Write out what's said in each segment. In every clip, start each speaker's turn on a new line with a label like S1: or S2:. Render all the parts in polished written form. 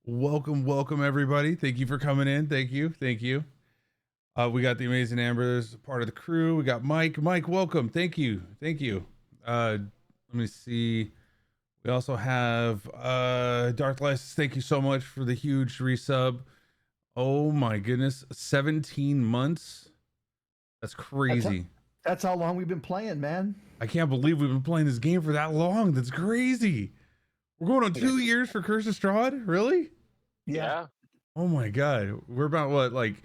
S1: Welcome everybody. Thank you for coming in. Thank you. We got the amazing Amber as part of the crew. We got Mike, welcome. Thank you. Let me see. We also have Darthless. Thank you so much for the huge resub. Oh my goodness, 17 months. That's crazy.
S2: That's how long we've been playing, man.
S1: I can't believe we've been playing this game for that long. That's crazy. We're going on 2 years for Curse of Strahd? Really?
S3: Yeah.
S1: Oh my god. We're about what, like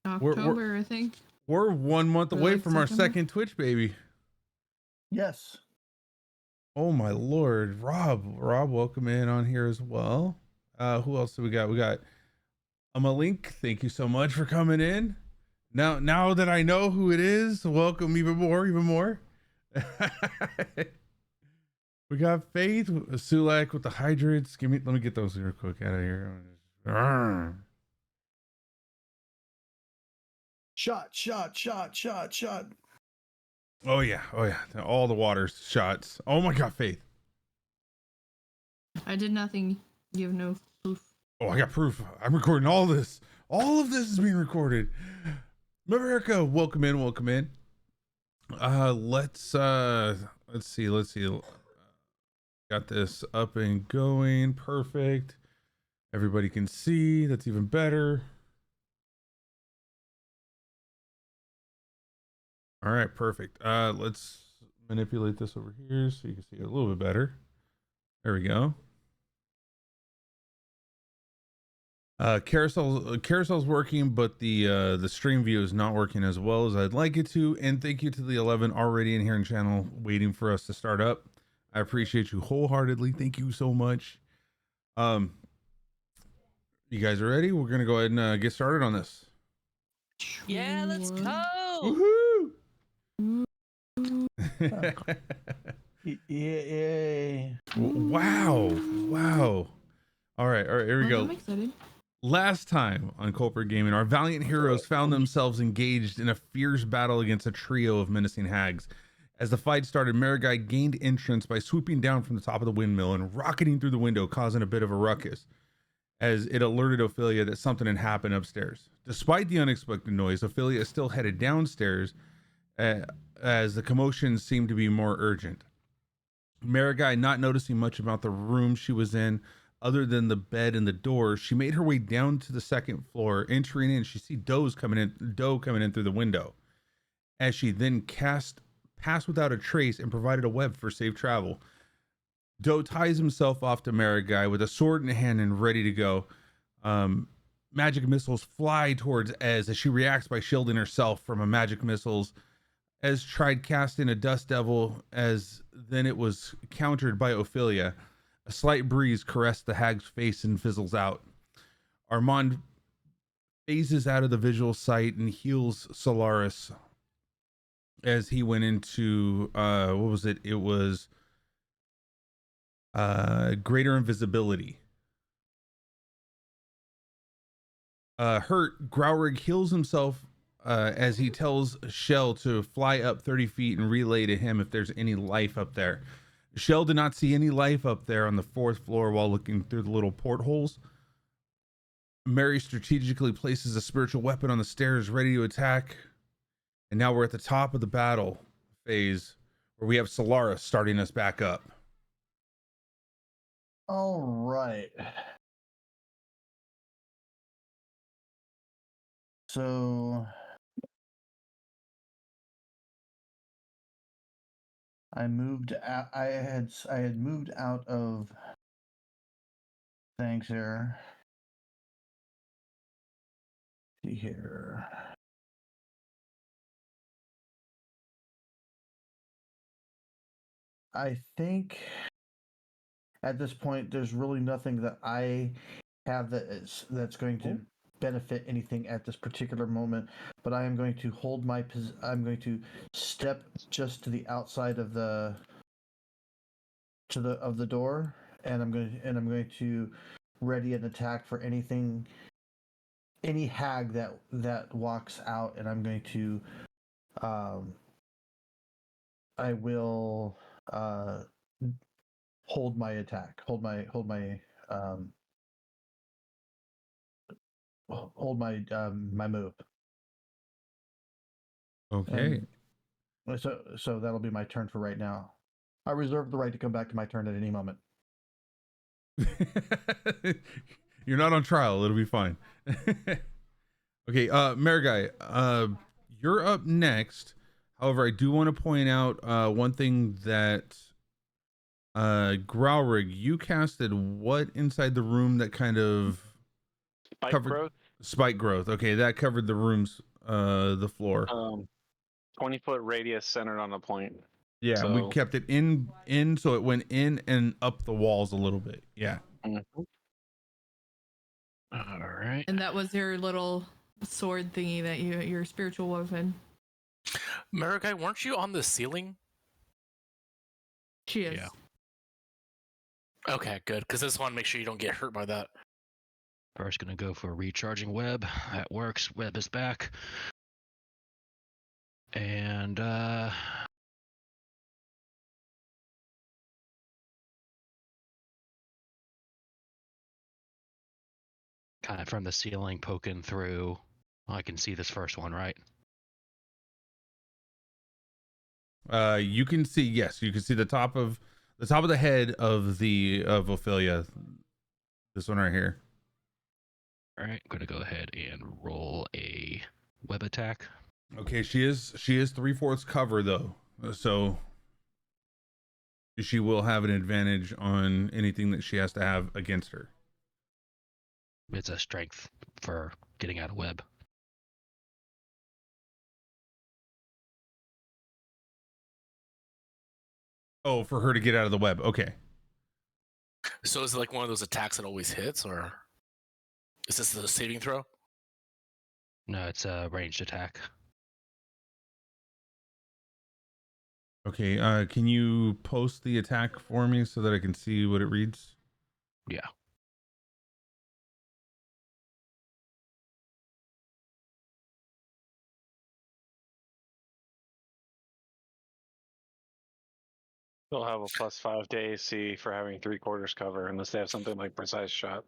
S4: October, I think.
S1: we're 1 month
S4: Or
S1: away
S4: like
S1: from our
S4: September.
S1: second Twitch baby.
S2: Yes.
S1: Oh my lord. Rob, welcome in on here as well. Who else do we got? We got Amalink. Thank you so much for coming in. Now that I know who it is, welcome even more. We got Faith, Sulak with the hydrates. Let me get those real quick out of here.
S2: Shot.
S1: Oh yeah. All the water shots. Oh my god, Faith.
S4: I did nothing. You have no proof.
S1: Oh, I got proof. I'm recording all this. All of this is being recorded. America, welcome in. Let's see. Got this up and going. Perfect. Everybody can see. That's even better. All right, perfect. Let's manipulate this over here so you can see it a little bit better. There we go. Carousel's working, but the stream view is not working as well as I'd like it to. And thank you to the 11 already in here in channel waiting for us to start up. I appreciate you wholeheartedly. Thank you so much. You guys are ready? We're gonna go ahead and get started on this.
S3: Yeah, let's go.
S1: Woohoo!
S2: Yay.
S1: Wow. All right, here we go.
S4: I'm excited.
S1: Last time on Kulprids Gamin, our valiant heroes found themselves engaged in a fierce battle against a trio of menacing hags. As the fight started, Marigai gained entrance by swooping down from the top of the windmill and rocketing through the window, causing a bit of a ruckus, as it alerted Ophelia that something had happened upstairs. Despite the unexpected noise, Ophelia still headed downstairs, as the commotion seemed to be more urgent. Marigai, not noticing much about the room she was in, other than the bed and the door, she made her way down to the second floor. Entering in, she sees Doe coming in through the window. As she then passed without a trace and provided a web for safe travel. Doe ties himself off to Marigai with a sword in hand and ready to go. Magic missiles fly towards Ez as she reacts by shielding herself from a magic missiles. Ez tried casting a dust devil, as then it was countered by Ophelia. A slight breeze caressed the hag's face and fizzles out. Armand phases out of the visual sight and heals Solaris as he went into what was it? It was greater invisibility. Hurt, Growrig heals himself as he tells Shell to fly up 30 feet and relay to him if there's any life up there. Shell did not see any life up there on the 4th floor while looking through the little portholes. Mary strategically places a spiritual weapon on the stairs ready to attack. And now we're at the top of the battle phase where we have Solaris starting us back up.
S2: All right. So I moved out. I had moved out of things here. See here. I think at this point there's really nothing that I have that's going to benefit anything at this particular moment, but I am going to hold my I'm going to step just to the outside of the door, and I'm going to ready an attack for any hag that walks out, and I'm going to I will hold my attack, hold my hold my my move.
S1: Okay.
S2: And so that'll be my turn for right now. I reserve the right to come back to my turn at any moment.
S1: You're not on trial. It'll be fine. Okay, Marigai, you're up next. However, I do want to point out one thing that Growrig, you casted what inside the room that kind of
S3: Spike
S1: covered
S3: growth.
S1: spike growth. Okay, that covered the room's the floor.
S3: 20-foot radius centered on a point.
S1: Yeah, and we
S3: So-
S1: kept it in so it went in and up the walls a little bit. Yeah.
S3: Mhm.
S5: All right.
S4: And that was your little sword thingy that your spiritual weapon.
S6: Marigai, weren't you on the ceiling?
S4: She is.
S5: Yeah.
S6: Okay, good. Because I just want to make sure you don't get hurt by that.
S5: First, gonna go for a recharging web. That works. Web is back. And kind of from the ceiling poking through. I can see this first one, right?
S1: You can see, yes, you can see the top of the head of Ophelia. This one right here.
S5: All right, I'm gonna go ahead and roll a web attack.
S1: Okay, she is 3/4 cover though, so she will have an advantage on anything that she has to have against her.
S5: It's a strength for getting out of web.
S1: Oh, for her to get out of the web. Okay.
S6: So is it like one of those attacks that always hits, or is this the saving throw?
S5: No, it's a ranged attack.
S1: Okay, can you post the attack for me so that I can see what it reads?
S5: Yeah.
S3: They'll have a +5 to AC for having 3/4 cover, unless they have something like precise shot.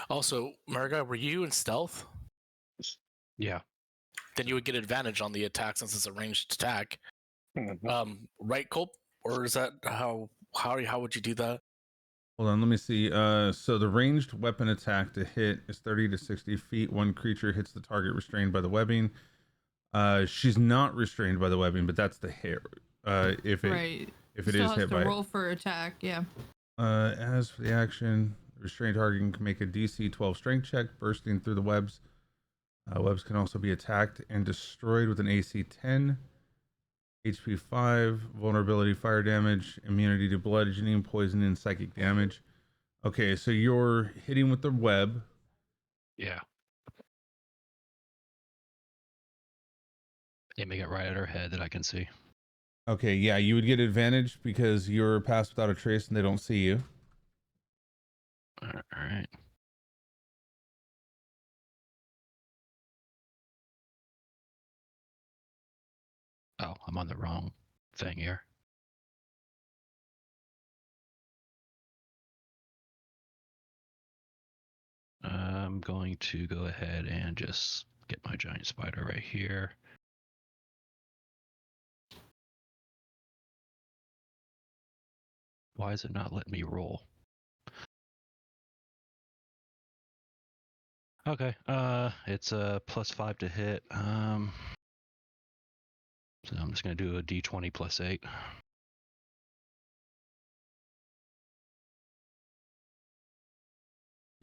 S6: Also, Marigai, were you in stealth?
S5: Yeah.
S6: Then you would get advantage on the attack since it's a ranged attack.
S3: Mhm.
S6: Right, Culp? Or is that how would you do that?
S1: Hold on, let me see. So the ranged weapon attack to hit is 30 to 60 feet. One creature hits the target restrained by the webbing. She's not restrained by the webbing, but that's the hit. If it
S4: Right.
S1: if it
S4: Still
S1: is
S4: has
S1: hit
S4: to
S1: by
S4: roll for attack. Yeah.
S1: as for the action, the restrained target can make a DC 12 strength check, bursting through the webs. Webs can also be attacked and destroyed with an AC 10. HP 5, vulnerability, fire damage, immunity to bludgeoning, poison, and psychic damage. Okay, so you're hitting with the web.
S5: Yeah. Aiming it right at her head that I can see.
S1: Okay, yeah, you would get advantage because you're passed without a trace and they don't see you.
S5: All right. Oh, I'm on the wrong thing here. I'm going to go ahead and just get my giant spider right here. Why is it not letting me roll? Okay, it's a +5 to hit. So I'm just gonna do a D20 +8.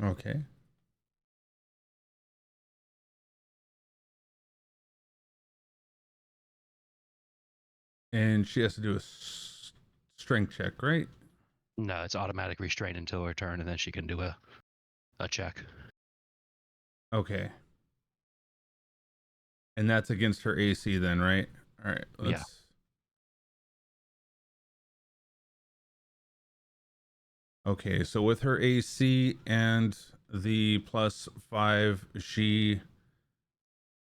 S1: Okay. And she has to do a strength check, right?
S5: No, it's automatic restraint until her turn, and then she can do a check.
S1: Okay. And that's against her AC then, right? All right.
S5: Yeah.
S1: Okay, so with her AC and the +5, she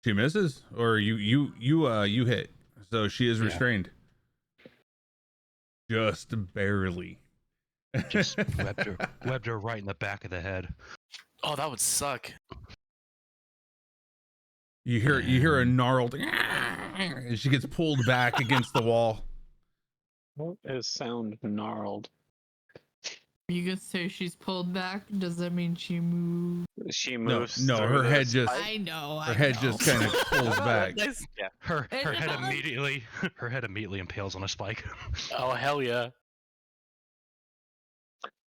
S1: misses, or you hit. So she is
S5: Yeah.
S1: restrained. Just barely.
S5: Just webbed her right in the back of the head.
S6: Oh, that would suck.
S1: You hear a gnarled, and she gets pulled back against the wall.
S3: What is sound gnarled?
S4: You could say she's pulled back. Does that mean she moved?
S3: She
S1: No,
S3: moves.
S1: no,
S3: through
S1: her
S3: the
S1: head just
S3: spike?
S4: I know.
S1: her head just kind of pulls back.
S3: Yeah.
S5: Her
S4: It's
S5: head
S4: not-
S5: immediately her head immediately impales on a spike.
S6: Oh hell yeah!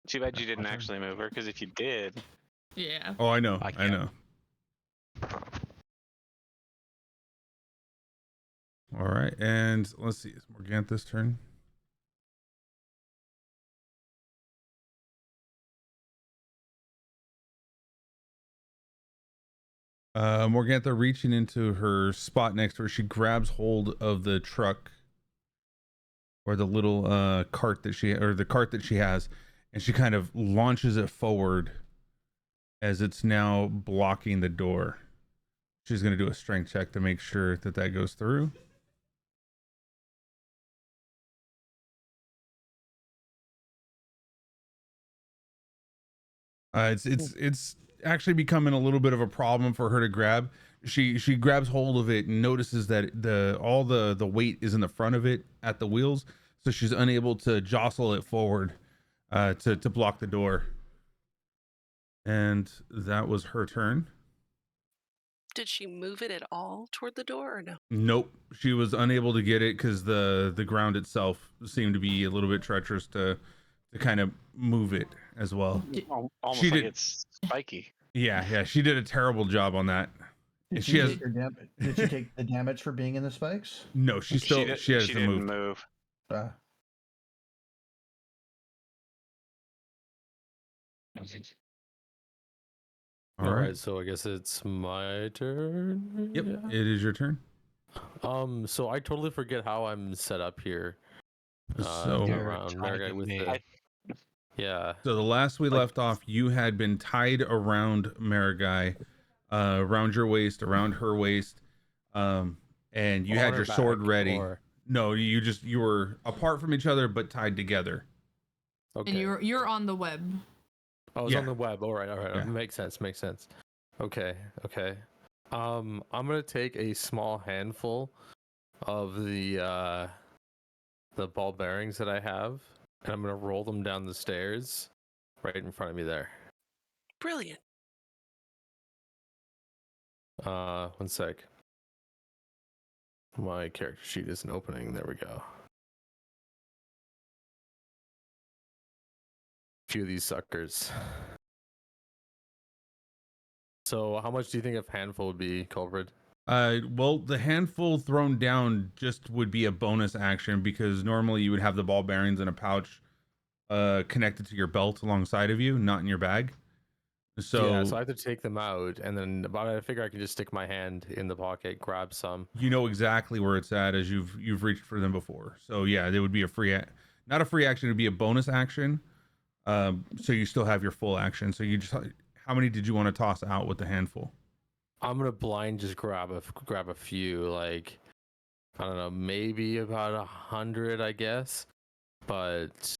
S3: Too bad you didn't
S5: Okay.
S3: actually move her, because if you did,
S4: Yeah.
S1: Oh, I know,
S5: I
S1: I
S5: can't.
S1: know. All right, and let's see, it's Morgantha's turn. Morgantha reaching into her spot next to her, she grabs hold of the truck or the little cart that she has, and she kind of launches it forward as it's now blocking the door. She's going to do a strength check to make sure that that goes through. It's actually becoming a little bit of a problem for her to grab. She grabs hold of it and notices that all the weight is in the front of it at the wheels, so she's unable to jostle it forward to block the door. And that was her turn.
S7: Did she move it at all toward the door or no?
S1: Nope, she was unable to get it because the ground itself seemed to be a little bit treacherous to kind of move it as well.
S3: almost
S1: She
S3: like
S1: did-
S3: it's spiky.
S1: Yeah, she did a terrible job on that.
S2: Did
S1: And
S2: she
S1: she has
S2: take did she take the damage for being in the spikes?
S1: no. She still has
S3: she
S1: to
S3: didn't
S1: move.
S3: move.
S2: Uh,
S1: All right.
S8: So I guess it's my turn.
S1: Yep,
S8: Yeah.
S1: it is your turn.
S8: So I totally forget how I'm set up here.
S1: So-
S5: You're
S8: around
S5: tied
S8: Margai
S5: to
S8: with
S5: me.
S8: the. Yeah.
S1: So the last we
S8: Like-
S1: left off, you had been tied around Marigai, around your waist, around her waist, and you
S8: on
S1: had
S8: her
S1: your sword
S8: back,
S1: ready.
S8: or-
S1: No, you were apart from each other but tied together.
S8: Okay.
S4: And you're on the web.
S8: I was
S1: Yeah.
S8: on the web. All right.
S1: Yeah.
S8: Makes sense. Okay. I'm gonna take a small handful of the ball bearings that I have, and I'm gonna roll them down the stairs, right in front of me there.
S7: Brilliant.
S8: 1 sec. My character sheet isn't opening. There we go. Few of these suckers. So, how much do you think a handful would be, Kulprid?
S1: Well, the handful thrown down just would be a bonus action because normally you would have the ball bearings in a pouch connected to your belt alongside of you, not in your bag. So,
S8: yeah, so I have to take them out, and then but I figure I can just stick my hand in the pocket, grab some.
S1: you know exactly where it's at as you've reached for them before. So yeah, they would be not a free action, it would be a bonus action. So you still have your full action. So how many did you want to toss out with the handful?
S8: I'm gonna blind just grab a few, like I don't know, maybe about 100, I guess. But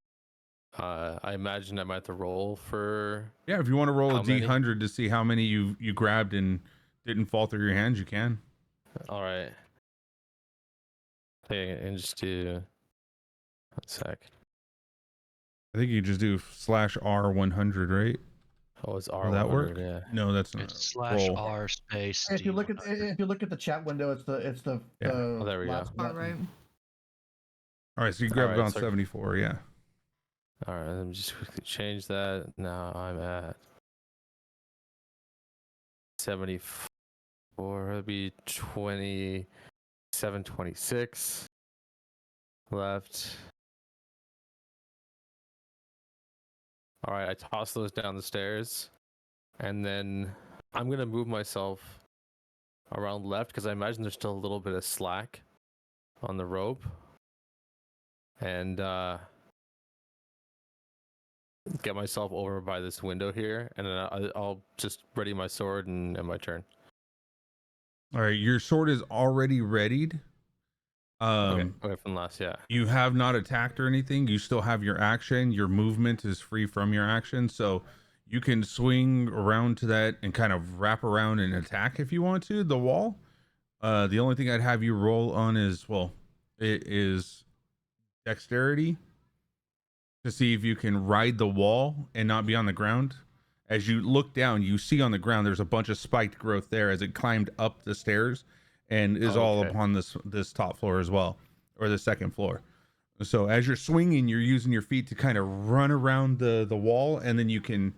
S8: I imagine I might have to roll for.
S1: Yeah, if you want to roll
S8: How
S1: a
S8: many?
S1: D100 to see how many you grabbed and didn't fall through your hands, you can.
S8: All right. Okay, and just do 1 sec.
S1: I think you just do /R100, right?
S8: Oh, it's
S1: Will
S8: R.
S1: that work?
S8: Yeah.
S1: No, that's not.
S5: It's
S1: roll.
S5: /R space.
S2: if you look at
S5: D100.
S2: the chat window, it's the
S1: Yeah.
S8: Oh, there we go.
S2: last
S4: All
S2: button.
S4: right.
S1: All right, so you grabbed it
S8: Alright,
S1: on
S8: so-
S1: 74, yeah.
S8: All right, let me just quickly change that. Now I'm at 74. It'll be 27, 26 left. All right, I toss those down the stairs, and then I'm gonna move myself around left because I imagine there's still a little bit of slack on the rope, and get myself over by this window here, and then I'll just ready my sword and my turn.
S1: All right, your sword is already readied.
S8: Okay, from last, yeah.
S1: You have not attacked or anything. You still have your action. Your movement is free from your action, so you can swing around to that and kind of wrap around and attack if you want to the wall. The only thing I'd have you roll on is, well, it is dexterity to see if you can ride the wall and not be on the ground. As you look down, you see on the ground there's a bunch of spiked growth there as it climbed up the stairs and is all
S8: Okay.
S1: upon this top floor as well, or the second floor. So as you're swinging, you're using your feet to kind of run around the wall, and then you can,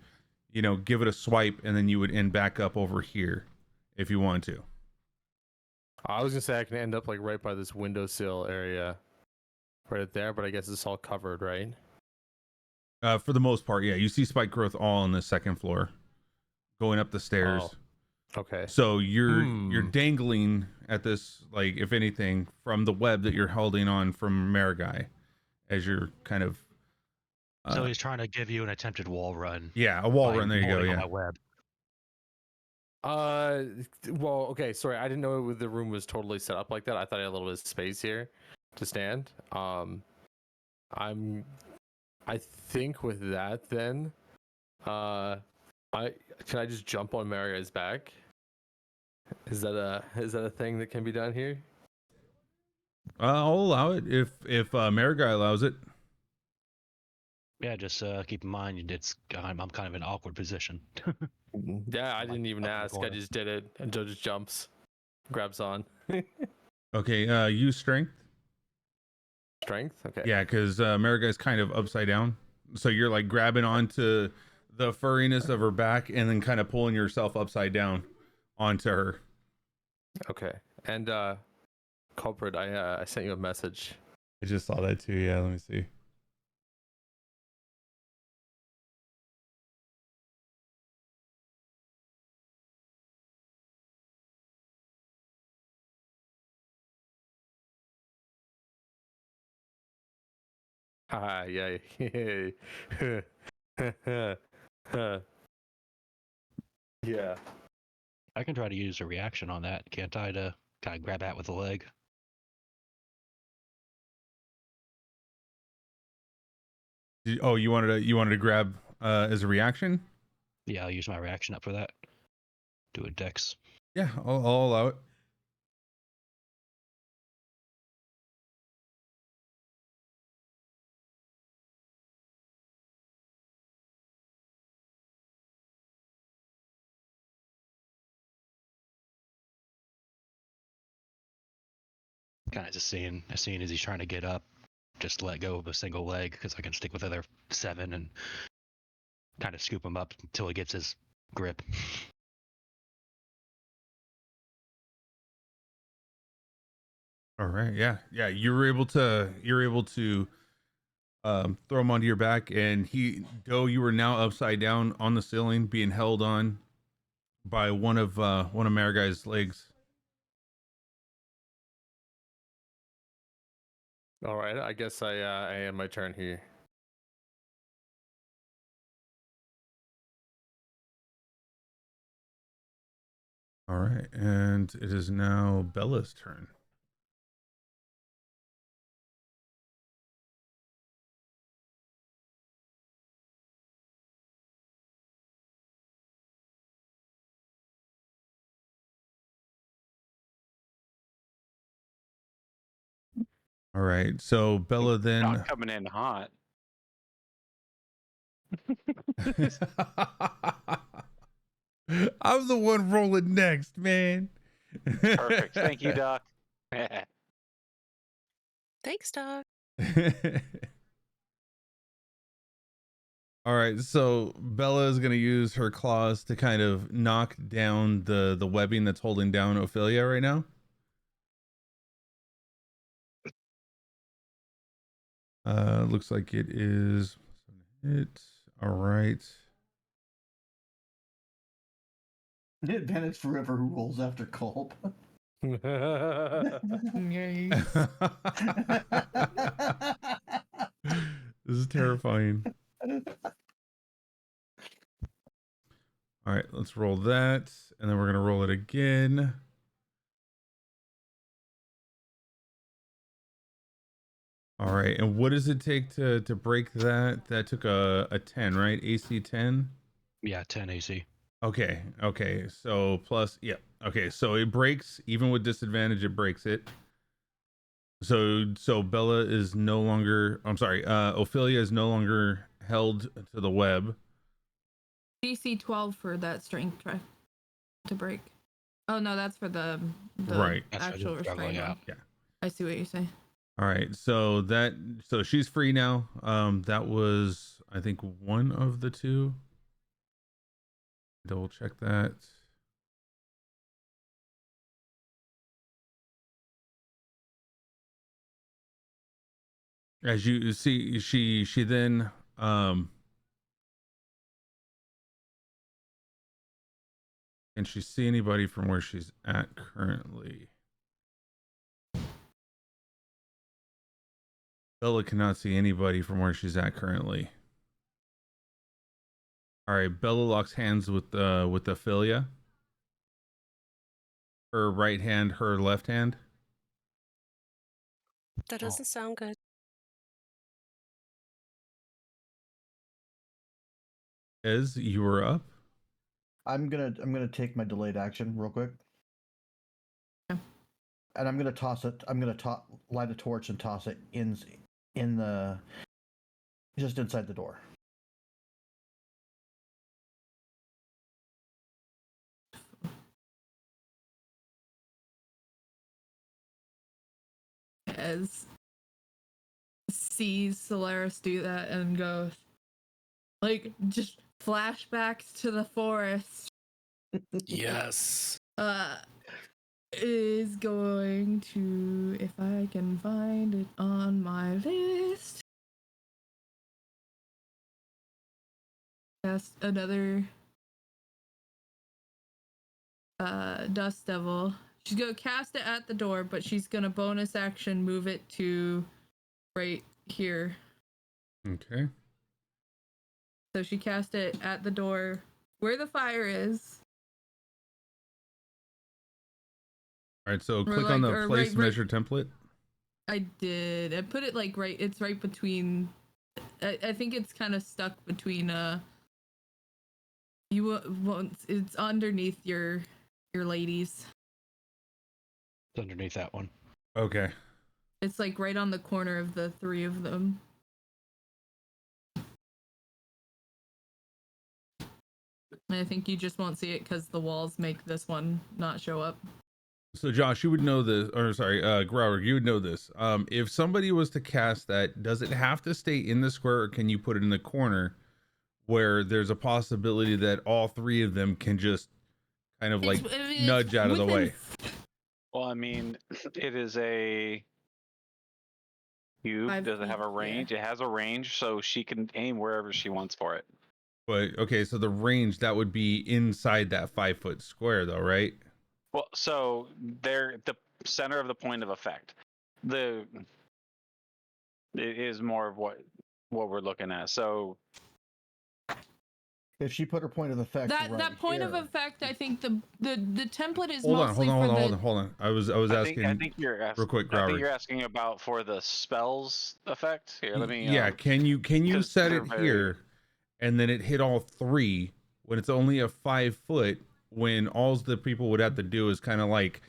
S1: give it a swipe, and then you would end back up over here if you want to.
S8: I was gonna say I can end up like right by this windowsill area, right there, but I guess it's all covered, right?
S1: For the most part, yeah. You see spike growth all on the second floor, going up the stairs.
S8: Oh, okay.
S1: So you're dangling at this, like, if anything, from the web that you're holding on from Marigai, as you're kind of.
S5: So he's trying to give you an attempted wall run.
S1: Yeah, a wall
S5: by
S1: run. There you go.
S5: holding on
S1: Yeah.
S5: that web.
S8: Well, okay, sorry, I didn't know the room was totally set up like that. I thought I had a little bit of space here to stand. I think with that then, can I just jump on Maria's back? Is that a thing that can be done here?
S1: I'll allow it if Marigai allows it.
S5: Yeah, just keep in mind I'm kind of in an awkward position.
S8: Yeah, I didn't even
S5: up in the
S8: ask. I
S5: corner.
S8: just did it, and Joe just jumps, grabs on.
S1: Okay. Use strength.
S8: Strength. Okay.
S1: Yeah, because Marigai's kind of upside down, so you're like grabbing onto the furriness of her back and then kind of pulling yourself upside down onto her.
S8: Okay. And Kulprid, I sent you a message.
S1: I just saw that too. Yeah, let me see.
S8: Yeah. Yeah.
S5: I can try to use a reaction on that, can't I, to kind of grab at with the leg?
S1: You wanted to grab as a reaction?
S5: Yeah, I'll use my reaction up for that. Do a dex.
S1: Yeah, I'll allow it.
S5: Kind of just seeing as he's trying to get up, just let go of a single leg because I can stick with the other 7 and kind of scoop him up until he gets his grip.
S1: All right. Yeah. You're able to throw him onto your back, and you were now upside down on the ceiling, being held on by one of Marigai's legs.
S8: All right. I guess I am my turn here.
S1: All right, and it is now Bella's turn. All right, so Bella then.
S3: Not coming in hot.
S1: I'm the one rolling next, man.
S3: Perfect. Thank you, Doc.
S7: Thanks, Doc.
S1: All right, so Bella is going to use her claws to kind of knock down the webbing that's holding down Ophelia right now. Looks like it is it. All right.
S2: Advantage for whoever who rolls after Culp.
S4: Yay.
S1: This is terrifying. All right, let's roll that, and then we're gonna roll it again. All right, and what does it take to break that? That took a 10, right? AC 10.
S5: Yeah, 10 AC.
S1: Okay. So plus, yep. Okay, so it breaks even with disadvantage. It breaks it. So Bella is no longer. I'm sorry. Ophelia is no longer held to the web.
S4: DC 12 for that strength check to break. Oh no, that's for the
S1: Right.
S5: That's for the
S4: actual
S5: juggling,
S4: restraint
S5: yeah.
S4: one.
S1: Yeah.
S4: I see what you're saying.
S1: All right. So she's free now. That was I think one of the two. Double check that. As you see, she then can she see anybody from where she's at currently? Bella cannot see anybody from where she's at currently. All right, Bella locks hands with Ophelia. Her right hand, her left hand.
S7: That doesn't sound good.
S1: Ez, you were up.
S2: I'm gonna take my delayed action real quick.
S4: Okay.
S2: And I'm gonna toss it. I'm gonna light a torch and toss it in the just inside the door.
S4: As sees Solaris do that and goes, like, just flashbacks to the forest.
S6: Yes.
S4: Is going to, if I can find it on my list, cast another Dust Devil. She's gonna cast it at the door, but she's gonna bonus action move it to right here.
S1: Okay.
S4: So she cast it at the door where the fire is.
S1: All right, so
S4: Or
S1: click on
S4: like-
S1: the
S4: or
S1: place
S4: right-
S1: measure template.
S4: I did. I put it like right. It's right between. I think it's kind of stuck between. You won't. It's underneath your ladies.
S5: It's underneath that one.
S1: Okay.
S4: It's like right on the corner of the three of them. And I think you just won't see it because the walls make this one not show up.
S1: So Josh, you would know this, or sorry, Grauer, you would know this. If somebody was to cast that, does it have to stay in the square, or can you put it in the corner where there's a possibility that all three of them can just kind of like nudge out of the way?
S3: Well, I mean, it is a cube.
S4: 5
S3: Does it have a
S4: feet, yeah.
S3: range? It has a range, so she can aim wherever she wants for it.
S1: But okay, so the range that would be inside that 5-foot square, though, right?
S3: Well, so they're the center of the point of effect. It is more of what we're looking at. So
S2: If she put her point of effect
S4: That point of
S2: here-
S4: effect, I think the template is
S1: Hold on,
S4: mostly
S1: hold on. I was asking.
S3: I think you're
S1: real quick,
S3: I think
S1: Grauer.
S3: you're asking about for the spells effect. Here, let me.
S1: Yeah, can you 'cause set
S3: they're
S1: it
S3: very-
S1: here, and then it hit all three when it's only a 5-foot? When all the people would have to do is kind of like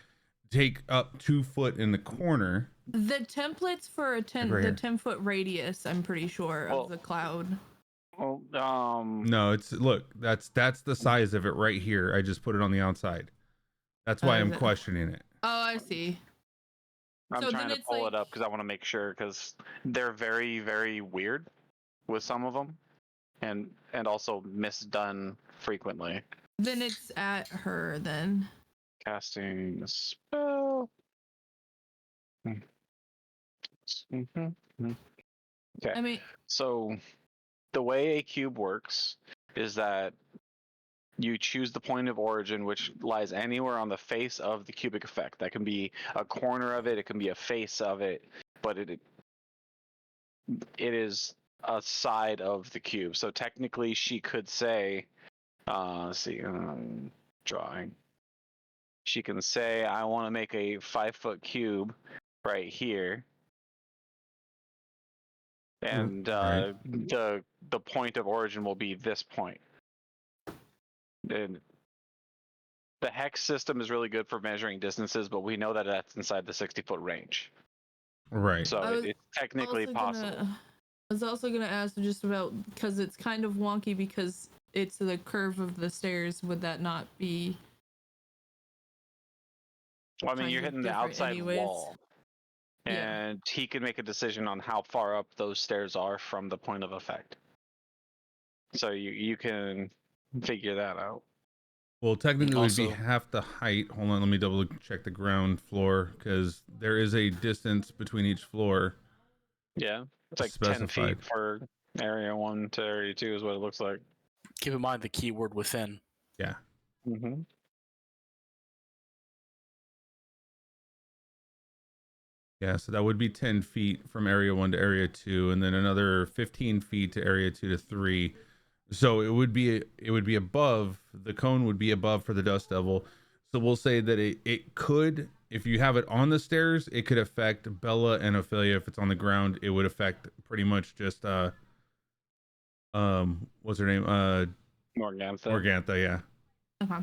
S1: take up 2 foot in the corner.
S4: The templates for
S1: Right
S4: the
S1: here.
S4: 10-foot radius, I'm pretty sure,
S3: Well,
S4: of the cloud.
S3: Well,
S1: No, it's look. That's the size of it right here. I just put it on the outside. That's why I'm
S4: is it?
S1: questioning it.
S4: Oh, I see.
S3: I'm
S4: So
S3: trying
S4: then
S3: to
S4: it's
S3: pull it
S4: like-
S3: up because I want to make sure because they're very, very weird with some of them, and also misdone frequently.
S4: Then it's at her then.
S3: Casting a spell. Okay.
S4: I mean,
S3: So the way a cube works is that you choose the point of origin, which lies anywhere on the face of the cubic effect. That can be a corner of it, it can be a face of it, but it is a side of the cube. So technically, she could say, let's see, drawing. She can say, I want to make a 5-foot cube right here. And
S1: Right.
S3: the point of origin will be this point. And the hex system is really good for measuring distances, but we know that that's inside the 60-foot range.
S1: Right.
S3: So
S4: I was
S3: it's technically
S4: also
S3: possible.
S4: I was also gonna ask just about, because it's kind of wonky because it's the curve of the stairs. Would that not be?
S3: Well, I mean,
S4: kind
S3: you're
S4: of
S3: hitting the
S4: different
S3: outside
S4: anyways.
S3: wall,
S4: Yeah.
S3: and he can make a decision on how far up those stairs are from the point of effect. So you can figure that out.
S1: Well, technically, it would be
S6: Also-
S1: half the height. Hold on, let me double check the ground floor because there is a distance between each floor.
S3: Yeah, it's like
S1: Specified.
S3: 10 feet for area 1 to area 2 is what it looks like.
S6: Keep in mind the keyword within.
S1: Yeah.
S3: Mm-hmm.
S1: Yeah, so that would be 10 feet from area 1 to area 2, and then another 15 feet to area 2 to 3. So it would be above, the cone would be above for the Dust Devil. So we'll say that it could, if you have it on the stairs, it could affect Bella and Ophelia. If it's on the ground, it would affect pretty much just what's her name?
S3: Morgantha.
S1: Morgantha, yeah.
S4: Okay,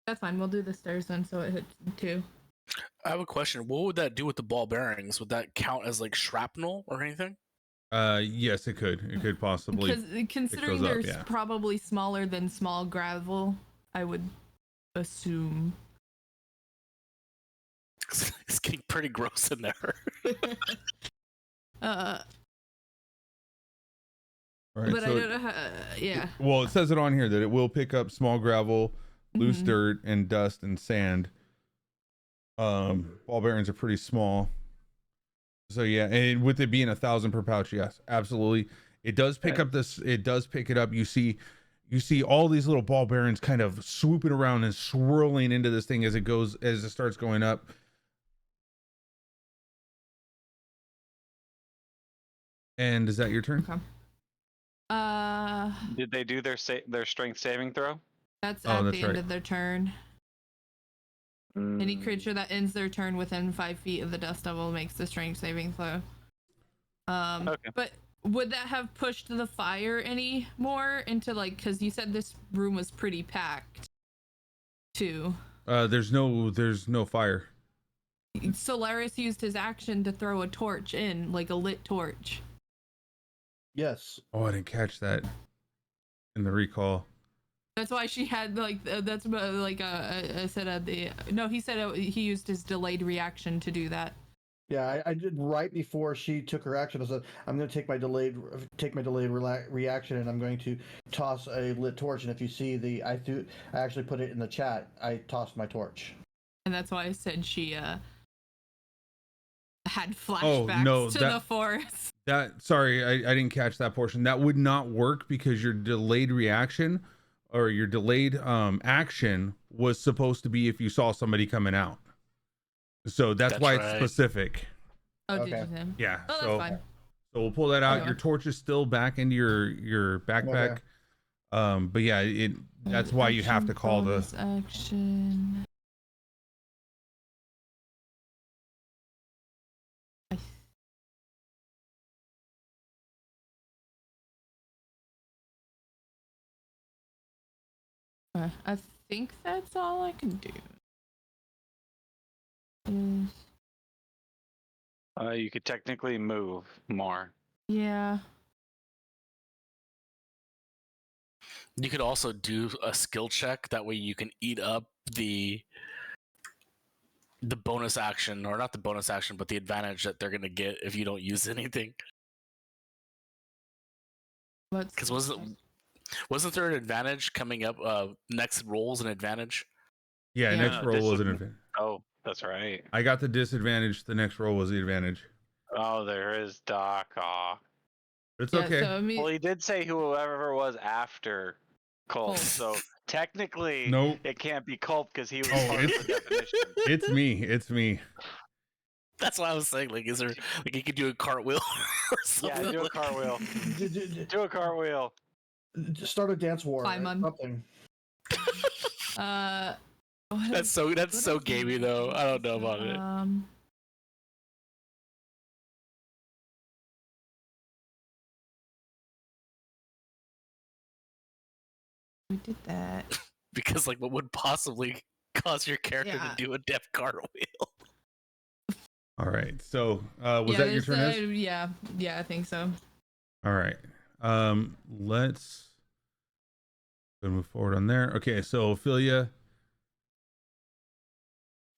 S4: that's fine. We'll do the stairs then, so it hits 2.
S6: I have a question. What would that do with the ball bearings? Would that count as like shrapnel or anything?
S1: Yes, it could. It could possibly.
S4: Because considering
S1: those up,
S4: they're
S1: yeah.
S4: probably smaller than small gravel, I would assume.
S6: It's getting pretty gross in there.
S1: All right,
S4: But
S1: so
S4: I don't know how. Yeah.
S1: well, it says it on here that it will pick up small gravel, loose
S4: Mhm.
S1: dirt, and dust and sand. Ball bearings are pretty small. So yeah, and with it being 1,000 per pouch, yes, absolutely. It does pick up this. It does pick it up. You see all these little ball bearings kind of swooping around and swirling into this thing as it starts going up. And is that your turn?
S4: Okay.
S3: Did they do their strength saving throw?
S4: That's
S1: Oh,
S4: at
S1: that's
S4: the end
S1: right.
S4: of their turn. Any
S3: Mm,
S4: creature that ends their turn within 5 feet of the Dust Devil makes the strength saving throw.
S3: Okay.
S4: But would that have pushed the fire any more into, like, because you said this room was pretty packed too.
S1: There's no fire.
S4: Solaris used his action to throw a torch in, like a lit torch.
S2: Yes.
S1: Oh, I didn't catch that in the recall.
S4: That's why she had, like, that's like I said no, he said he used his delayed reaction to do that.
S2: Yeah, I did right before she took her action. I said, I'm going to take my delayed reaction, and I'm going to toss a lit torch. And if you see I actually put it in the chat. I tossed my torch.
S4: And that's why I said she had flashbacks
S1: no,
S4: to
S1: that-
S4: the forest.
S1: Sorry, I didn't catch that portion. That would not work because your delayed reaction or your delayed action was supposed to be if you saw somebody coming out. So that's why it's
S6: right.
S1: specific.
S4: Oh,
S2: Okay.
S4: did you say?
S1: Yeah.
S4: Oh, that's
S1: so
S4: fine.
S1: so we'll pull that out.
S4: Okay.
S1: Your torch is still back into your backpack.
S2: Okay.
S1: But yeah, that's why you have to call the
S4: action. I think that's all I can do.
S3: you could technically move more.
S4: Yeah.
S6: You could also do a skill check. That way you can eat up the bonus action, or not the bonus action, but the advantage that they're going to get if you don't use anything. Because wasn't there an advantage coming up? Next roll's an advantage.
S1: yeah.
S4: Yeah.
S1: Next
S3: No,
S1: roll
S3: this
S1: was an
S3: is-
S1: advantage.
S3: Oh, that's right.
S1: I got the disadvantage. The next roll was the advantage.
S3: Oh, there is Doc. Aw.
S1: It's
S4: Yeah,
S1: okay.
S4: so I mean,
S3: Well, he did say whoever was after Culp,
S4: Culp.
S3: so technically
S1: Nope.
S3: it can't be Culp because he was
S1: Oh,
S3: part of the definition.
S1: It's me. It's me.
S6: That's what I was saying. Like, is there like you could do a cartwheel or something?
S3: Yeah, do a
S6: like-
S3: cartwheel.
S2: D-
S3: Do a cartwheel.
S2: Start a dance war.
S4: Climb on.
S2: Something.
S6: That's so gamey though. I don't know about it.
S4: We did that.
S6: Because like what would possibly cause your character
S4: Yeah.
S6: to do a death cartwheel.
S1: All right. So was that your turn?
S4: Yeah, I think so.
S1: All right. Let's go move forward on there. Okay, so Ophelia,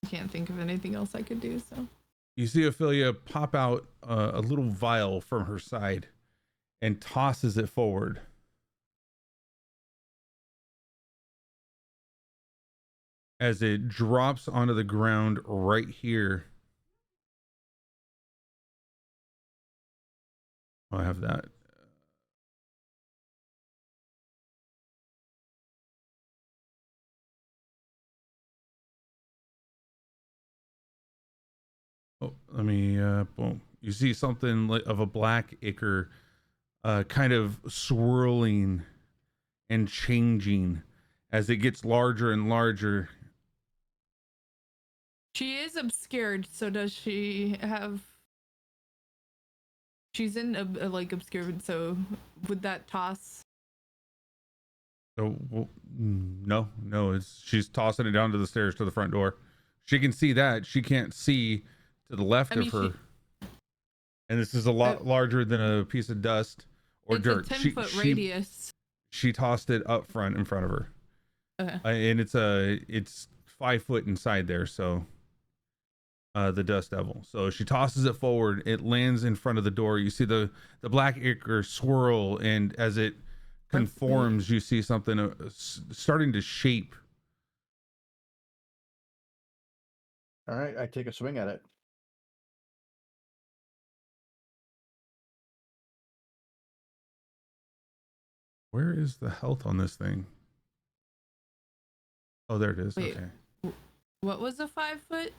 S4: I can't think of anything else I could do. So
S1: you see Ophelia pop out a little vial from her side and tosses it forward. As it drops onto the ground right here. Oh, I have that. Oh, let me boom. You see something like of a black ichor kind of swirling and changing as it gets larger and larger.
S4: she is obscured. So does she have? She's in like obscured. So would that toss?
S1: So no, she's tossing it down to the stairs to the front door. She can see that. She can't see to the left of her. And this is a lot larger than a piece of dust or
S4: it's
S1: dirt.
S4: A 10-foot radius.
S1: She tossed it up front in front of her.
S4: Okay.
S1: And it's 5 foot inside there. So the dust devil. So she tosses it forward. It lands in front of the door. You see the black ichor swirl, and as it conforms, you see something starting to shape.
S2: All right, I take a swing at it.
S1: Where is the health on this thing? Oh, there it is.
S4: Wait,
S1: okay.
S4: What was a 5 foot?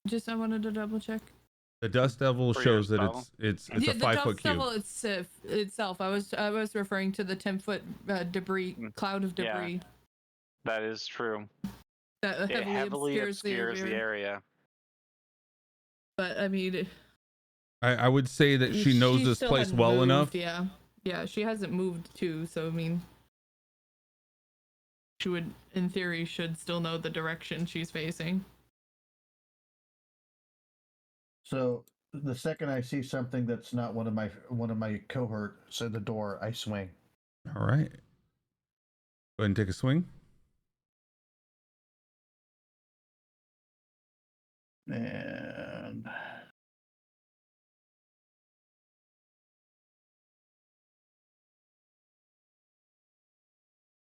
S4: Just I wanted to double check.
S1: The dust devil shows that it's a 5 foot cube.
S4: The dust devil itself. I was referring to the 10-foot debris cloud of debris.
S3: Yeah, that is true.
S4: That
S3: It heavily obscures the area.
S4: But I mean,
S1: I would say that she knows this place well enough.
S4: Yeah, she hasn't moved too. So I mean, she would, in theory, should still know the direction she's facing.
S2: So the second I see something that's not one of my cohort, so the door, I swing.
S1: All right. Go ahead and take a swing.
S2: And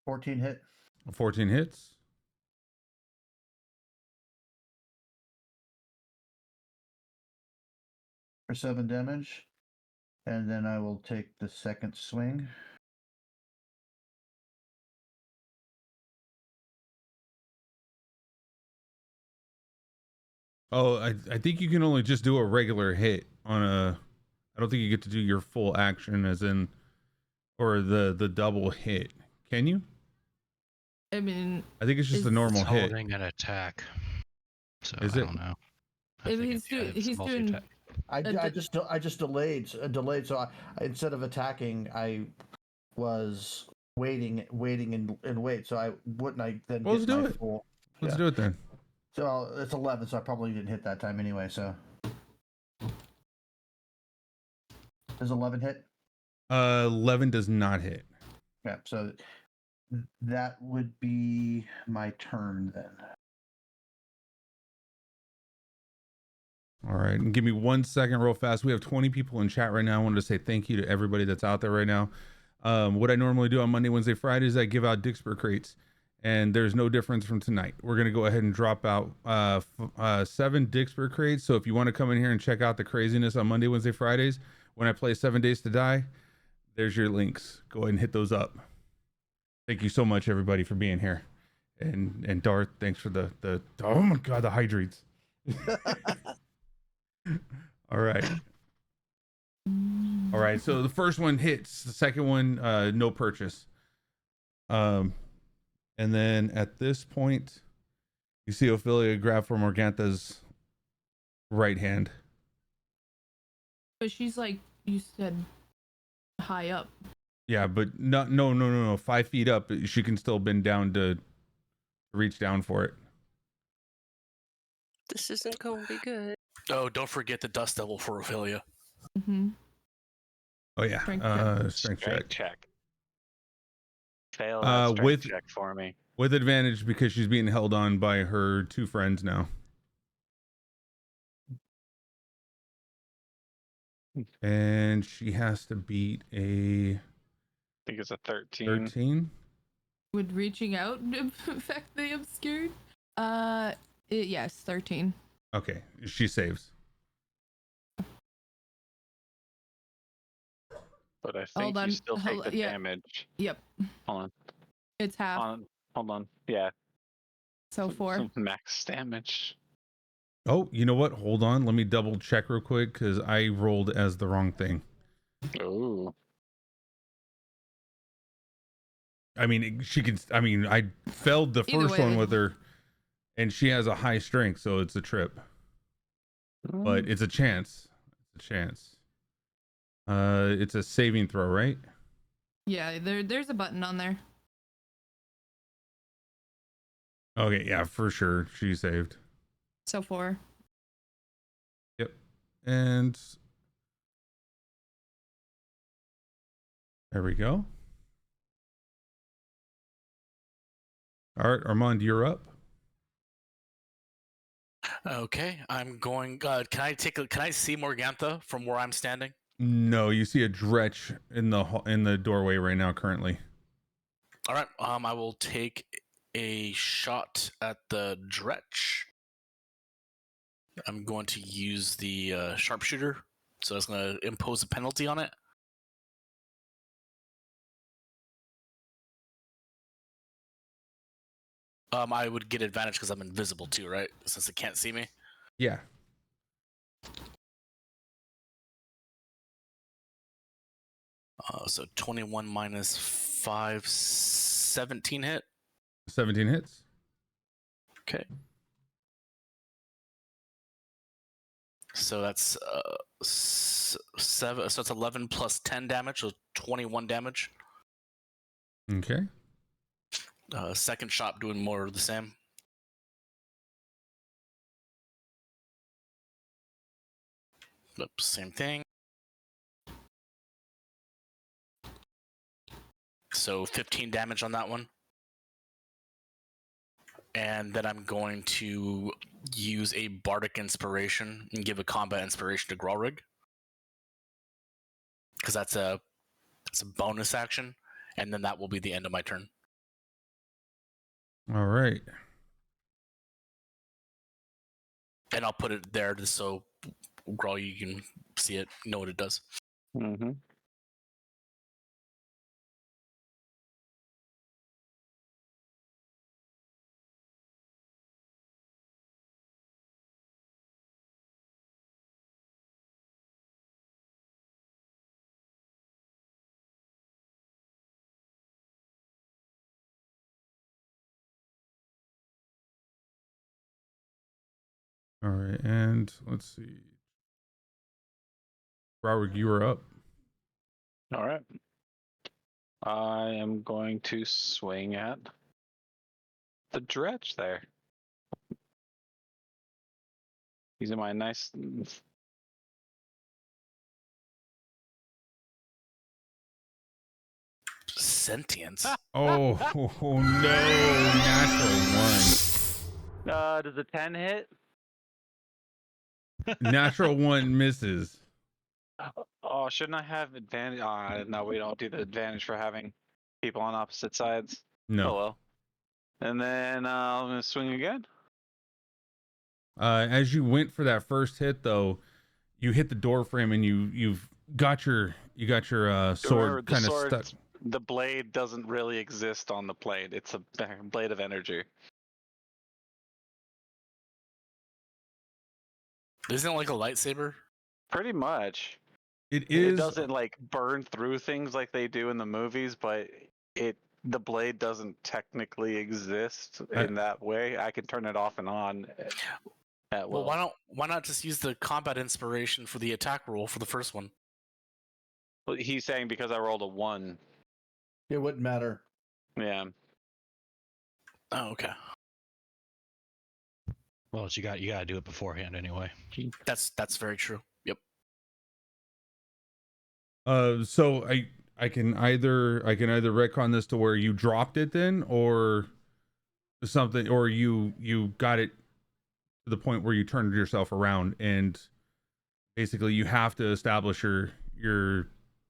S2: 14 hit.
S1: 14 hits.
S2: For 7 damage. And then I will take the second swing.
S1: Oh, I think you can only just do a regular hit on a. I don't think you get to do your full action as in, or the double hit. Can you?
S4: I mean,
S1: I think it's just a normal
S5: it's
S1: hit.
S5: Holding an attack. So
S1: Is
S5: I
S1: it?
S5: don't know.
S4: I mean, he's doing.
S2: I just delayed. So I, instead of attacking, I was waiting and wait. So I wouldn't. I then.
S1: Well, let's
S2: get
S1: do
S2: my
S1: it.
S2: Full,
S1: Let's do it then.
S2: So it's 11. So I probably didn't hit that time anyway. So does 11 hit?
S1: 11 does not hit.
S2: Yeah. So that would be my turn then.
S1: All right, and give me 1 second real fast. We have 20 people in chat right now. I wanted to say thank you to everybody that's out there right now. What I normally do on Monday, Wednesday, Fridays, I give out Dixper crates, and there's no difference from tonight. We're going to go ahead and drop out 7 Dixper crates. So if you want to come in here and check out the craziness on Monday, Wednesday, Fridays, when I play 7 Days to Die, there's your links. Go ahead and hit those up. Thank you so much, everybody, for being here. And Darth, thanks for the oh my God, the hydrates. All right, so the first one hits, the second one no purchase. And then at this point you see Ophelia grab for Morgantha's right hand.
S4: But she's like you said, high up.
S1: Yeah, but no 5 feet up she can still bend down to reach down for it.
S7: This isn't going to be good.
S6: Oh, don't forget the Dust Devil for Ophelia.
S4: Mm-hmm.
S1: Oh yeah, strength check.
S3: Fail that strength
S1: with
S3: check for me.
S1: with advantage because she's being held on by her 2 friends now. And she has to beat a
S3: I think it's a 13.
S1: 13.
S4: Would reaching out affect the obscured? Yes, 13.
S1: Okay, she saves.
S3: But I think
S4: Hold on,
S3: you still take
S4: hold-
S3: the
S4: yeah.
S3: damage.
S4: Yep,
S3: Hold on.
S4: it's half.
S3: Hold on. Yeah.
S4: So 4.
S3: Some max damage.
S1: Oh, you know what? Hold on. Let me double check real quick because I rolled as the wrong thing.
S3: Ooh.
S1: I mean, she could. I mean, I felled the
S4: Either
S1: first
S4: way.
S1: one with her, and she has a high strength, so it's a trip. But it's a chance. It's a chance. It's a saving throw, right?
S4: Yeah, there's a button on there.
S1: Okay, yeah, for sure. She saved.
S4: So 4.
S1: Yep. And there we go. All right, Armand, you're up.
S6: Okay, I'm going. Can I see Morgantha from where I'm standing?
S1: No, you see a Dretch in the doorway right now currently.
S6: All right. I will take a shot at the Dretch. I'm going to use the sharpshooter, so that's going to impose a penalty on it. I would get advantage because I'm invisible too, right? Since it can't see me.
S1: Yeah.
S6: So 21 minus 5, 17 hit.
S1: 17 hits.
S6: Okay. So that's 7. So it's 11 plus 10 damage, so 21 damage.
S1: Okay.
S6: Second shot doing more of the same. Oops, same thing. So 15 damage on that one. And then I'm going to use a bardic inspiration and give a combat inspiration to Gralrig. Because that's a bonus action. And then that will be the end of my turn.
S1: All right.
S6: And I'll put it there just so Grawl, you can see it, know what it does.
S3: Mm-hmm.
S1: All right. And let's see. Robert, you are up.
S3: All right. I am going to swing at the Dretch there. Using my nice.
S6: Sentience.
S1: Oh, oh no. Natural
S3: Does a 10 hit?
S1: 1. Natural 1 misses.
S3: Oh, shouldn't I have advantage? No, we don't do the advantage for having people on opposite sides.
S1: No.
S3: Oh well. And then I'm gonna swing again.
S1: As you went for that first hit, though, you hit the door frame and you've got your sword kind of stuck.
S3: The blade doesn't really exist on the blade. It's a blade of energy.
S6: Isn't it like a lightsaber?
S3: Pretty much.
S1: It is.
S3: It doesn't like burn through things like they do in the movies, but the blade doesn't technically exist in that way. I can turn it off and on at will.
S6: Well, why not just use the combat inspiration for the attack roll for the first one?
S3: Well, he's saying because I rolled a 1.
S2: It wouldn't matter.
S3: Yeah.
S6: Oh, okay.
S5: Well, you got to do it beforehand anyway.
S6: That's very true. Yep.
S1: So I can either retcon this to where you dropped it then, or something, or you got it to the point where you turned yourself around, and basically you have to establish your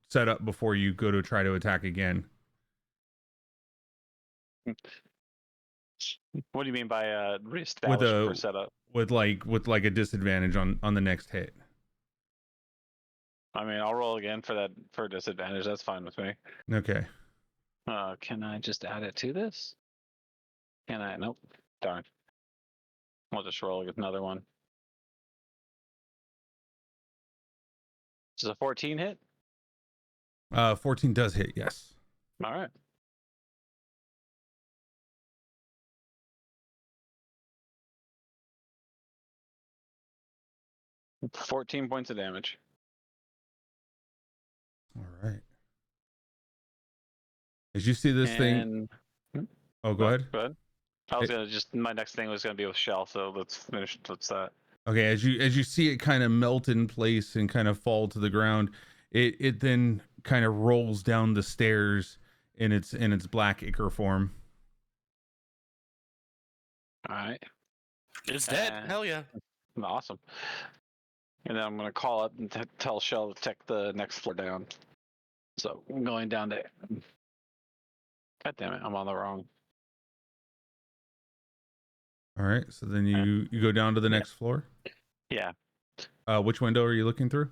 S1: setup before you go to try to attack again.
S3: What do you mean by reestablish for setup?
S1: With like a disadvantage on the next hit.
S3: I mean, I'll roll again for disadvantage. That's fine with me.
S1: Okay.
S3: Can I just add it to this? Can I? Nope. Darn. I'll just roll another one. Does a 14 hit?
S1: 14 does hit, yes.
S3: All right. It's 14 points of damage.
S1: All right. As you see this thing. Oh, go ahead.
S3: Go ahead. I was gonna my next thing was gonna be with Shell, so let's finish. What's that?
S1: Okay, as you see it kind of melt in place and kind of fall to the ground, it then kind of rolls down the stairs in its black ichor form.
S3: All right.
S6: It's dead. Hell yeah.
S3: Awesome. And then I'm gonna call it and tell Shell to take the next floor down. So I'm going down to. God damn it! I'm on the wrong.
S1: All right, so then you go down to the next floor.
S3: Yeah.
S1: Which window are you looking through?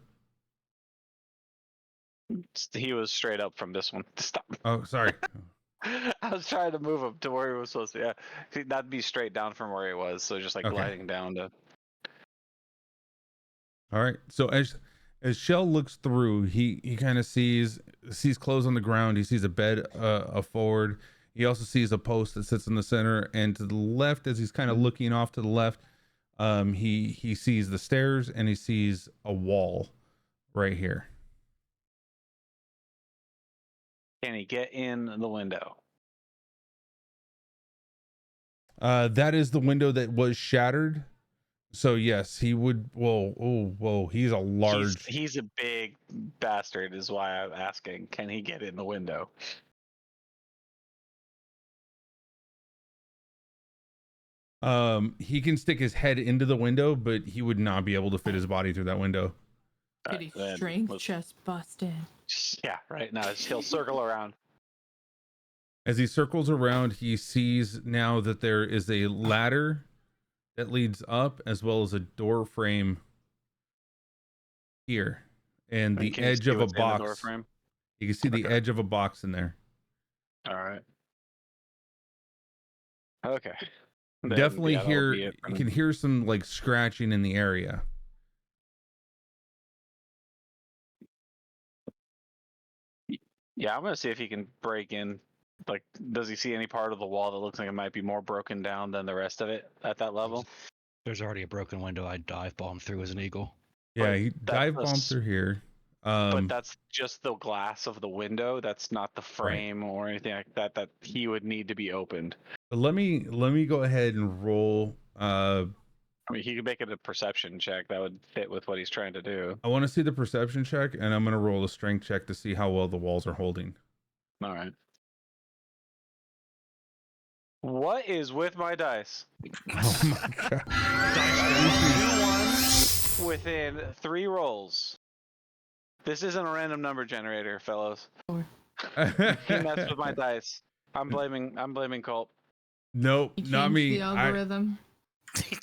S3: He was straight up from this one. Stop.
S1: Oh, sorry.
S3: I was trying to move him to where he was supposed to. Yeah, see, that'd be straight down from where he was. So just like gliding down to.
S1: All right. So as Shell looks through, he kind of sees clothes on the ground. He sees a bed forward. He also sees a post that sits in the center, and to the left, as he's kind of looking off to the left, he sees the stairs and he sees a wall right here.
S3: Can he get in the window?
S1: That is the window that was shattered. So yes, he would. Whoa! He's a large.
S3: He's a big bastard, is why I'm asking. Can he get in the window?
S1: He can stick his head into the window, but he would not be able to fit his body through that window.
S4: Pretty strength chest busted.
S3: Yeah, right. Now he'll circle around.
S1: As he circles around, he sees now that there is a ladder that leads up, as well as a door frame here, and the edge of a box. You can see the edge of a box in there.
S3: All right. Okay.
S1: Definitely hear. You can hear some like scratching in the area.
S3: Yeah, I'm gonna see if he can break in. Like, does he see any part of the wall that looks like it might be more broken down than the rest of it at that level?
S5: There's already a broken window I'd dive bomb through as an eagle.
S1: Yeah, he dive bombed through here.
S3: But that's just the glass of the window. That's not the frame or anything like that that he would need to be opened.
S1: But let me go ahead and roll.
S3: I mean, he could make it a perception check that would fit with what he's trying to do.
S1: I want to see the perception check, and I'm going to roll a strength check to see how well the walls are holding.
S3: All right. What is with my dice?
S1: Oh my god!
S3: Within 3 rolls. This isn't a random number generator, fellows. He messed with my dice. I'm blaming Colt.
S1: Nope, not me.
S4: The algorithm.
S6: He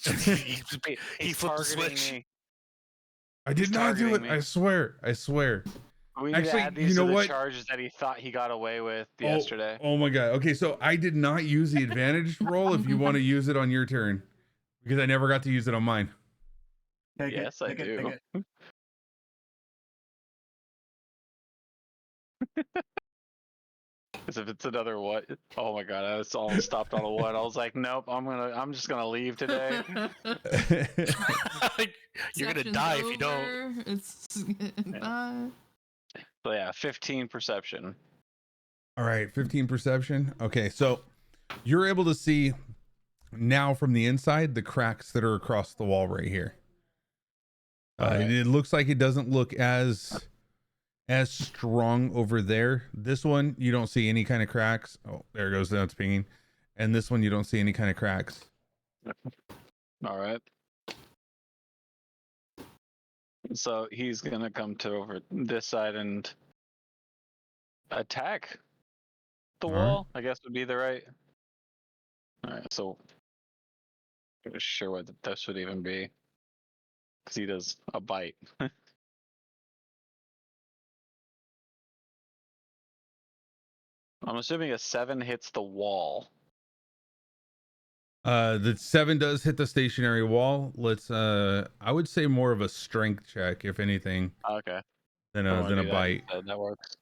S6: flipped the switch.
S3: Me.
S1: I did not do it. Me. I swear.
S3: We need to add these to the charges that he thought he got away with yesterday.
S1: Oh my god. Okay, so I did not use the advantage roll if you want to use it on your turn, because I never got to use it on mine.
S3: Yes, I do. Because if it's another what? Oh my god, I was all stopped on a what. I was like, nope, I'm just gonna leave today.
S6: You're gonna die if you don't.
S4: It's bye.
S3: So yeah, 15 perception.
S1: All right, 15 perception. Okay, so you're able to see now from the inside, the cracks that are across the wall right here.
S3: Alright.
S1: It looks like it doesn't look as strong over there. This one, you don't see any kind of cracks. Oh, there it goes. Now it's pinging. And this one, you don't see any kind of cracks.
S3: All right. So he's gonna come to over this side and attack the
S1: All right.
S3: wall. I guess would be the right. All right. So I'm not sure what this would even be, because he does a bite. I'm assuming a 7 hits the wall.
S1: The 7 does hit the stationary wall. Let's I would say more of a strength check, if anything,
S3: Okay.
S1: than
S3: I
S1: a
S3: wanna do that
S1: bite.
S3: instead, that works.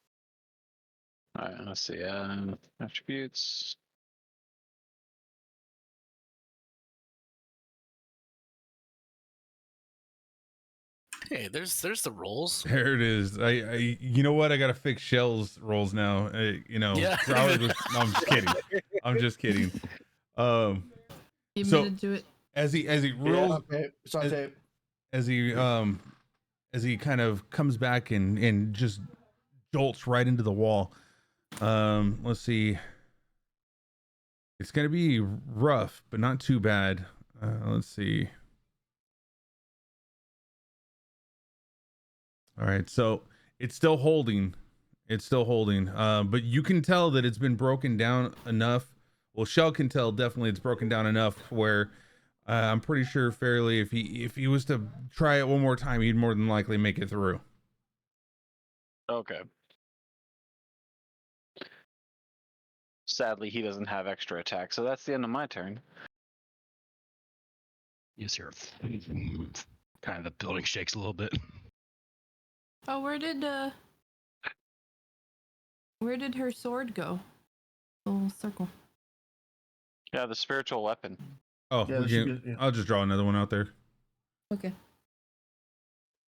S3: All right. Let's see. Attributes.
S6: Hey, there's the rolls.
S1: There it is. I you know what? I gotta fix Shell's rolls now.
S6: Yeah.
S1: Strahd was, no, I'm just kidding. I'm just kidding.
S4: You
S1: So-
S4: admitted to it.
S1: As he rolls,
S2: It's on tape.
S1: as he kind of comes back and just jolts right into the wall. Let's see. It's gonna be rough, but not too bad. Let's see. All right, so it's still holding. It's still holding. But you can tell that it's been broken down enough. Well, Shell can tell definitely it's broken down enough where I'm pretty sure Fairly, if he was to try it one more time, he'd more than likely make it through.
S3: Okay. Sadly, he doesn't have extra attack, so that's the end of my turn.
S5: You see her kind of the building shakes a little bit.
S4: Oh, where did her sword go? The little circle.
S3: Yeah, the spiritual weapon.
S1: Oh,
S2: Yeah,
S1: we
S2: there should
S1: can-
S2: be- yeah.
S1: I'll just draw another one out there.
S4: Okay.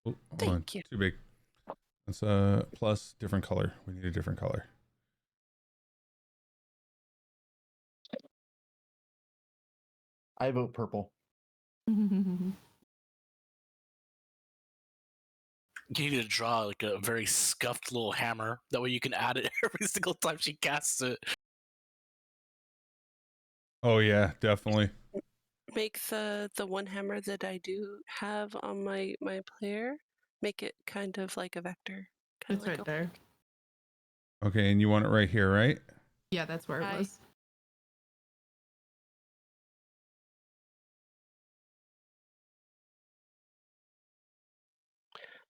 S1: Oh, hold on.
S7: Thank you.
S1: Too big. That's plus different color. We need a different color.
S2: I vote purple.
S6: You need to draw like a very scuffed little hammer. That way you can add it every single time she casts it.
S1: Oh yeah, definitely.
S7: Make the one hammer that I do have on my player, make it kind of like a vector. Kind
S4: It's
S7: of like
S4: right there.
S1: Okay, and you want it right here, right?
S4: Yeah, that's where it
S7: Hi.
S4: was.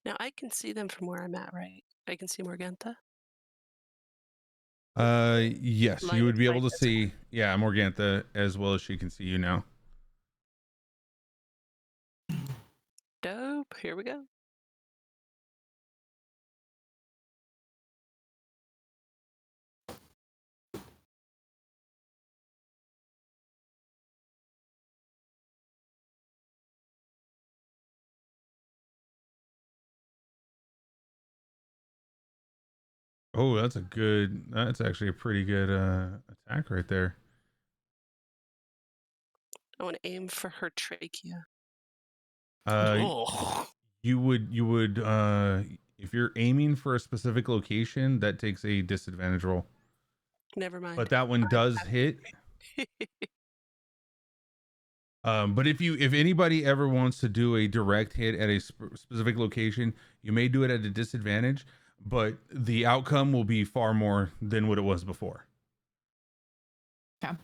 S7: Now I can see them from where I'm at, right? I can see Morgantha.
S1: Yes,
S7: Line
S1: you
S7: of
S1: would be able to
S7: sight,
S1: see, yeah, Morgantha as well as she can see you now.
S7: Dope. Here we go.
S1: Oh, that's actually a pretty good attack right there.
S7: I want to aim for her trachea.
S6: Oh.
S1: You would if you're aiming for a specific location, that takes a disadvantage roll.
S7: Never mind.
S1: But that one does hit. But if anybody ever wants to do a direct hit at a specific location, you may do it at a disadvantage, but the outcome will be far more than what it was before.
S4: Yeah.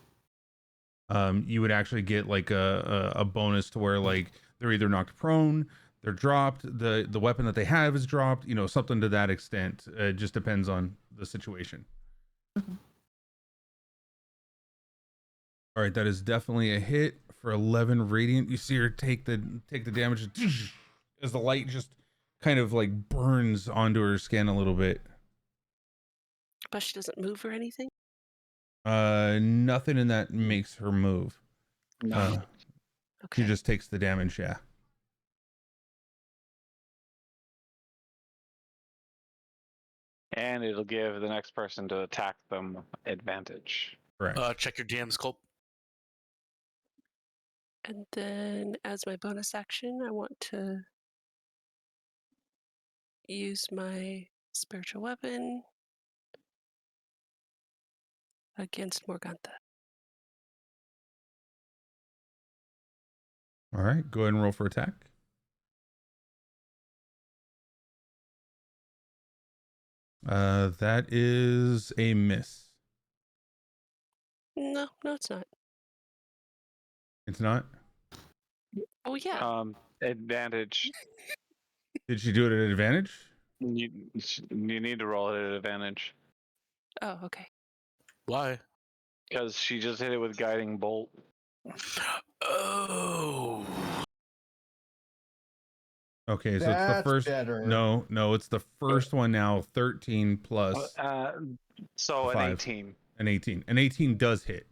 S1: You would actually get like a bonus to where like they're either knocked prone, they're dropped, the weapon that they have is dropped, something to that extent. It just depends on the situation. All right, that is definitely a hit for 11 radiant. You see her take the damage as the light just kind of like burns onto her skin a little bit.
S7: But she doesn't move or anything?
S1: Nothing in that makes her move.
S3: No.
S1: She
S7: Okay.
S1: just takes the damage, yeah.
S3: And it'll give the next person to attack them advantage.
S1: Correct.
S6: Check your DM's Culp.
S7: And then as my bonus action, I want to use my spiritual weapon against Morgantha.
S1: All right, go ahead and roll for attack. That is a miss.
S7: No, it's not.
S1: It's not.
S7: Oh yeah.
S3: Advantage.
S1: Did she do it at advantage?
S3: You need to roll it at advantage
S7: Oh, okay.
S6: Why?
S3: because she just hit it with guiding bolt.
S6: Oh.
S1: Okay, so it's the
S2: That's
S1: first.
S2: better.
S1: No, it's the first one now. 13 plus
S3: So an
S1: 5.
S3: 18.
S1: An 18. An 18 does hit.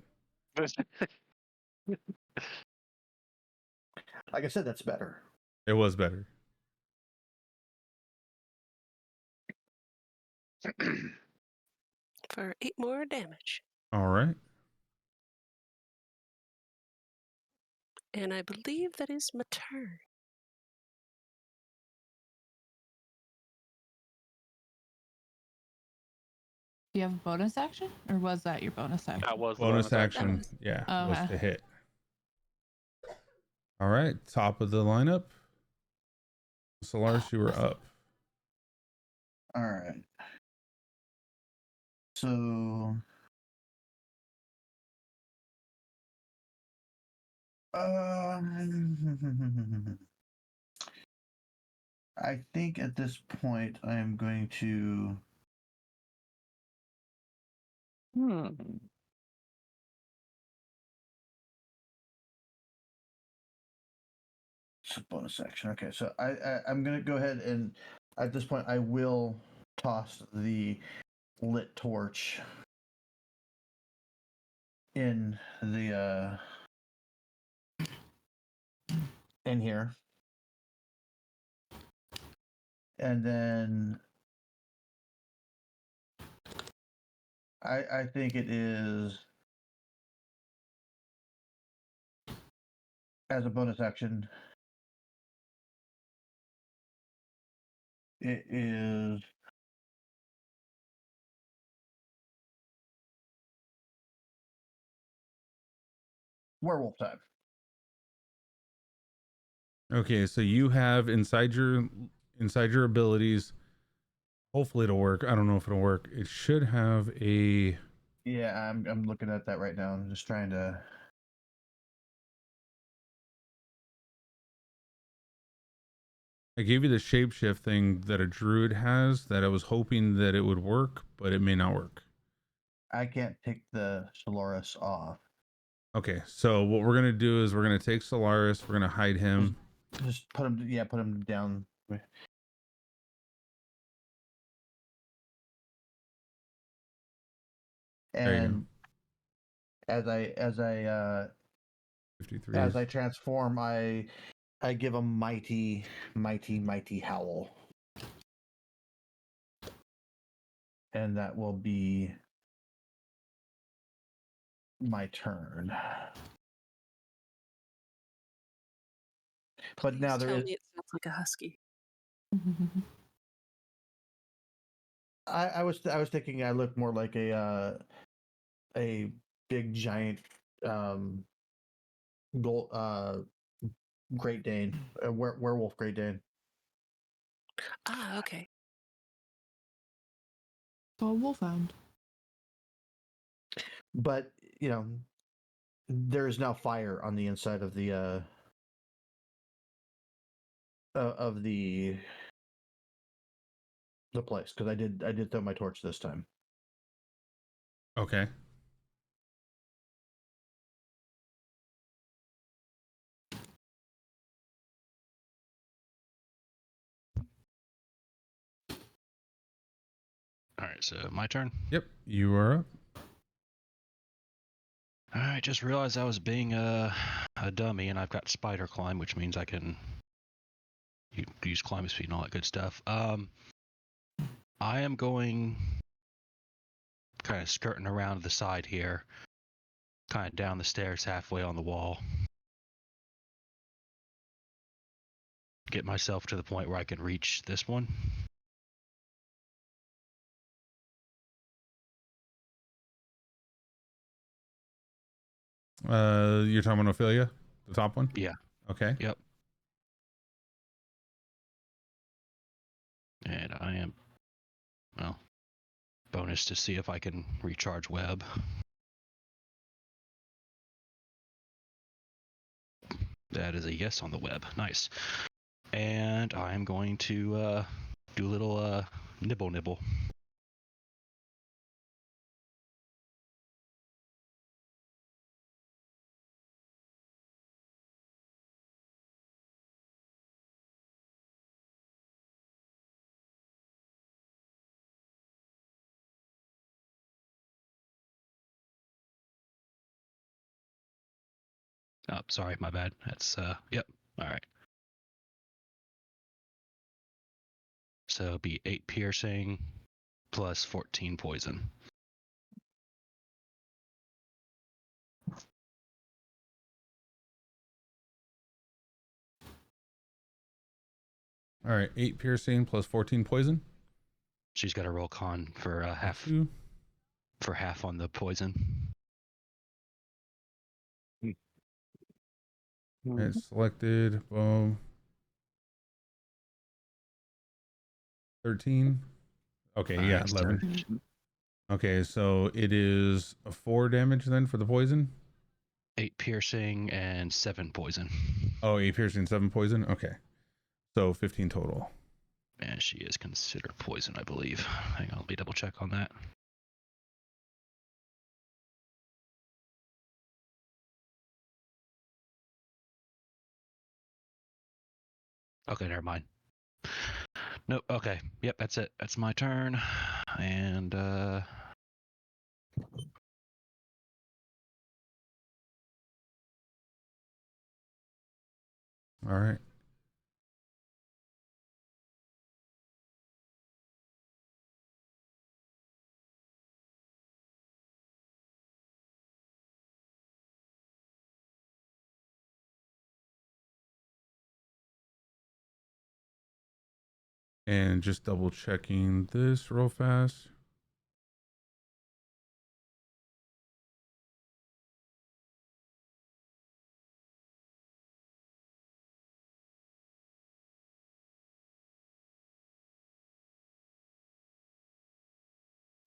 S2: Like I said, that's better.
S1: It was better.
S7: For 8 more damage.
S1: All right.
S7: And I believe that is my turn.
S4: Do you have a bonus action, or was that your bonus action?
S3: That was the
S1: Bonus action.
S4: That was-
S1: Yeah,
S4: Oh,
S1: was
S4: okay.
S1: to hit. All right, top of the lineup. Solaris, you were up.
S2: All right. So, I think at this point I am going to. It's a bonus action. Okay, so I'm going to go ahead and at this point I will toss the lit torch in the in here. And then I think it is as a bonus action. It is werewolf time.
S1: Okay, so you have inside your abilities. Hopefully it'll work. I don't know if it'll work. It should have a.
S2: Yeah, I'm looking at that right now. I'm just trying to.
S1: I gave you the shapeshift thing that a druid has that I was hoping that it would work, but it may not work.
S2: I can't take the Solaris off.
S1: Okay, so what we're gonna do is we're gonna take Solaris. We're gonna hide him.
S2: Just put him. Yeah, put him down.
S1: There you go.
S2: And as
S1: 53.
S2: I transform, I give a mighty howl, and that will be my turn. But now
S7: Please
S2: there
S7: tell
S2: is.
S7: me it sounds like a husky.
S2: I was thinking I look more like a big giant Great Dane, a werewolf Great Dane.
S7: Ah, okay.
S4: So a wolfhound.
S2: But there is now fire on the inside of the place because I did throw my torch this time.
S1: Okay.
S5: All right, so my turn.
S1: Yep, you are up.
S5: All right, just realized I was being a dummy, and I've got spider climb, which means I can use climb speed and all that good stuff. I am going kind of skirting around the side here, kind of down the stairs halfway on the wall. get myself to the point where I can reach this one.
S1: You're talking about Ophelia, the top one?
S5: Yeah.
S1: Okay.
S5: Yep. And I am, well, bonus to see if I can recharge web. That is a yes on the web. Nice. And I'm going to do a little nibble. Oh, sorry, my bad. That's yep. All right. So it'll be 8 piercing plus 14 poison.
S1: All right, 8 piercing plus 14 poison.
S5: She's got to roll con for half.
S1: Two.
S5: For half on the poison.
S1: It's selected. Boom. 13. Okay, yeah,
S5: Nice.
S1: 11. Okay, so it is a 4 damage then for the poison.
S5: 8 piercing and 7 poison.
S1: Oh, 8 piercing, 7 poison. Okay, so 15 total.
S5: And she is considered poison, I believe. Hang on, let me double check on that. Okay, never mind. Nope. Okay. Yep, that's it. That's my turn. And
S1: All right. And just double checking this real fast.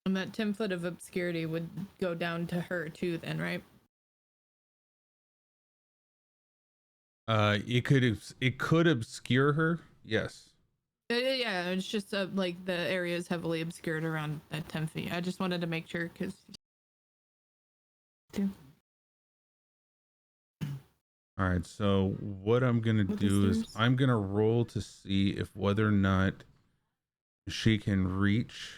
S4: And that 10 foot of obscurity would go down to her too then, right?
S1: It could obscure her. Yes.
S4: Yeah, it's just like the area is heavily obscured around that 10 feet. I just wanted to make sure because.
S1: All right. So what I'm gonna do is I'm gonna roll to see if whether or not she can reach.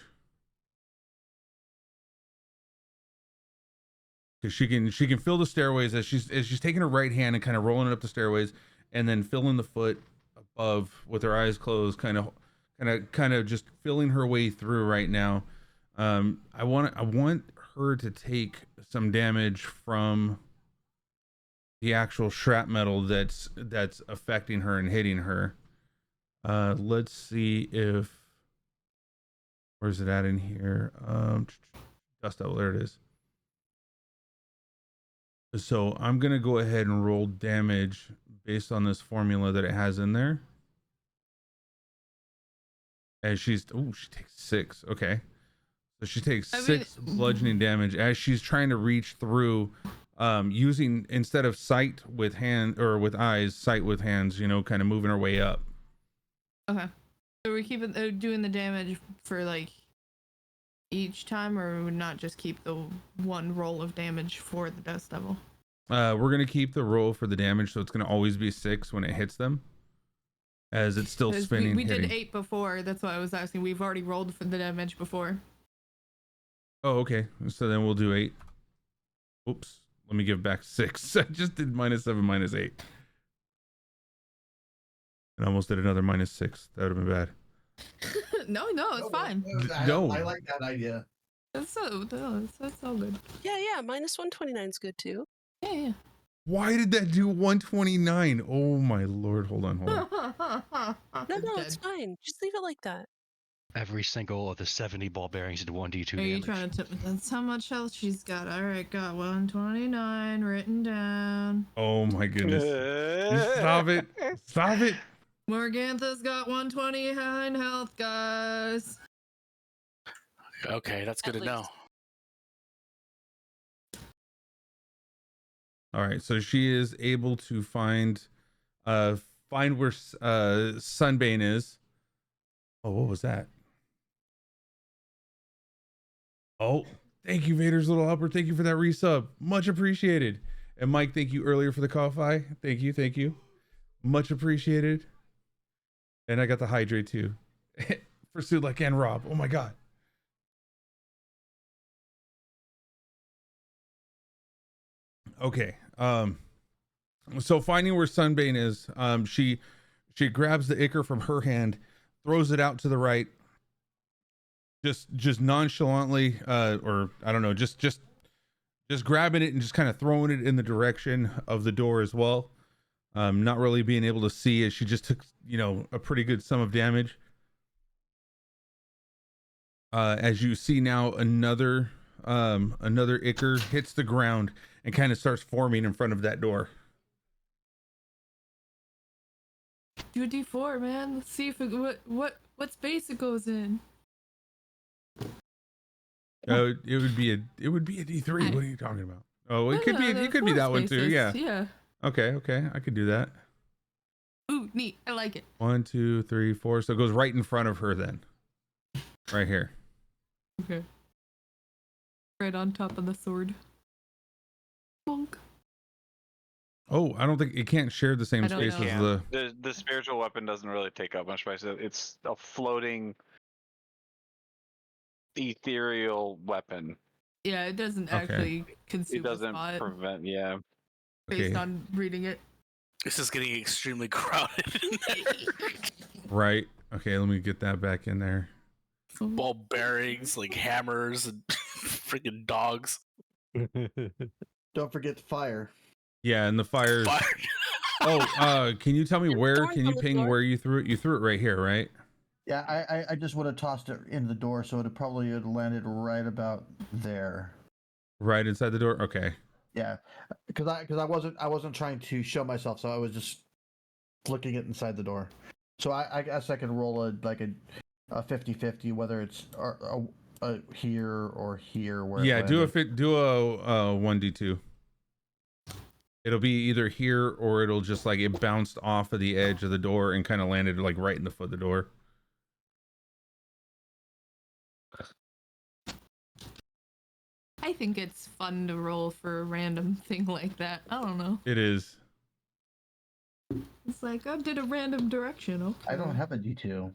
S1: Because she can feel the stairways as she's taking her right hand and kind of rolling it up the stairways, and then filling the foot above with her eyes closed, kind of just feeling her way through right now. I want her to take some damage from the actual shrapnel that's affecting her and hitting her. Let's see if where's it at in here? Dust Devil, there it is. So I'm going to go ahead and roll damage based on this formula that it has in there. As she takes 6. Okay. So she takes 6 bludgeoning damage as she's trying to reach through, using, instead of sight with hand or with eyes, sight with hands, kind of moving her way up.
S4: Okay. So we're keeping doing the damage for like each time, or would not just keep the one roll of damage for the Dust Devil?
S1: We're gonna keep the roll for the damage, so it's gonna always be 6 when it hits them, as it's still spinning.
S4: We did 8 before. That's why I was asking. We've already rolled for the damage before.
S1: Oh, okay. So then we'll do 8. Oops. Let me give back 6. I just did -7, -8. And almost did another -6. That would have been bad.
S4: No, it's fine.
S1: No.
S2: I like that idea.
S4: That's so good.
S7: Yeah, -129 is good too.
S4: Yeah.
S1: Why did that do 129? Oh my lord. Hold on.
S7: No, it's fine. Just leave it like that.
S5: Every single of the 70 ball bearings did 1d2
S4: Are
S5: damage.
S4: you trying to that's how much health she's got. Alright, got 129 written down.
S1: Oh my goodness. You stop it. Stop it.
S4: Morgantha's got 129 health, guys.
S6: Okay, that's good
S7: At
S6: to know.
S7: least.
S1: All right, so she is able to find where Sunbane is. Oh, what was that? Oh, thank you, Vader's Little Helper. Thank you for that resub. Much appreciated. And Mike, thank you earlier for the coffee. Thank you. Much appreciated. And I got the hydrate too. For Sudlek and Rob. Oh my god. Okay. So finding where Sunbane is, she grabs the ichor from her hand, throws it out to the right, just nonchalantly, or I don't know, just grabbing it and just kind of throwing it in the direction of the door as well. Not really being able to see as she just took, a pretty good sum of damage. As you see now, another ichor hits the ground and kind of starts forming in front of that door.
S4: Do a D4, man. Let's see if what space it goes in.
S1: It would be a D3. What are you talking about? Oh, it could be that one too.
S4: Spaces.
S1: Yeah.
S4: Yeah.
S1: Okay. I could do that.
S4: Ooh, neat. I like it.
S1: 1, 2, 3, 4. So it goes right in front of her then. Right here.
S4: Okay. Right on top of the sword. Bonk.
S1: Oh, I don't think it can't share the same
S4: I don't
S1: space as
S4: know.
S3: The spiritual weapon doesn't really take up much space. It's a floating ethereal weapon.
S4: Yeah, it doesn't
S1: Okay.
S4: actually consume
S3: It doesn't
S4: the spot
S3: prevent. Yeah.
S4: based
S1: Okay.
S4: on reading it.
S6: This is getting extremely crowded in there.
S1: Right. Okay, let me get that back in there.
S6: Ball bearings, like hammers, and freaking dogs.
S2: Don't forget the fire.
S1: Yeah, and the fire.
S6: Fire.
S1: Oh, can you tell me
S7: And
S1: where?
S7: thorns
S1: Can you
S7: on the
S1: ping
S7: floor.
S1: where you threw it? You threw it right here, right?
S2: Yeah, I just would have tossed it in the door, so it probably would have landed right about there.
S1: Right inside the door. Okay.
S2: Yeah, because I wasn't trying to show myself, so I was just flicking it inside the door. So I guess I could roll a 50-50, whether it's here or here. Where
S1: Yeah,
S2: it
S1: do
S2: landed.
S1: a 1d2. It'll be either here or it'll just like it bounced off of the edge of the door and kind of landed like right in the foot of the door.
S4: I think it's fun to roll for a random thing like that. I don't know.
S1: It is.
S4: It's like I did a random direction. Okay.
S2: I don't have a D2.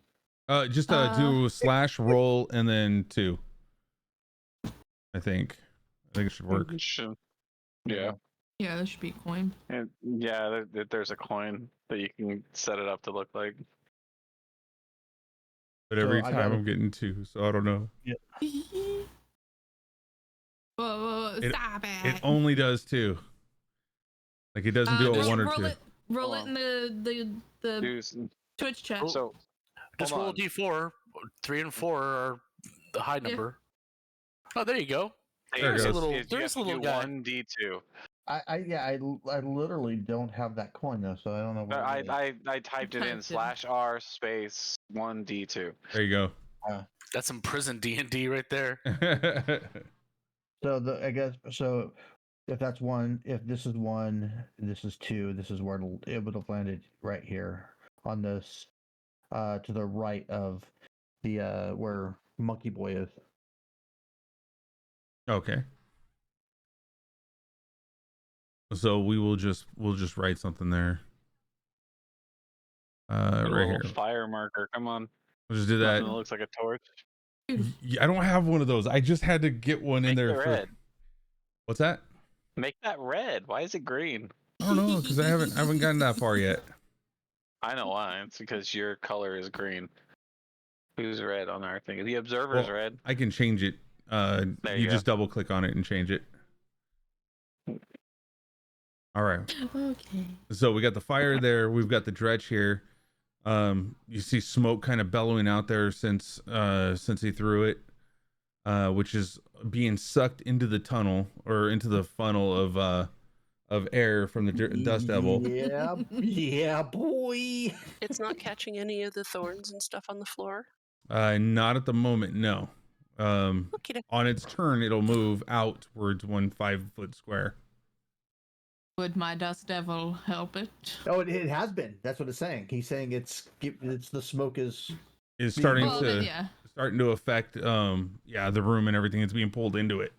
S1: Just do slash roll and then 2. I think it should work.
S3: Yeah.
S4: Yeah, there should be a coin.
S3: And yeah, there's a coin that you can set it up to look like.
S1: But every
S2: So I
S1: time
S2: got
S1: I'm getting 2, so I don't know.
S4: Whoa, stop it.
S1: It only does 2. Like it doesn't do a
S4: just
S1: 1 or
S4: roll
S1: 2.
S4: Roll it in the
S3: Dude,
S4: Twitch chat.
S3: so
S6: Just
S3: hold
S6: roll a
S3: on.
S6: D4. 3 and 4 are the high number. Oh, there you go.
S1: There it
S6: There's a
S1: goes.
S6: little,
S3: You have
S6: there's a
S3: to
S6: little
S3: do
S6: guy.
S3: 1d2.
S2: I literally don't have that coin though, so I don't know. What it is.
S3: I typed it in
S4: Typed in.
S3: /r space 1d2.
S1: There you go.
S6: That's some prison D&D right there.
S2: So I guess so. If that's 1, if this is 1, this is 2. This is where it would have landed right here on this, to the right of the where Monkey Boy is.
S1: Okay. So we'll just write something there.
S3: A
S1: Right
S3: little
S1: here.
S3: fire marker. Come on.
S1: We'll just do
S3: Nothing
S1: that.
S3: that looks like a torch.
S1: Yeah, I don't have one of those. I just had to get one in
S3: Make
S1: there
S3: it
S1: for.
S3: red.
S1: What's that?
S3: Make that red. Why is it green?
S1: I don't know because I haven't gotten that far yet.
S3: I know why. It's because your color is green. Who's red on our thing? The observer's
S1: Well,
S3: red.
S1: I can change it.
S3: There
S1: You
S3: you
S1: just double click on it and change it. All right.
S4: Okay.
S1: So we got the fire there. We've got the dretch here. You see smoke kind of bellowing out there since he threw it, which is being sucked into the tunnel or into the funnel of air from the dust devil.
S2: Yeah, yeah, boy.
S7: It's not catching any of the thorns and stuff on the floor.
S1: Not at the moment, no.
S7: Okay.
S1: On its turn, it'll move outwards 1 5-foot square.
S4: Would my dust devil help it?
S2: Oh, it has been. That's what it's saying. He's saying it's the smoke is
S1: Starting
S4: Well,
S1: to
S4: then, yeah.
S1: starting to affect the room and everything. It's being pulled into it.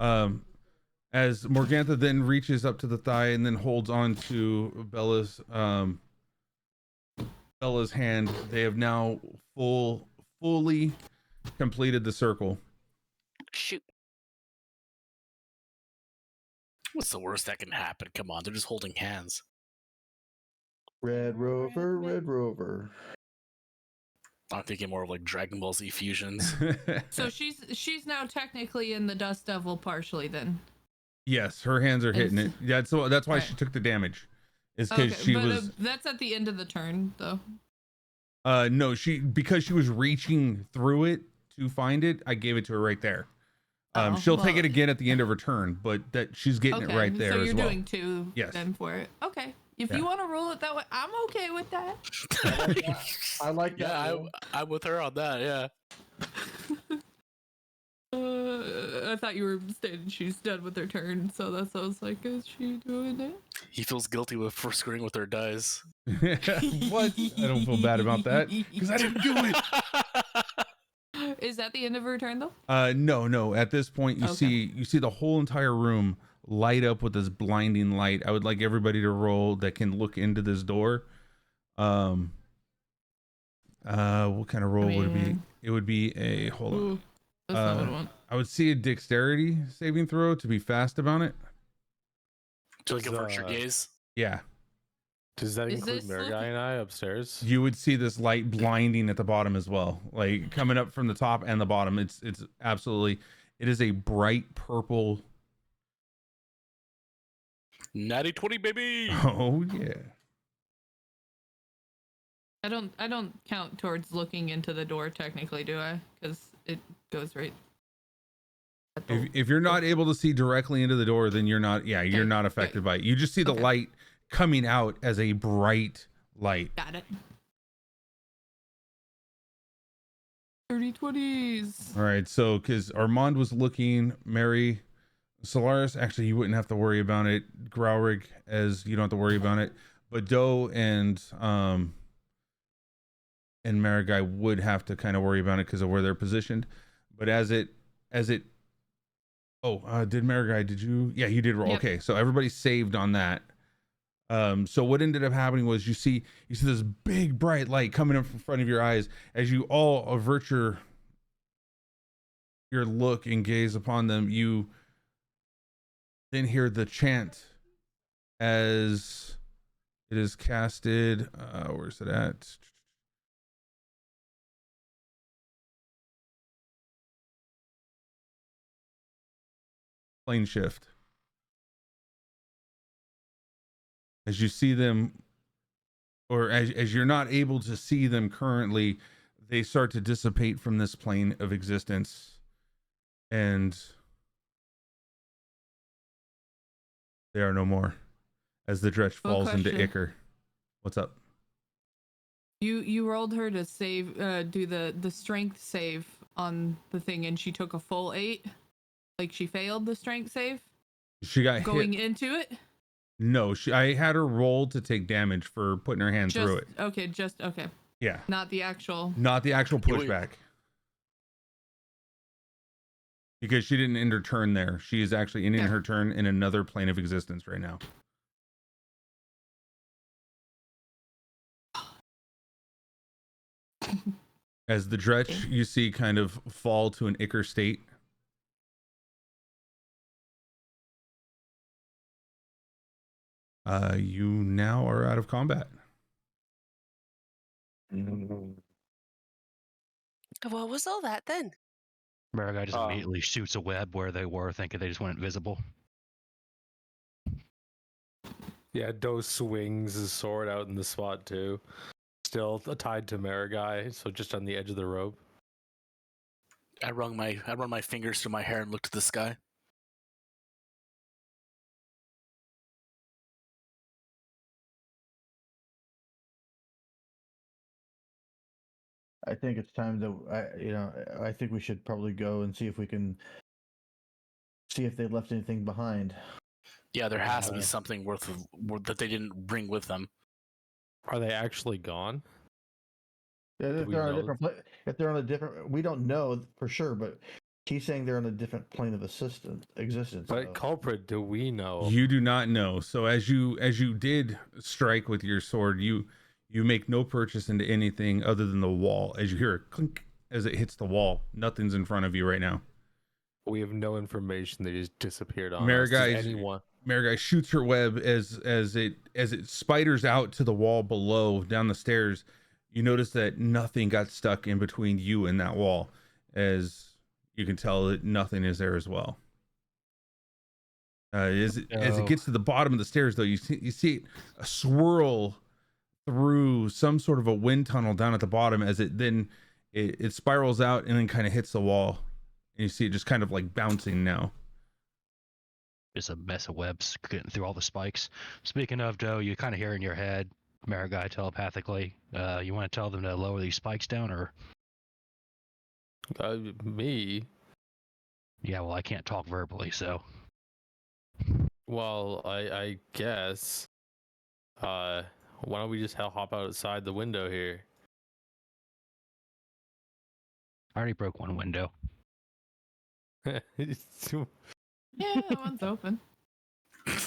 S1: As Morgantha then reaches up to the thigh and then holds on to Bella's hand, they have now fully completed the circle.
S7: Shoot.
S6: What's the worst that can happen? Come on, they're just holding hands.
S2: Red Rover, Red Rover.
S6: I'm thinking more of like Dragon Ball Z fusions.
S4: So she's now technically in the dust devil partially then.
S1: Yes, her hands are hitting it. That's why
S4: Right.
S1: she took the damage. Is because
S4: Okay,
S1: she
S4: but
S1: was
S4: that's at the end of the turn though.
S1: no, because she was reaching through it to find it. I gave it to her right there. She'll take it again at the end of her turn, but that she's getting it right there
S4: so
S1: as
S4: you're
S1: well.
S4: doing 2
S1: Yes.
S4: then for it. Okay. If
S1: Yeah.
S4: you want to roll it that way, I'm okay with that.
S2: I like that.
S6: Yeah,
S2: rule.
S6: I'm with her on that. Yeah.
S4: I thought you were stating she's done with her turn, so that's why I was like, is she doing it?
S6: He feels guilty for screwing with her dice.
S1: What? I don't feel bad about that because I didn't do it.
S4: Is that the end of her turn though?
S1: No. At this point, you see the whole entire room light up with this blinding light. I would like everybody to roll that can look into this door. What kind of roll would it be? It would be a hold on.
S4: Ooh, that's not what I want.
S1: I would see a dexterity saving throw to be fast about it.
S6: To like avert your gaze.
S1: Yeah.
S8: Does that
S4: Is
S8: include
S4: this
S8: Marigai and I upstairs?
S1: You would see this light blinding at the bottom as well, like coming up from the top and the bottom. It's absolutely, it is a bright purple.
S6: Natty 20, baby.
S1: Oh yeah.
S4: I don't count towards looking into the door technically, do I? Because it goes right. at the-
S1: If you're not able to see directly into the door, then you're not. Yeah, you're
S4: Okay,
S1: not affected by it. You just see the
S4: Okay.
S1: light coming out as a bright light.
S4: Got it. 30 20s.
S1: All right, so because Armand was looking, Mary, Solaris, actually you wouldn't have to worry about it. Growrig, as you don't have to worry about it. But Doe and Marigai would have to kind of worry about it because of where they're positioned. But did Marigai, did you? Yeah, you did roll.
S4: Yep.
S1: Okay, so everybody saved on that. So what ended up happening was you see this big bright light coming up in front of your eyes as you all avert your look and gaze upon them. You then hear the chant as it is casted. Where's it at? Plane shift. As you see them, or as you're not able to see them currently, they start to dissipate from this plane of existence, and they are no more as the dretch falls into
S4: question.
S1: Ichor. What's up?
S4: You rolled her to save, do the strength save on the thing, and she took a full 8. Like she failed the strength save
S1: She got
S4: going
S1: hit.
S4: into it.
S1: No, I had her roll to take damage for putting her hand through it.
S4: Okay, okay.
S1: Yeah,
S4: Not the actual.
S1: not the actual
S6: Yeah, wait.
S1: pushback. Because she didn't end her turn there. She is actually ending
S4: Yeah.
S1: her turn in another plane of existence right now. As the dretch you see kind of fall to an Ichor state. You now are out of combat.
S7: What was all that then?
S5: Marigai just immediately shoots a web where they were, thinking they just went invisible.
S8: Yeah, Do swings his sword out in the spot too. Still tied to Marigai, so just on the edge of the rope.
S6: I run my fingers through my hair and look to the sky.
S2: I think it's time to, I think we should probably go and see if we can see if they left anything behind.
S6: Yeah, there has to be something worth that they didn't bring with them.
S8: Are they actually gone?
S2: Yeah,
S8: Do
S2: if
S8: we
S2: they're on a
S8: know?
S2: different, if they're on a different, we don't know for sure, but he's saying they're on a different plane of existence.
S8: But
S2: so-
S8: culprit, do we know?
S1: You do not know. So as you did strike with your sword, you make no purchase into anything other than the wall. As you hear a clink as it hits the wall, nothing's in front of you right now.
S8: We have no information. They just disappeared on us.
S1: Marigai,
S8: Does anyone?
S1: Marigai shoots her web as it spiders out to the wall below down the stairs. You notice that nothing got stuck in between you and that wall, as you can tell that nothing is there as well. As it gets to the bottom of the stairs, though, you see it a swirl through some sort of a wind tunnel down at the bottom, as it then it spirals out and then kind of hits the wall, and you see it just kind of like bouncing now.
S5: Just a mess of webs getting through all the spikes. Speaking of, Doe, you kind of hear in your head, Marigai telepathically, you want to tell them to lower these spikes down, or?
S8: Me?
S5: Yeah, well, I can't talk verbally, so.
S8: Well, I guess. Why don't we just hop outside the window here?
S5: I already broke one window.
S4: Yeah, that one's open.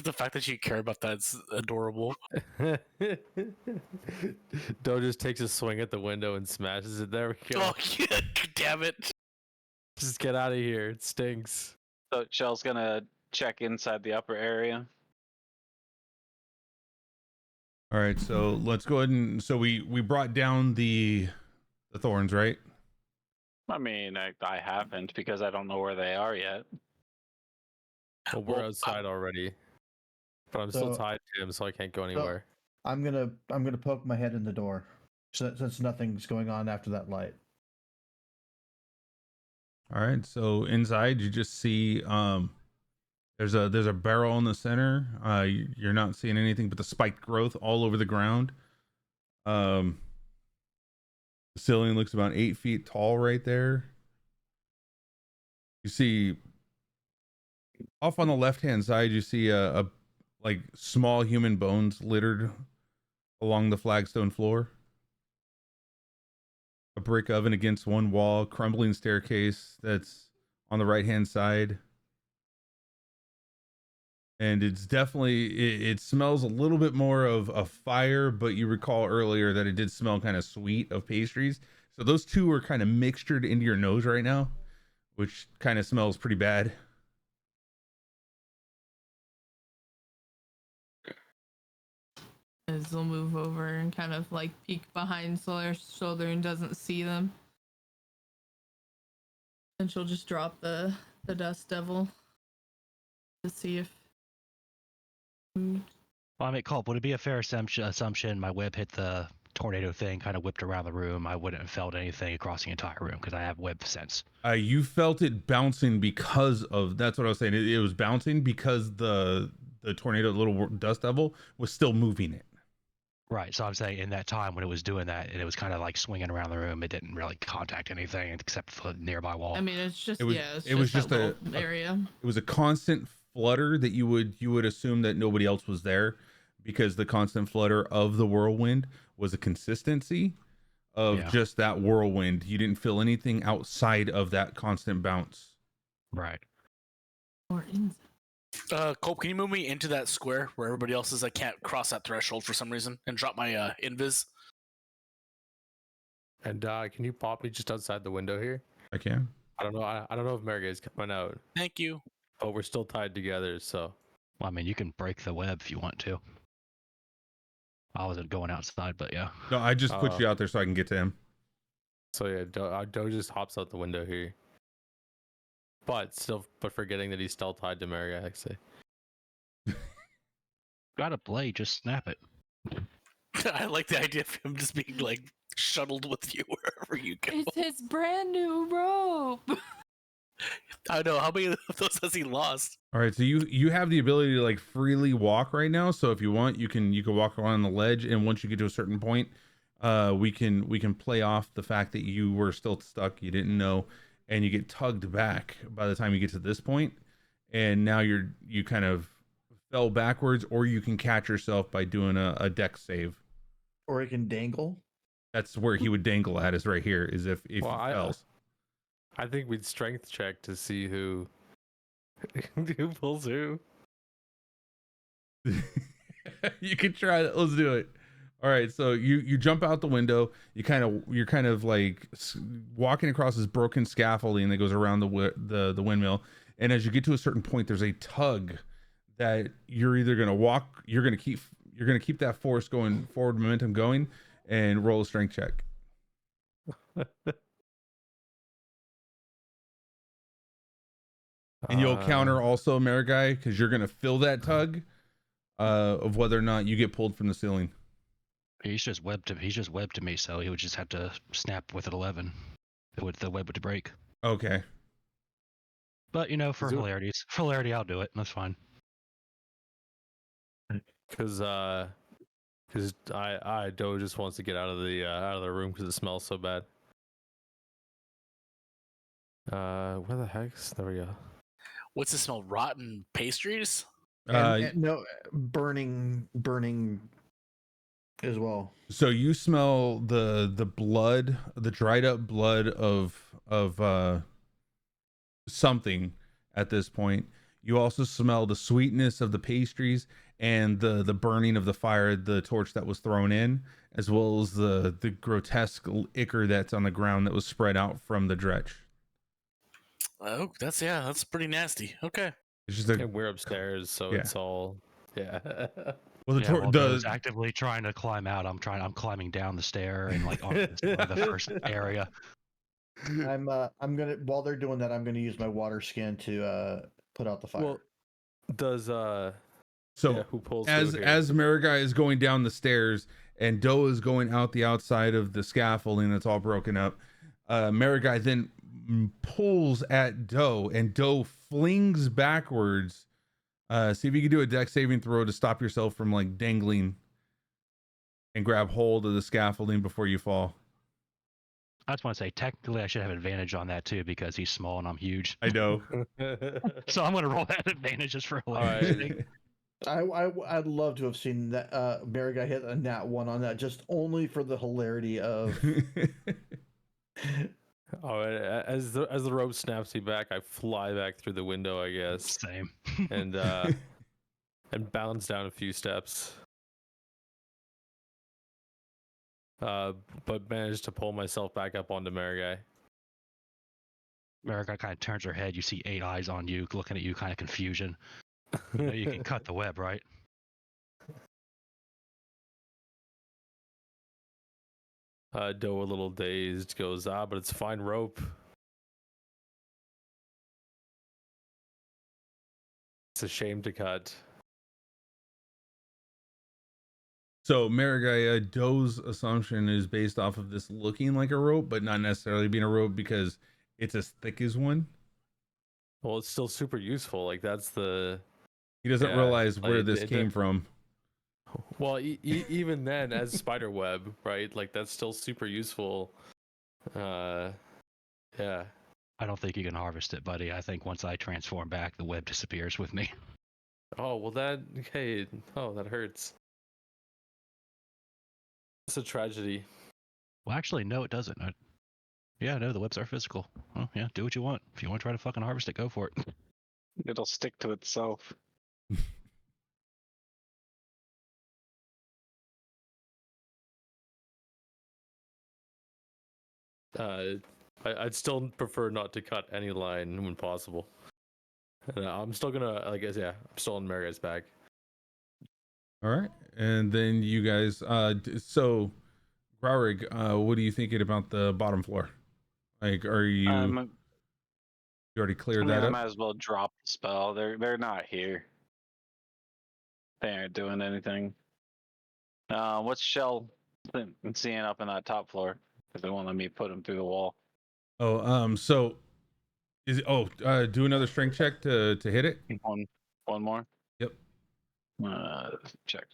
S6: The fact that you care about that's adorable.
S8: Do just takes a swing at the window and smashes it. There we go.
S6: Oh, yeah, damn it.
S8: Just get out of here. It stinks.
S3: So Shell's gonna check inside the upper area.
S1: All right, so let's go ahead and we brought down the thorns, right?
S3: I mean, I haven't because I don't know where they are yet.
S8: Well, we're
S6: Well,
S8: outside already, but I'm still
S2: So-
S8: tied to him, so I can't go anywhere.
S2: I'm gonna poke my head in the door, since nothing's going on after that light.
S1: All right, so inside you just see there's a barrel in the center. You're not seeing anything but the spiked growth all over the ground. The ceiling looks about 8 feet tall right there. You see off on the left hand side, you see a like small human bones littered along the flagstone floor. A brick oven against one wall, crumbling staircase that's on the right hand side. And it's definitely, it smells a little bit more of a fire, but you recall earlier that it did smell kind of sweet of pastries. So those two are kind of mixtured into your nose right now, which kind of smells pretty bad.
S4: As they'll move over and kind of like peek behind Solar's shoulder and doesn't see them. And she'll just drop the dust devil to see if.
S5: Well, I mean, Culp, would it be a fair assumption my web hit the tornado thing, kind of whipped around the room? I wouldn't have felt anything across the entire room because I have web sense.
S1: You felt it bouncing because of, that's what I was saying. It was bouncing because the tornado, the little dust devil, was still moving it.
S5: Right, so I'm saying in that time when it was doing that, and it was kind of like swinging around the room, it didn't really contact anything except for the nearby wall.
S4: I mean, it's just
S1: It was-
S4: it's
S1: it was
S4: just
S1: just
S4: that little area.
S1: It was a constant flutter that you would assume that nobody else was there, because the constant flutter of the whirlwind was a consistency of just that whirlwind. You didn't feel anything outside of that constant bounce.
S5: Right.
S4: Or inside.
S6: Cope, can you move me into that square where everybody else is? I can't cross that threshold for some reason, and drop my invis.
S8: And can you pop me just outside the window here?
S1: I can.
S8: I don't know. I don't know if Marigai is coming out,
S6: Thank you.
S8: but we're still tied together. So
S5: Well, I mean, you can break the web if you want to. I wasn't going outside, but yeah.
S1: No, I just put you out there so I can get to him.
S8: yeah, Do just hops out the window here. But forgetting that he's still tied to Marigai, I say.
S5: Got a blade, just snap it.
S6: I like the idea of him just being like shuttled with you wherever you go.
S4: It's his brand new rope.
S6: I know. How many of those has he lost?
S1: All right, so you have the ability to like freely walk right now. So if you want, you can walk around the ledge, and once you get to a certain point, we can play off the fact that you were still stuck, you didn't know, and you get tugged back by the time you get to this point, and now you kind of fell backwards, or you can catch yourself by doing a dex save.
S2: Or he can dangle.
S1: That's where he would dangle at, is right here, is if he fails.
S8: I think we'd strength check to see who pulls who.
S1: You can try that. Let's do it. All right, so you jump out the window. You're kind of like walking across this broken scaffolding that goes around the windmill, and as you get to a certain point, there's a tug that you're either gonna walk, you're gonna keep that force going forward, momentum going, and roll a strength check. And you'll counter also, Marigai, because you're gonna feel that tug of whether or not you get pulled from the ceiling.
S5: He's just webbed to me, so he would just have to snap with an 11. The web would break.
S1: Okay.
S5: But for hilarity, I'll do it. That's fine.
S8: Because Doe just wants to get out of the room because it smells so bad. Where the heck's? There we go.
S6: What's it smell? Rotten pastries?
S2: And no, burning as well.
S1: So you smell the blood, the dried up blood of something at this point. You also smell the sweetness of the pastries and the burning of the fire, the torch that was thrown in, as well as the grotesque ichor that's on the ground that was spread out from the dretch.
S6: Oh, that's pretty nasty. Okay.
S1: It's just
S8: And we're upstairs, so it's all
S1: Well,
S5: Doe's actively trying to climb out. I'm climbing down the stair and like on the first area.
S2: I'm gonna, while they're doing that, I'm gonna use my water skin to put out the fire.
S8: Well, does who pulls
S1: as Marigai is going down the stairs and Doe is going out the outside of the scaffolding that's all broken up, Marigai then pulls at Doe, and Doe flings backwards. See if you can do a dex saving throw to stop yourself from like dangling and grab hold of the scaffolding before you fall.
S5: I just want to say, technically, I should have advantage on that too because he's small and I'm huge.
S1: I know.
S5: So I'm going to roll that advantage just for hilarity.
S2: I'd love to have seen that Marigai hit a nat 1 on that, just only for the hilarity of.
S8: Oh, as the rope snaps me back, I fly back through the window, I guess.
S5: Same.
S8: And bounce down a few steps. But managed to pull myself back up onto Marigai.
S5: Marigai kind of turns her head. You see 8 eyes on you, looking at you, kind of confusion. You can cut the web, right?
S8: Doe, a little dazed, goes, but it's fine rope. It's a shame to cut.
S1: So Marigai, Doe's assumption is based off of this looking like a rope, but not necessarily being a rope because it's as thick as one.
S8: Well, it's still super useful. Like that's the.
S1: He doesn't realize where this came from.
S8: Well, even then, as spider web, right? Like that's still super useful. Yeah.
S5: I don't think you can harvest it, buddy. I think once I transform back, the web disappears with me.
S8: Oh well, that hurts. It's a tragedy.
S5: Well, actually, no, it doesn't. The webs are physical. Well, yeah, do what you want. If you want to try to fucking harvest it, go for it.
S3: It'll stick to itself.
S8: I'd still prefer not to cut any line when possible. I'm still gonna, I'm still on Marigai's back.
S1: All right, and then you guys. So, Graurig, what are you thinking about the bottom floor? Like, are you? You already cleared that
S3: I
S1: up.
S3: might as well drop the spell. They're not here. They aren't doing anything. What's Shell seeing up in that top floor? Because they won't let me put them through the wall.
S1: Oh, so is it, do another strength check to hit it.
S3: One more.
S1: Yep.
S3: Check.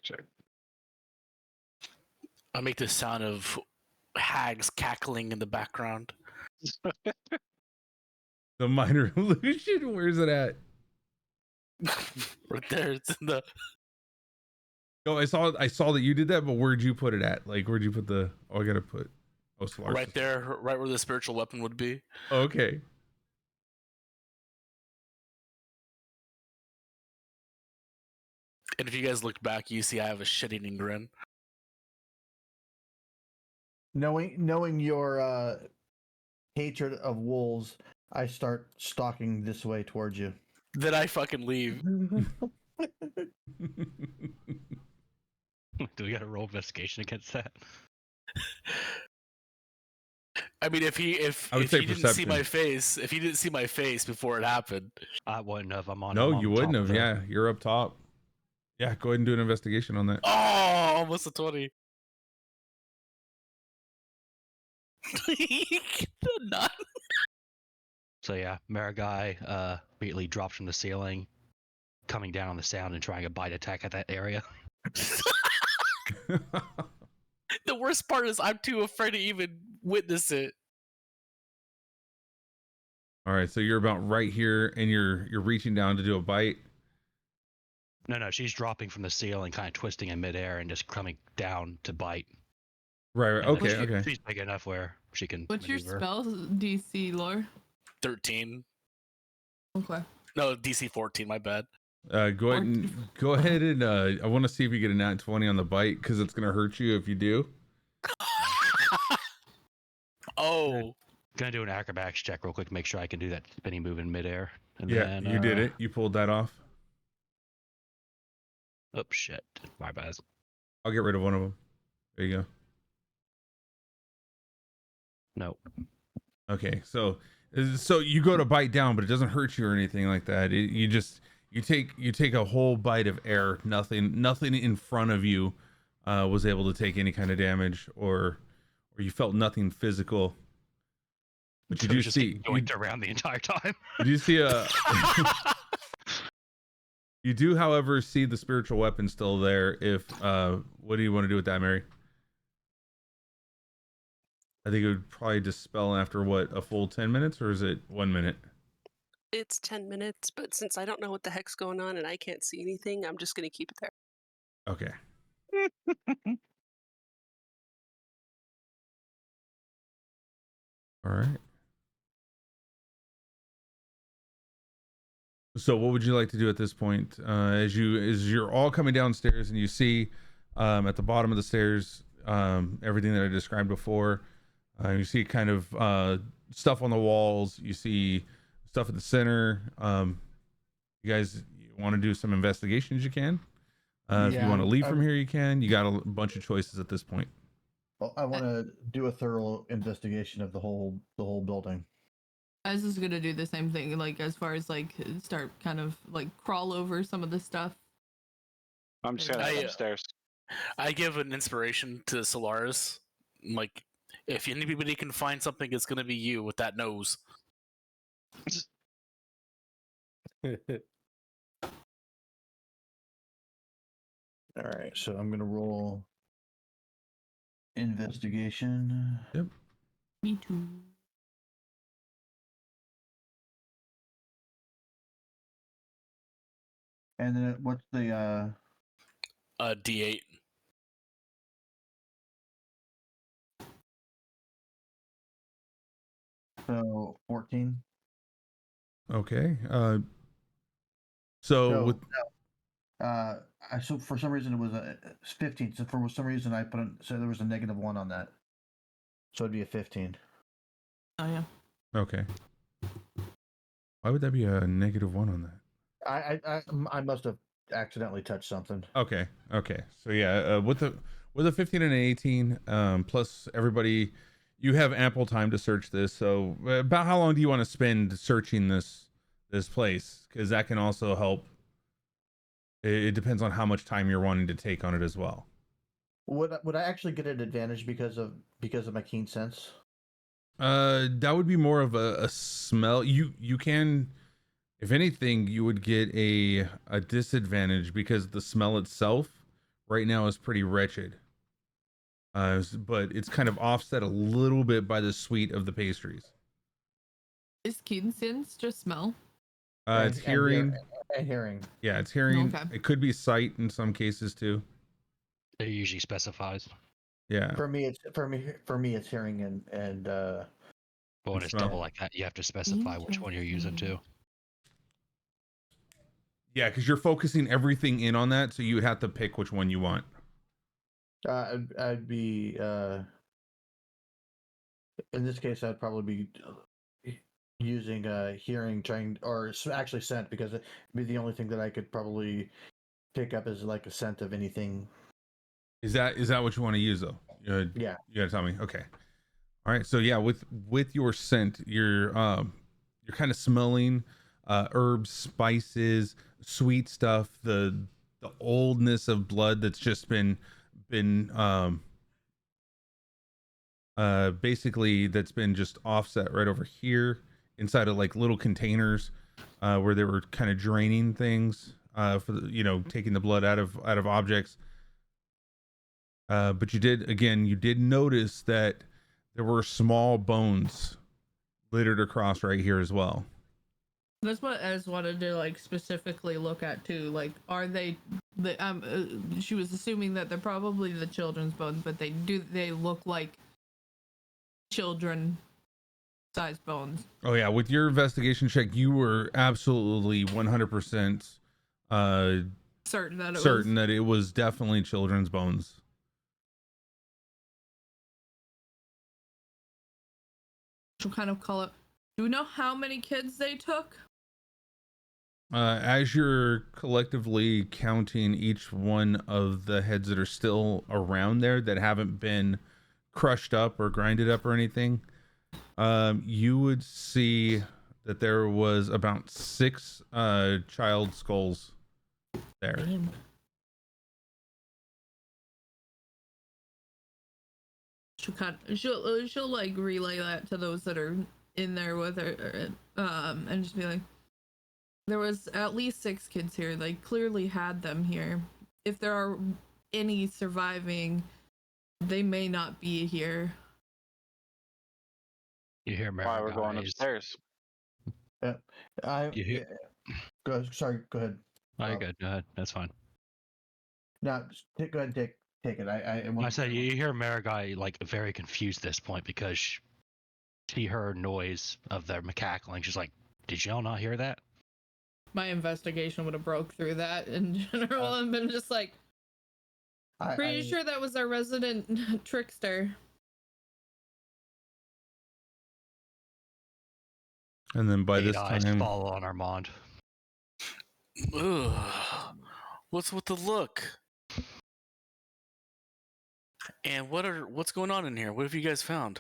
S6: I make the sound of hags cackling in the background.
S1: The minor illusion. Where's it at?
S6: Right there, it's in the.
S1: Oh, I saw that you did that, but where'd you put it at? Like, where'd you put the? Oh, I gotta put. Oh, Solaris.
S6: Right there, right where the spiritual weapon would be.
S1: Okay.
S6: And if you guys look back, you see I have a shit-eating grin.
S2: Knowing your hatred of wolves, I start stalking this way towards you.
S6: Then I fucking leave.
S5: Do we got to roll investigation against that?
S6: I mean, if he didn't see my face, if he didn't see my face before it happened,
S5: I wouldn't have. I'm on.
S1: No, you wouldn't have. Yeah, you're up top. Yeah, go ahead and do an investigation on that.
S6: Oh, almost a 20. None.
S5: So yeah, Marigai immediately drops from the ceiling, coming down on the sound and trying a bite attack at that area.
S6: The worst part is I'm too afraid to even witness it.
S1: All right, so you're about right here, and you're reaching down to do a bite.
S5: No, she's dropping from the ceiling, kind of twisting in midair, and just coming down to bite.
S1: Right.
S5: And
S1: Okay.
S5: She's big enough where she can.
S4: What's your
S5: maneuver.
S4: spell DC, Lore?
S6: 13.
S4: Okay.
S6: No, DC 14. My bad.
S1: Go ahead and I want to see if you get a nat 20 on the bite, because it's gonna hurt you if you do.
S6: Oh.
S5: Gonna do an acrobatics check real quick to make sure I can do that spinning move in midair. And
S1: Yeah,
S5: then,
S1: you did it. You pulled that off.
S5: Oh shit! My bad.
S1: I'll get rid of one of them. There you go.
S5: No.
S1: Okay, so you go to bite down, but it doesn't hurt you or anything like that. You take a whole bite of air. Nothing in front of you was able to take any kind of damage, or you felt nothing physical. But you do see
S5: around the entire time.
S1: You do see you do, however, see the spiritual weapon still there. If what do you want to do with that, Mary? I think it would probably dispel after a full 10 minutes, or is it 1 minute?
S7: It's 10 minutes, but since I don't know what the heck's going on and I can't see anything, I'm just going to keep it there.
S1: Okay. All right. So what would you like to do at this point? As you're all coming downstairs and you see at the bottom of the stairs everything that I described before. You see kind of stuff on the walls. You see stuff at the center. You guys want to do some investigations, you can. If you want to leave from here, you can. You got a bunch of choices at this point.
S2: Well, I want to do a thorough investigation of the whole building.
S4: I was just gonna do the same thing, like as far as like start kind of like crawl over some of the stuff.
S3: I'm just gonna go upstairs.
S6: I give an inspiration to Solaris. Like, if anybody can find something, it's gonna be you with that nose.
S2: All right, so I'm gonna roll investigation.
S1: Yep.
S4: Me too.
S2: And then what's the
S6: D8.
S2: So 14.
S1: Okay. So so for some reason it was 15. So for some reason I so there was a -1 on that. So it'd be a 15.
S4: Oh yeah.
S1: Okay. Why would that be a -1 on that?
S2: I must have accidentally touched something.
S1: Okay. So yeah, with a 15 and an 18, plus everybody, you have ample time to search this. So about how long do you want to spend searching this place? Because that can also help It depends on how much time you're wanting to take on it as well.
S2: Would I actually get an advantage because of my keen sense?
S1: That would be more of a smell. You can, if anything, you would get a disadvantage because the smell itself right now is pretty wretched. But it's kind of offset a little bit by the sweet of the pastries.
S4: Is keen sense just smell?
S1: It's hearing.
S2: And hearing.
S1: Yeah, it's hearing.
S4: Okay.
S1: It could be sight in some cases too.
S5: It usually specifies.
S1: Yeah.
S2: For me, it's hearing and
S5: But when it's
S1: smell.
S5: double like that, you have to specify which one you're using too.
S1: Yeah, because you're focusing everything in on that, so you would have to pick which one you want.
S2: I'd be in this case I'd probably be using hearing, trying, or actually scent, because it'd be the only thing that I could probably pick up as like a scent of anything.
S1: Is that what you want to use though?
S2: Yeah.
S1: You gotta tell me. Okay. All right. So yeah, with your scent, you're kind of smelling herbs, spices, sweet stuff, the oldness of blood that's just been basically that's been just offset right over here inside of like little containers where they were kind of draining things for the, taking the blood out of objects. But you did notice that there were small bones littered across right here as well.
S4: That's what Ez wanted to like specifically look at too. Like, are they? She was assuming that they're probably the children's bones, but they look like children-sized bones.
S1: Oh yeah, with your investigation check, you were absolutely 100%
S4: Certain
S1: that it was definitely children's bones.
S4: She'll kind of call it. Do we know how many kids they took?
S1: As you're collectively counting each one of the heads that are still around there that haven't been crushed up or grinded up or anything, you would see that there was about 6 child skulls there.
S4: Damn. She'll like relay that to those that are in there with her, and just be like, there was at least 6 kids here. They clearly had them here. If there are any surviving, they may not be here.
S5: You hear Mary
S3: Why we're going upstairs?
S2: Yeah.
S5: You hear?
S2: Go ahead.
S5: Oh, you're good. Go ahead. That's fine.
S2: No, go ahead and take it.
S5: I said you hear Marigai like very confused at this point because she heard noise of their cackling. She's like, "Did y'all not hear that?"
S4: My investigation would have broke through that in general and been just like, pretty sure that was our resident trickster.
S1: And then by
S5: 8
S1: this
S5: eyes
S1: time,
S5: follow on Armand.
S6: Ugh. What's with the look? And what's going on in here? What have you guys found?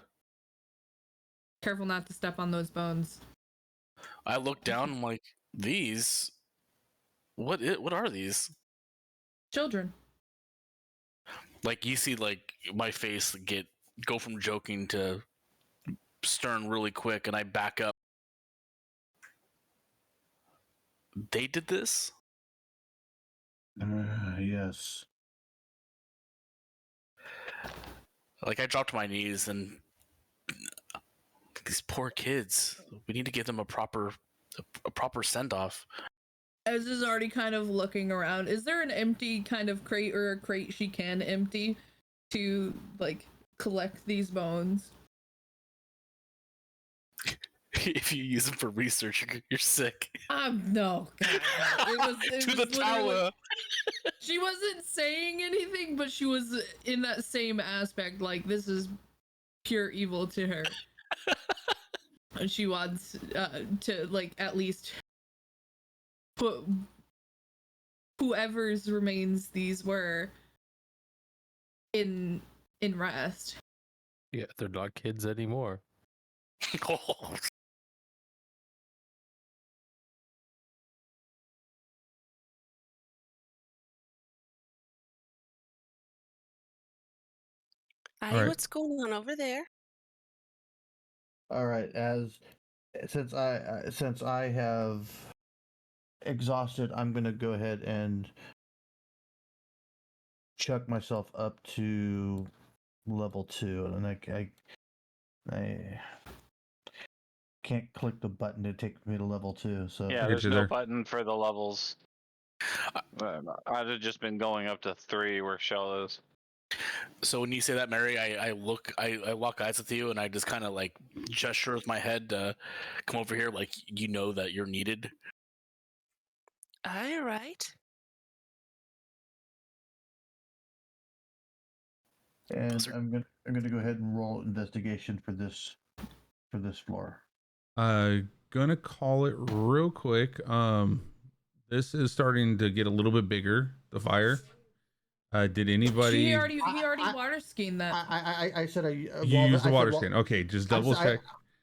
S4: Careful not to step on those bones.
S6: I look down. I'm like, these. What are these?
S4: Children.
S6: Like, you see, like, my face go from joking to stern really quick, and I back up. They did this?
S2: Yes.
S6: Like, I dropped my knees, and these poor kids. We need to give them a proper send off.
S4: Ez is already kind of looking around. Is there an empty kind of crate or a crate she can empty to like collect these bones?
S6: If you use them for research, you're sick.
S4: No. God, it
S6: To the tower.
S4: She wasn't saying anything, but she was in that same aspect. Like, this is pure evil to her. And she wants to, like, at least put whoever's remains these were in rest.
S8: Yeah, they're not kids anymore.
S6: Oh.
S7: Hi,
S1: right.
S7: what's going on over there?
S2: All right, since I have exhausted, I'm gonna go ahead and chuck myself up to level 2, and I can't click the button to take me to level 2. So
S3: Yeah,
S1: Get
S3: there's
S1: you
S3: no
S1: there.
S3: button for the levels. I'd have just been going up to 3 where Shell is.
S6: So when you say that, Mary, I lock eyes with you, and I just kind of like gesture with my head to come over here, like you know that you're needed.
S7: All right.
S2: and
S6: Those are-
S2: I'm gonna go ahead and roll investigation for this floor.
S1: Gonna call it real quick. This is starting to get a little bit bigger, the fire. Did
S4: He
S1: anybody
S4: already
S2: I-
S4: water skied that.
S2: I said
S1: you use the water stain? Okay, just double check.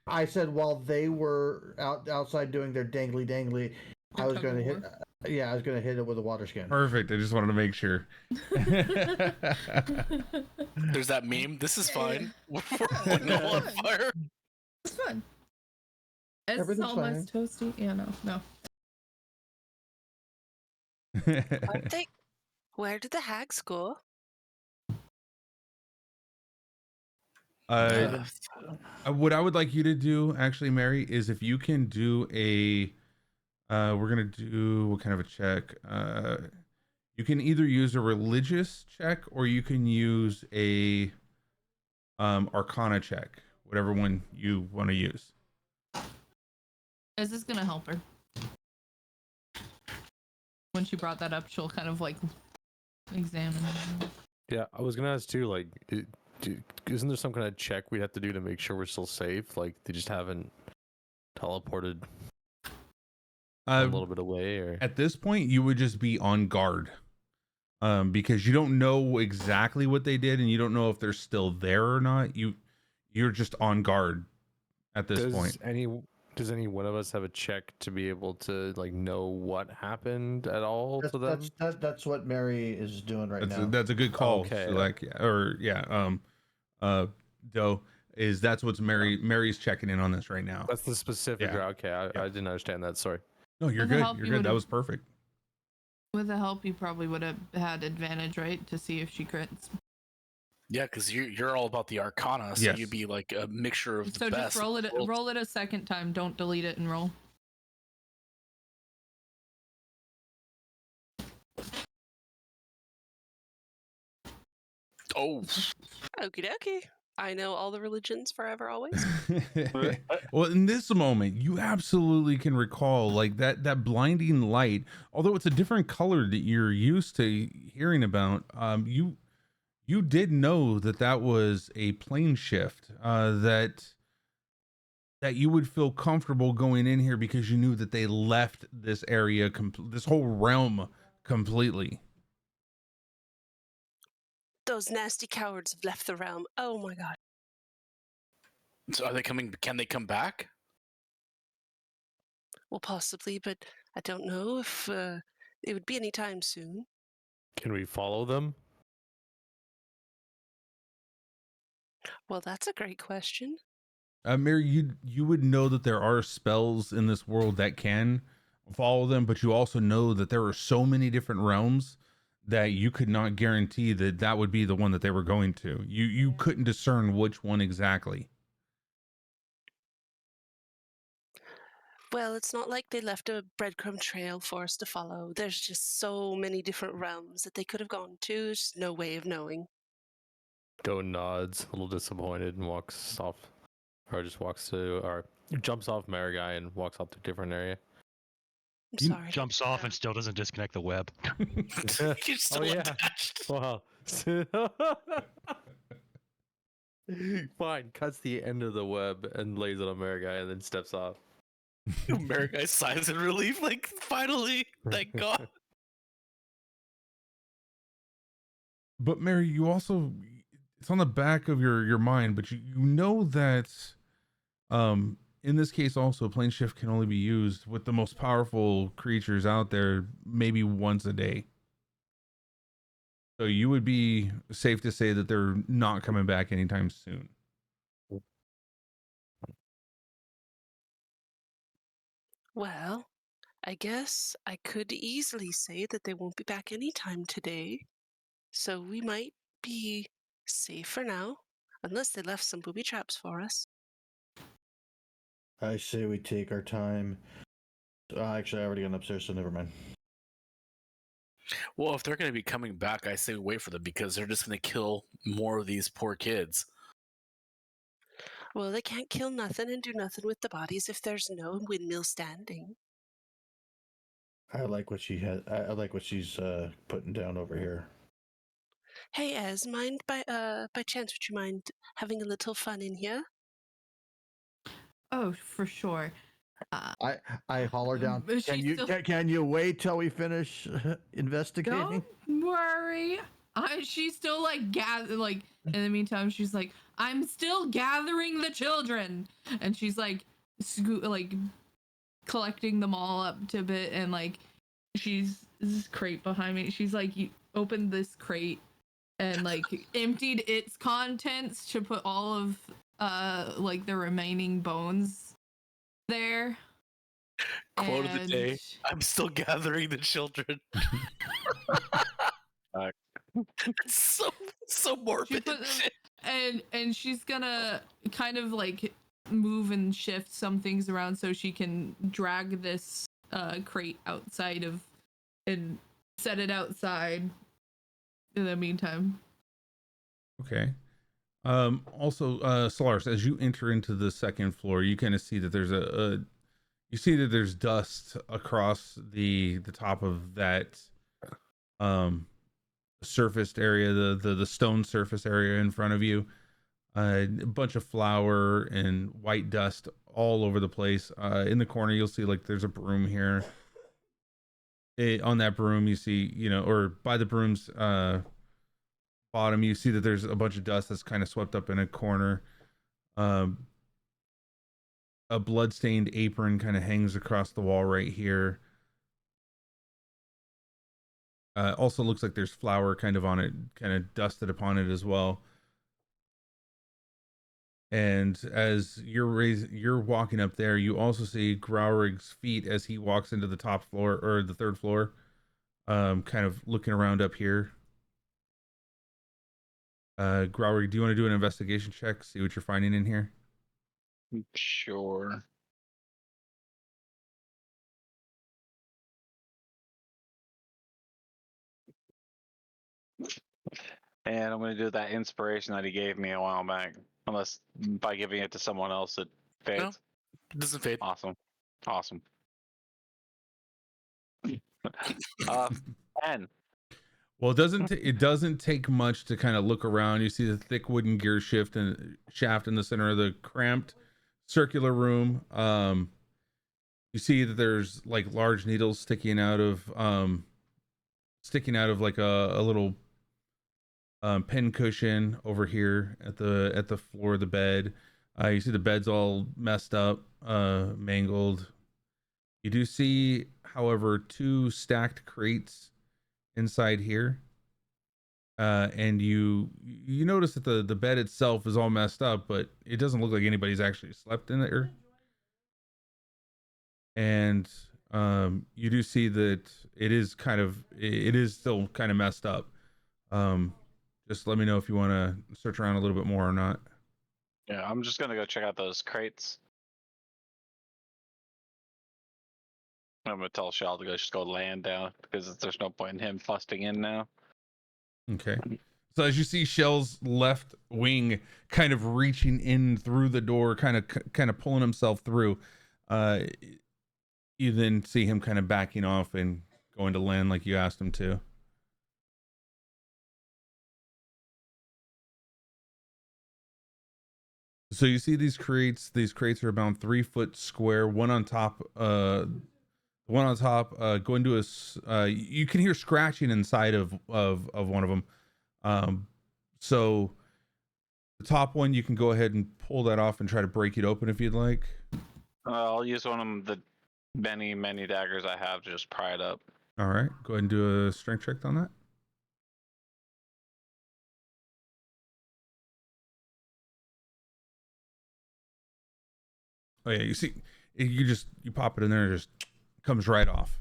S2: I said while they were outside doing their dangly, I was going to hit. Yeah, I was going to hit it with a water skin.
S1: Perfect. I just wanted to make sure.
S6: There's that meme. This is fine. We're all on fire.
S4: It's fun. It's
S2: Everything's
S4: almost toasty. Yeah, no.
S7: Where did the hags go?
S1: What I would like you to do, actually, Mary, is if you can do a, we're gonna do what kind of a check? You can either use a religious check or you can use a Arcana check, whatever one you want to use.
S4: Is this gonna help her? When she brought that up, she'll kind of like examine.
S8: Yeah, I was gonna ask too. Like, isn't there some kind of check we have to do to make sure we're still safe? Like, they just haven't teleported a little bit away, or
S1: at this point, you would just be on guard, because you don't know exactly what they did, and you don't know if they're still there or not. You're just on guard at this point.
S8: Does any one of us have a check to be able to like know what happened at all to them?
S2: That's what Mary is doing right now.
S1: That's a good call.
S8: Okay.
S1: So like, Doe is that's what's Mary's checking in on this right now.
S8: That's the specific.
S1: Yeah.
S8: Okay, I didn't understand that. Sorry.
S1: No, you're
S4: With the
S1: good.
S4: help,
S1: You're
S4: you
S1: good. That
S4: would've-
S1: was perfect.
S4: With the help, you probably would have had advantage, right, to see if she crits.
S6: Yeah, because you're all about the Arcana, so
S1: Yes.
S6: you'd be like a mixture of the
S4: So
S6: best.
S4: just roll it a second time. Don't delete it and roll.
S6: Oh,
S7: Okie dokie. I know all the religions forever, always.
S1: Well, in this moment, you absolutely can recall like that blinding light. Although it's a different color that you're used to hearing about, you did know that was a plane shift. That you would feel comfortable going in here because you knew that they left this area, this whole realm completely.
S7: Those nasty cowards have left the realm. Oh my god.
S6: so are they coming? Can they come back?
S7: Well, possibly, but I don't know if it would be any time soon.
S8: Can we follow them?
S7: Well, that's a great question.
S1: Mary, you would know that there are spells in this world that can follow them, but you also know that there are so many different realms that you could not guarantee that would be the one that they were going to. You couldn't discern which one exactly.
S7: Well, it's not like they left a breadcrumb trail for us to follow. There's just so many different realms that they could have gone to. There's just no way of knowing.
S8: Doe nods, a little disappointed, and walks off, or just walks to, or jumps off Marigai and walks off to a different area.
S7: I'm sorry.
S5: Jumps off and still doesn't disconnect the web.
S6: You're still attached.
S8: Wow. Fine. Cuts the end of the web and lays it on Marigai and then steps off.
S6: America sighs in relief, like finally, thank God.
S1: But Mary, you also, it's on the back of your mind, but you know that in this case also plane shift can only be used with the most powerful creatures out there maybe once a day. So you would be safe to say that they're not coming back anytime soon.
S7: Well, I guess I could easily say that they won't be back anytime today. So we might be safe for now, unless they left some booby traps for us.
S2: I say we take our time. Actually, I already got upstairs, so never mind.
S6: Well, if they're going to be coming back, I say wait for them because they're just going to kill more of these poor kids.
S7: Well, they can't kill nothing and do nothing with the bodies if there's no windmill standing.
S2: I like what she had. I like what she's putting down over here.
S7: Hey, Ez, by chance, would you mind having a little fun in here?
S4: Oh, for sure.
S2: I holler down.
S4: But
S2: Can
S4: she's
S2: you
S4: still-
S2: can you wait till we finish investigating?
S4: Don't worry. She's still like in the meantime, she's like, I'm still gathering the children, and she's like collecting them all up to a bit, and like she's this crate behind me. She's like, you opened this crate and like emptied its contents to put all of like the remaining bones there.
S6: Quote of the day:
S4: And
S6: I'm still gathering the children. It's so morbid.
S4: put and she's gonna kind of like move and shift some things around so she can drag this crate outside of and set it outside in the meantime.
S1: Okay. Also, Solaris, as you enter into the second floor, you kind of see that there's you see that there's dust across the top of that surfaced area, the stone surface area in front of you. A bunch of flour and white dust all over the place. In the corner, you'll see like there's a broom here. On that broom, you see, or by the broom's bottom, you see that there's a bunch of dust that's kind of swept up in a corner. A blood-stained apron kind of hangs across the wall right here. Also looks like there's flour kind of on it, kind of dusted upon it as well. And as you're walking up there, you also see Growrig's feet as he walks into the top floor or the third floor, kind of looking around up here. Growrig, do you want to do an investigation check? See what you're finding in here?
S3: Sure. And I'm going to do that inspiration that he gave me a while back. Unless by giving it to someone else it fades.
S6: No, it doesn't fade.
S3: Awesome. 10.
S1: Well, it doesn't take much to kind of look around. You see the thick wooden gear shaft in the center of the cramped circular room. You see that there's like large needles sticking out of like a little pin cushion over here at the floor of the bed. You see the bed's all messed up, mangled. You do see, however, 2 stacked crates inside here, and you notice that the bed itself is all messed up, but it doesn't look like anybody's actually slept in there. And you do see that it is still kind of messed up. Just let me know if you want to search around a little bit more or not.
S3: Yeah, I'm just gonna go check out those crates. I'm gonna tell Shell to just go land down because there's no point in him busting in now.
S1: Okay. So as you see Shell's left wing kind of reaching in through the door, kind of pulling himself through, you then see him kind of backing off and going to land like you asked him to. So you see these crates. These crates are about 3 foot square. One on top. Go into a. You can hear scratching inside of one of them. So the top one, you can go ahead and pull that off and try to break it open if you'd like.
S3: I'll use one of the many daggers I have to just pry it up.
S1: All right, go ahead and do a strength check on that. Oh yeah, you see, you pop it in there, and it just comes right off.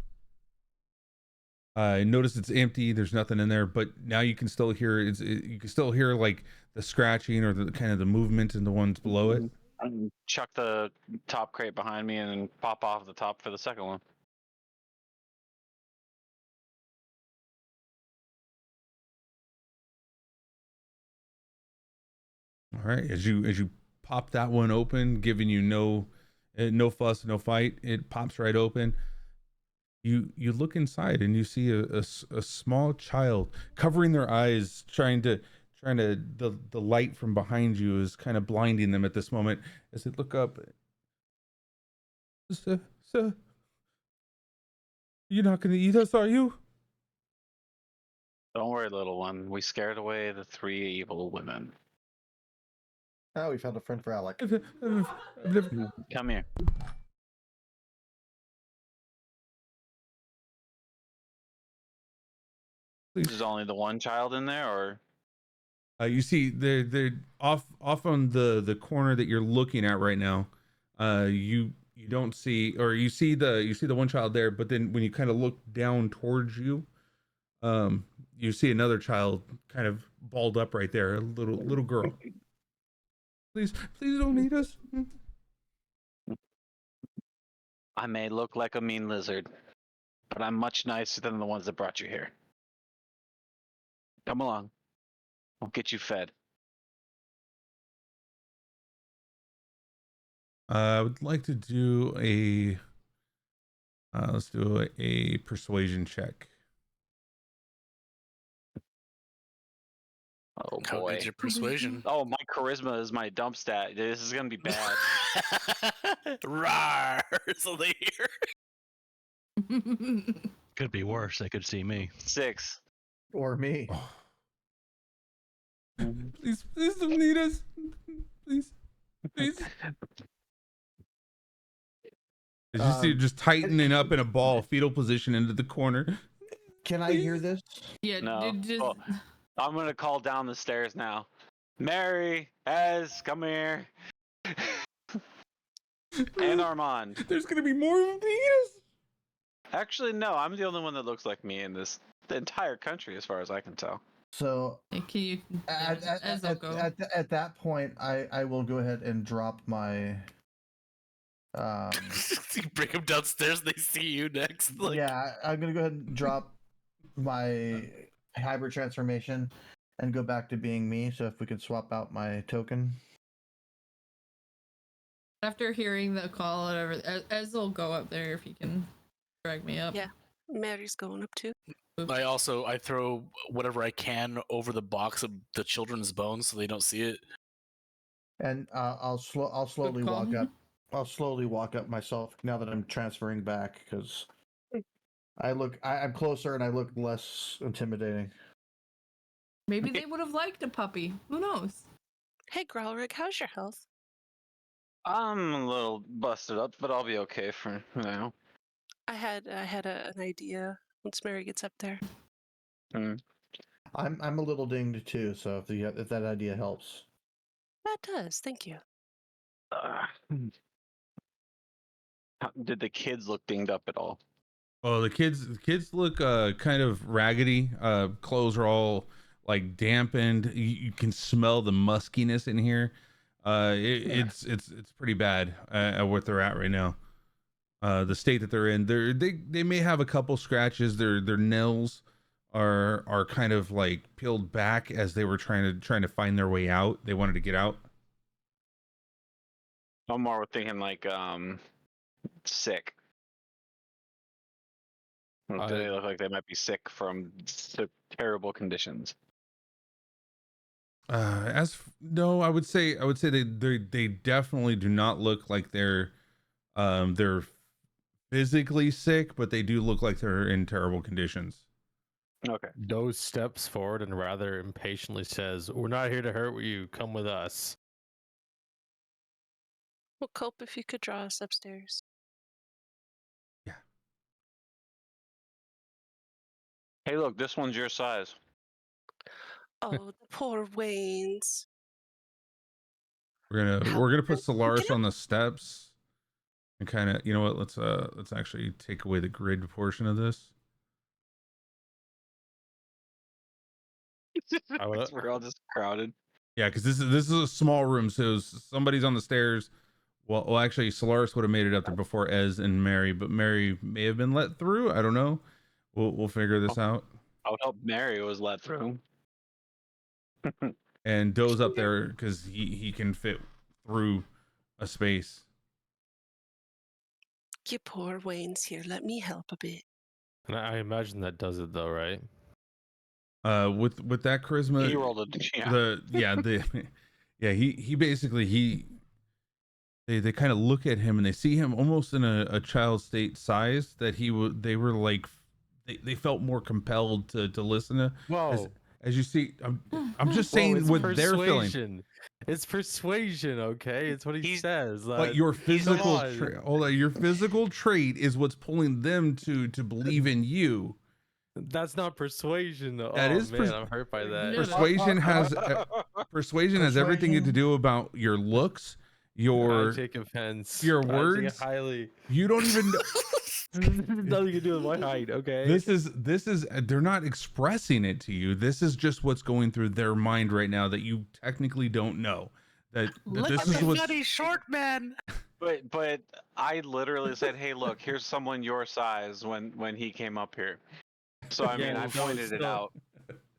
S1: Notice it's empty. There's nothing in there, but now you can still hear you can still hear like the scratching or the kind of the movement in the ones below it.
S3: Chuck the top crate behind me and then pop off the top for the second one.
S1: All right, as you pop that one open, giving you no fuss, no fight, it pops right open. You look inside and you see a small child covering their eyes, trying to the light from behind you is kind of blinding them at this moment as they look up. Sir, you're not gonna eat us, are you?
S3: Don't worry, little one. We scared away the 3 evil women.
S2: Oh, we found a friend for Alec.
S3: Come here. There's only the one child in there, or
S1: You see they're off on the corner that you're looking at right now. You don't see, or you see the one child there, but then when you kind of look down towards you, you see another child kind of balled up right there, a little girl. Please don't eat us.
S3: I may look like a mean lizard, but I'm much nicer than the ones that brought you here. Come along. I'll get you fed.
S1: I would like to do a let's do a persuasion check.
S3: Oh
S6: How
S3: boy.
S6: good's your persuasion?
S3: Oh, my charisma is my dump stat. This is gonna be bad.
S6: Rawr! So they hear.
S5: Could be worse. They could see me.
S3: 6.
S2: Or me.
S1: Oh. Please don't eat us. Please. As you see it just tightening up in a ball, fetal position into the corner.
S2: Can I hear this?
S4: Yeah,
S3: No.
S4: just
S3: Oh, I'm gonna call down the stairs now. Mary, Ez, come here. And Armand.
S1: There's gonna be more of them to eat us.
S3: Actually, no, I'm the only one that looks like me in the entire country, as far as I can tell.
S2: So
S4: can you
S2: at that point, I will go ahead and drop my.
S6: You bring them downstairs, they see you next. Like...
S2: Yeah, I'm gonna go ahead and drop my hybrid transformation and go back to being me. So if we could swap out my token.
S4: After hearing the call, whatever, Ez will go up there if he can drag me up.
S7: Yeah. Mary's going up too.
S4: Oops.
S6: I throw whatever I can over the box of the children's bones so they don't see it.
S2: And I'll slowly
S4: Good call.
S2: walk up. I'll slowly walk up myself now that I'm transferring back because I'm closer and I look less intimidating.
S4: Maybe they would have liked a puppy. Who knows?
S7: Hey, Growlrick, how's your health?
S3: I'm a little busted up, but I'll be okay for now.
S7: I had an idea once Mary gets up there.
S3: Mm.
S2: I'm a little dinged too, so if that idea helps.
S7: That does, thank you.
S3: Did the kids look dinged up at all?
S1: Oh, the kids look kind of raggedy. Clothes are all like dampened. You can smell the muskiness in here. It's pretty bad at what they're at right now. The state that they're in, they may have a couple scratches. Their nails are kind of like peeled back as they were trying to find their way out. They wanted to get out.
S3: I'm more thinking like sick. Do they look like they might be sick from terrible conditions?
S1: No, I would say they definitely do not look like they're physically sick, but they do look like they're in terrible conditions.
S3: Okay.
S8: Doe steps forward and rather impatiently says, "We're not here to hurt you. Come with us."
S7: Well, Cope, if you could draw us upstairs.
S1: Yeah.
S3: Hey, look, this one's your size.
S7: Oh, the poor Waynes.
S1: We're gonna put Solaris on the steps. And kind of, you know what? Let's actually take away the grid portion of this.
S3: We're all just crowded.
S1: Yeah, because this is a small room, so somebody's on the stairs. Well, actually, Solaris would have made it up there before Ez and Mary, but Mary may have been let through. I don't know. We'll figure this out.
S3: I would hope Mary was let through.
S1: And Doe's up there because he can fit through a space.
S7: You poor Wayne's here. Let me help a bit.
S8: And I imagine that does it though, right?
S1: With that charisma,
S3: He rolled
S1: he basically they kind of look at him and they see him almost in a child state size that they were like they felt more compelled to listen to.
S8: Whoa.
S1: As you see, I'm just saying what they're feeling.
S8: It's persuasion, okay? It's what he says.
S1: But your physical your physical trait is what's pulling them to believe in you.
S8: That's not persuasion.
S1: That is
S8: I'm hurt by that.
S1: Persuasion has everything to do about your looks,
S8: I take offense.
S1: your words.
S8: Highly.
S1: You don't even know.
S8: This has nothing to do with my height, okay?
S1: This is they're not expressing it to you. This is just what's going through their mind right now that you technically don't know. That this is what's
S6: bloody short man.
S3: But I literally said, "Hey, look, here's someone your size." When he came up here, so I mean, I pointed it out.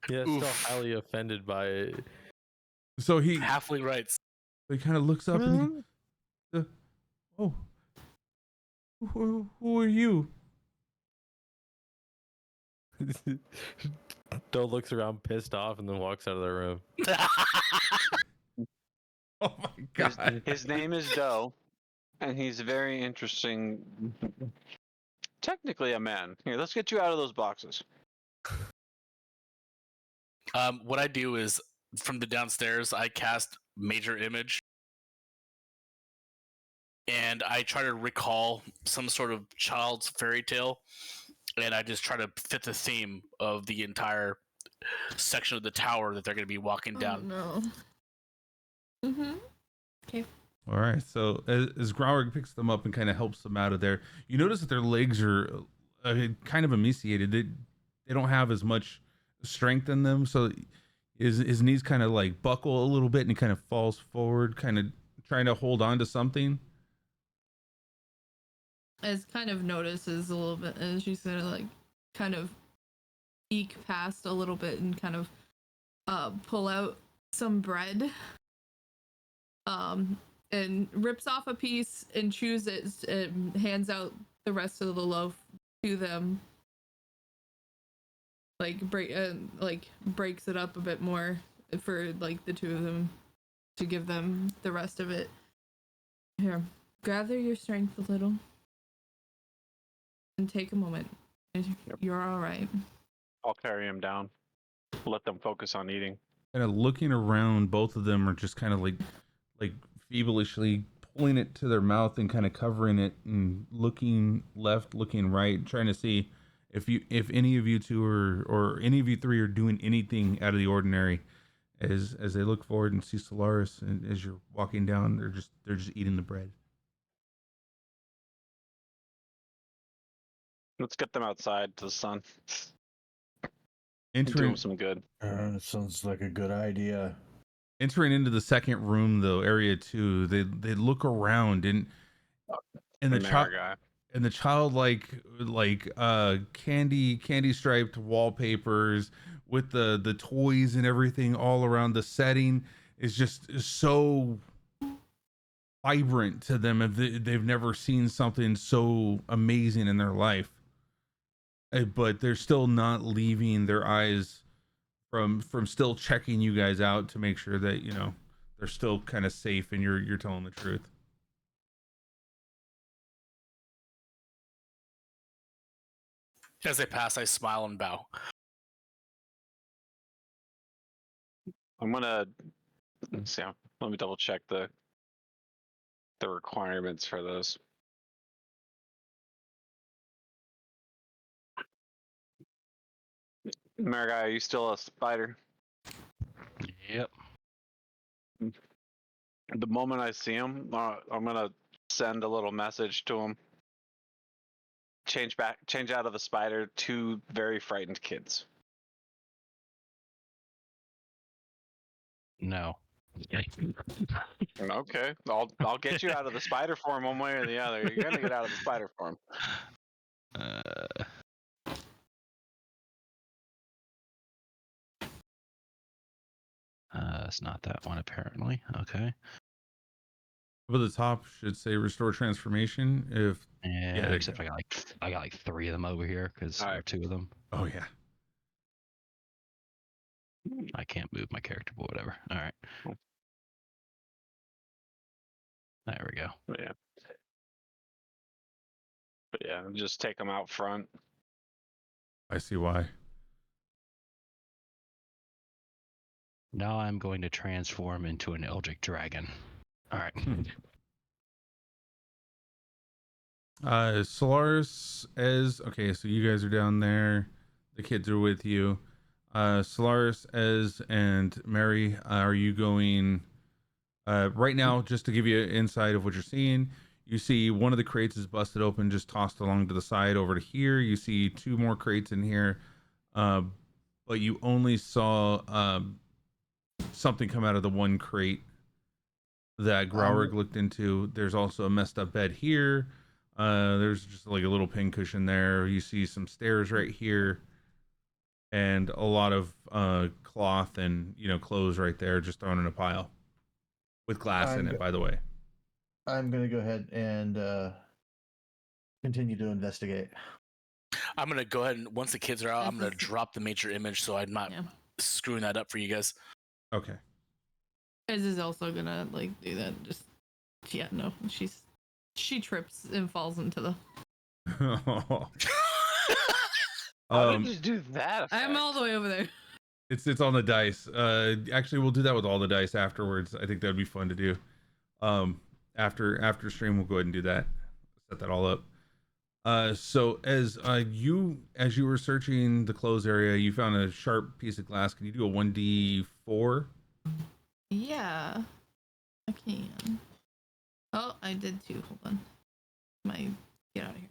S8: Yeah, still highly offended by it.
S1: so he
S6: Halfway rights.
S1: he kind of looks up and oh, who are you?
S8: Doe looks around pissed off and then walks out of the room.
S1: Oh my god.
S3: His name is Doe, and he's very interesting. Technically a man. Here, let's get you out of those boxes.
S6: What I do is from the downstairs, I cast Major Image, and I try to recall some sort of child's fairy tale, and I just try to fit the theme of the entire section of the tower that they're going to be walking down.
S4: Oh, no. Okay.
S1: All right. So as Grauer picks them up and kind of helps them out of there, you notice that their legs are kind of emaciated. They don't have as much strength in them, so his knees kind of like buckle a little bit, and he kind of falls forward, kind of trying to hold on to something.
S4: As kind of notices a little bit, and she's gonna like kind of eke past a little bit and kind of pull out some bread, and rips off a piece and chews it and hands out the rest of the loaf to them. Like breaks it up a bit more for like the two of them to give them the rest of it. Here, gather your strength a little and take a moment. You're all right.
S3: I'll carry him down. Let them focus on eating.
S1: Kind of looking around, both of them are just kind of like feebleishly pulling it to their mouth and kind of covering it and looking left, looking right, trying to see if any of you two or any of you three are doing anything out of the ordinary. As they look forward and see Solaris, and as you're walking down, they're just eating the bread.
S3: Let's get them outside to the sun. Do
S1: Entering
S3: them some good.
S2: Sounds like a good idea.
S1: Entering into the second room, though, area 2, they look around and the child
S3: guy.
S1: and the child like candy striped wallpapers with the toys and everything all around. The setting is just so vibrant to them. They've never seen something so amazing in their life, but they're still not leaving their eyes from still checking you guys out to make sure that they're still kind of safe and you're telling the truth.
S6: As they pass, I smile and bow.
S3: I'm gonna let's see. Let me double check the requirements for those. Marigai, are you still a spider?
S5: Yep.
S3: The moment I see him, I'm gonna send a little message to him. Change out of the spider. 2 very frightened kids.
S5: No.
S3: Okay, I'll get you out of the spider form one way or the other. You're gonna get out of the spider form.
S5: It's not that one apparently. Okay.
S1: Up at the top should say restore transformation. If
S5: Yeah,
S1: there you
S5: except
S1: go.
S5: I got like 3 of them over here because
S3: All
S5: or
S3: right.
S5: 2 of them.
S1: Oh yeah.
S5: I can't move my character, but whatever. All right. There we go.
S3: But yeah, just take them out front.
S1: I see why.
S5: Now I'm going to transform into an Eldritch dragon. All right.
S1: Solaris, okay, so you guys are down there. The kids are with you. Solaris, and Mary, are you going right now? Just to give you an insight of what you're seeing, you see one of the crates is busted open, just tossed along to the side over to here. You see 2 more crates in here, but you only saw something come out of the one crate that Graurig looked into. There's also a messed up bed here. There's just like a little pin cushion there. You see some stairs right here, and a lot of cloth and clothes right there, just thrown in a pile with glass in it. By the way,
S2: I'm gonna go ahead and continue to investigate.
S6: I'm gonna go ahead and once the kids are out, I'm gonna drop the major image so I'm not screwing that up for you guys.
S1: Okay.
S4: Ez is also gonna do that. Just no, she trips and falls into the.
S3: How did you do that?
S4: I'm all the way over there.
S1: It's on the dice. Actually, we'll do that with all the dice afterwards. I think that'd be fun to do. After stream, we'll go ahead and do that. Set that all up. So as you were searching the clothes area, you found a sharp piece of glass. Can you do a 1d4?
S4: Yeah, I can. Oh, I did too. Hold on. Get out of here.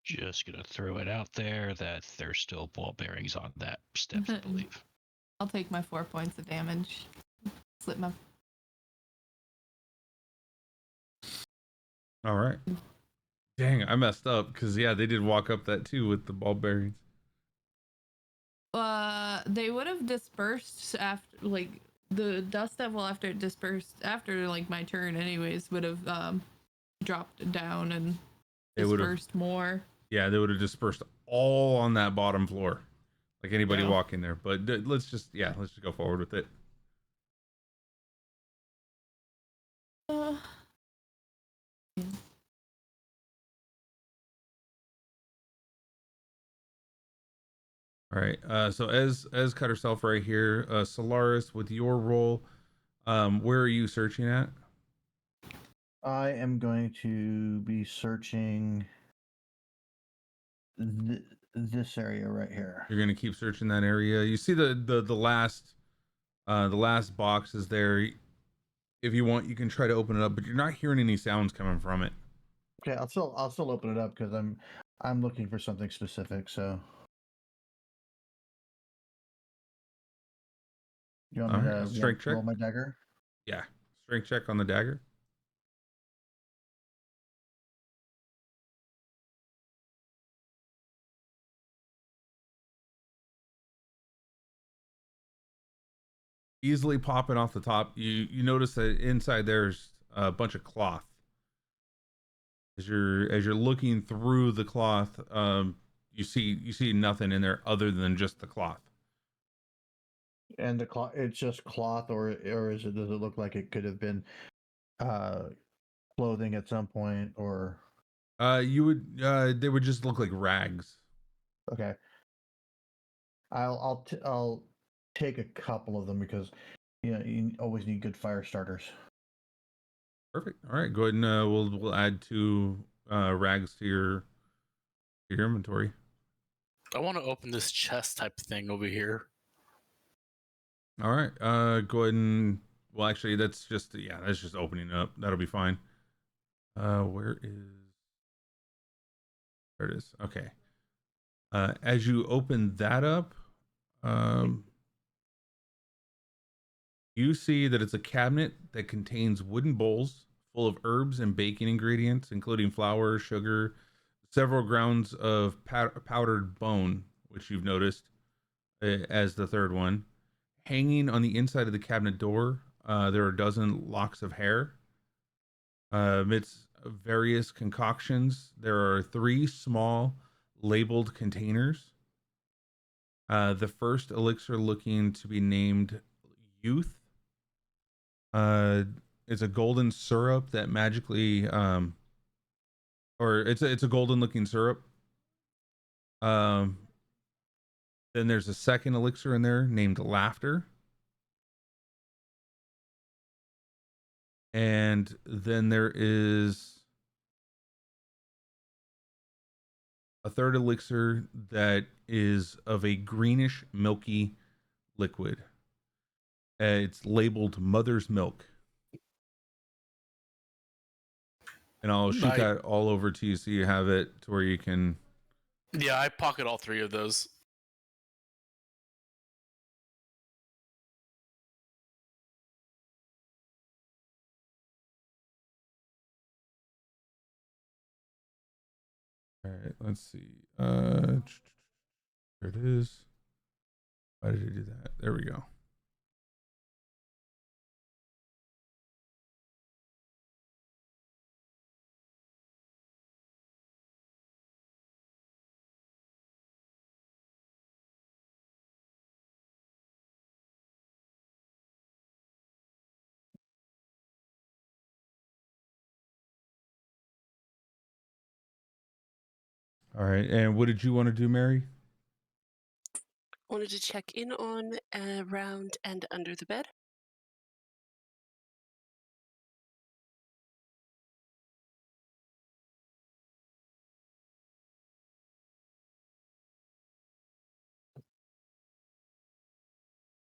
S5: Just gonna throw it out there that there's still ball bearings on that steps, I believe.
S4: I'll take my 4 points of damage. Slip my.
S1: All right. Dang, I messed up because they did walk up that too with the ball bearings.
S4: They would have dispersed after the dust devil after it dispersed after my turn anyways would have dropped down and dispersed more.
S1: Yeah, they would have dispersed all on that bottom floor, like anybody walking there. But let's just go forward with it.
S4: Yeah.
S1: All right. So as cut herself right here, Solaris, with your roll, where are you searching at?
S2: I am going to be searching this area right here.
S1: You're gonna keep searching that area. You see the last box is there. If you want, you can try to open it up, but you're not hearing any sounds coming from it.
S2: Okay, I'll still open it up because I'm looking for something specific. So you want me to
S1: strength check?
S2: roll my dagger?
S1: Yeah, strength check on the dagger. Easily popping off the top. You notice that inside there's a bunch of cloth. As you're looking through the cloth, you see nothing in there other than just the cloth.
S2: And the cloth, it's just cloth, or does it look like it could have been clothing at some point, or
S1: they would just look like rags.
S2: Okay. I'll take a couple of them because you always need good fire starters.
S1: Perfect. All right, go ahead and we'll add 2 rags to your inventory.
S6: I want to open this chest type thing over here.
S1: All right. Go ahead and. Well, actually, that's just opening it up. That'll be fine. Where is? There it is. Okay. As you open that up, you see that it's a cabinet that contains wooden bowls full of herbs and baking ingredients, including flour, sugar, several grounds of powdered bone, which you've noticed as the third one. Hanging on the inside of the cabinet door, there are a dozen locks of hair. Amidst various concoctions, there are 3 small labeled containers. The first elixir, looking to be named Youth, it's a golden syrup that magically, or it's a golden looking syrup. Then there's a second elixir in there named Laughter. And then there is a third elixir that is of a greenish, milky liquid. It's labeled Mother's Milk. And I'll shoot that all over to you so you have it to where you can...
S6: Yeah, I pocket all 3 of those.
S1: All right, let's see. There it is. Why did I do that? There we go. All right, and what did you want to do, Mary?
S7: Wanted to check in on, around, and under the bed.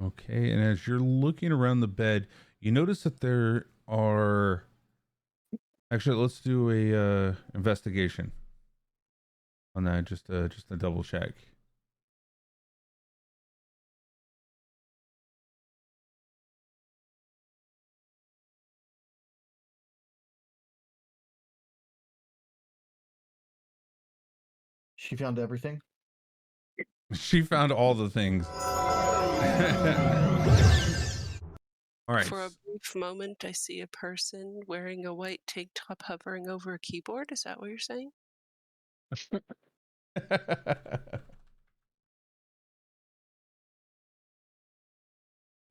S1: Okay, and as you're looking around the bed, you notice that there are... Actually, let's do a investigation on that, just to double check.
S2: She found everything.
S1: She found all the things. All right.
S7: For a brief moment, I see a person wearing a white tank top hovering over a keyboard. Is that what you're saying?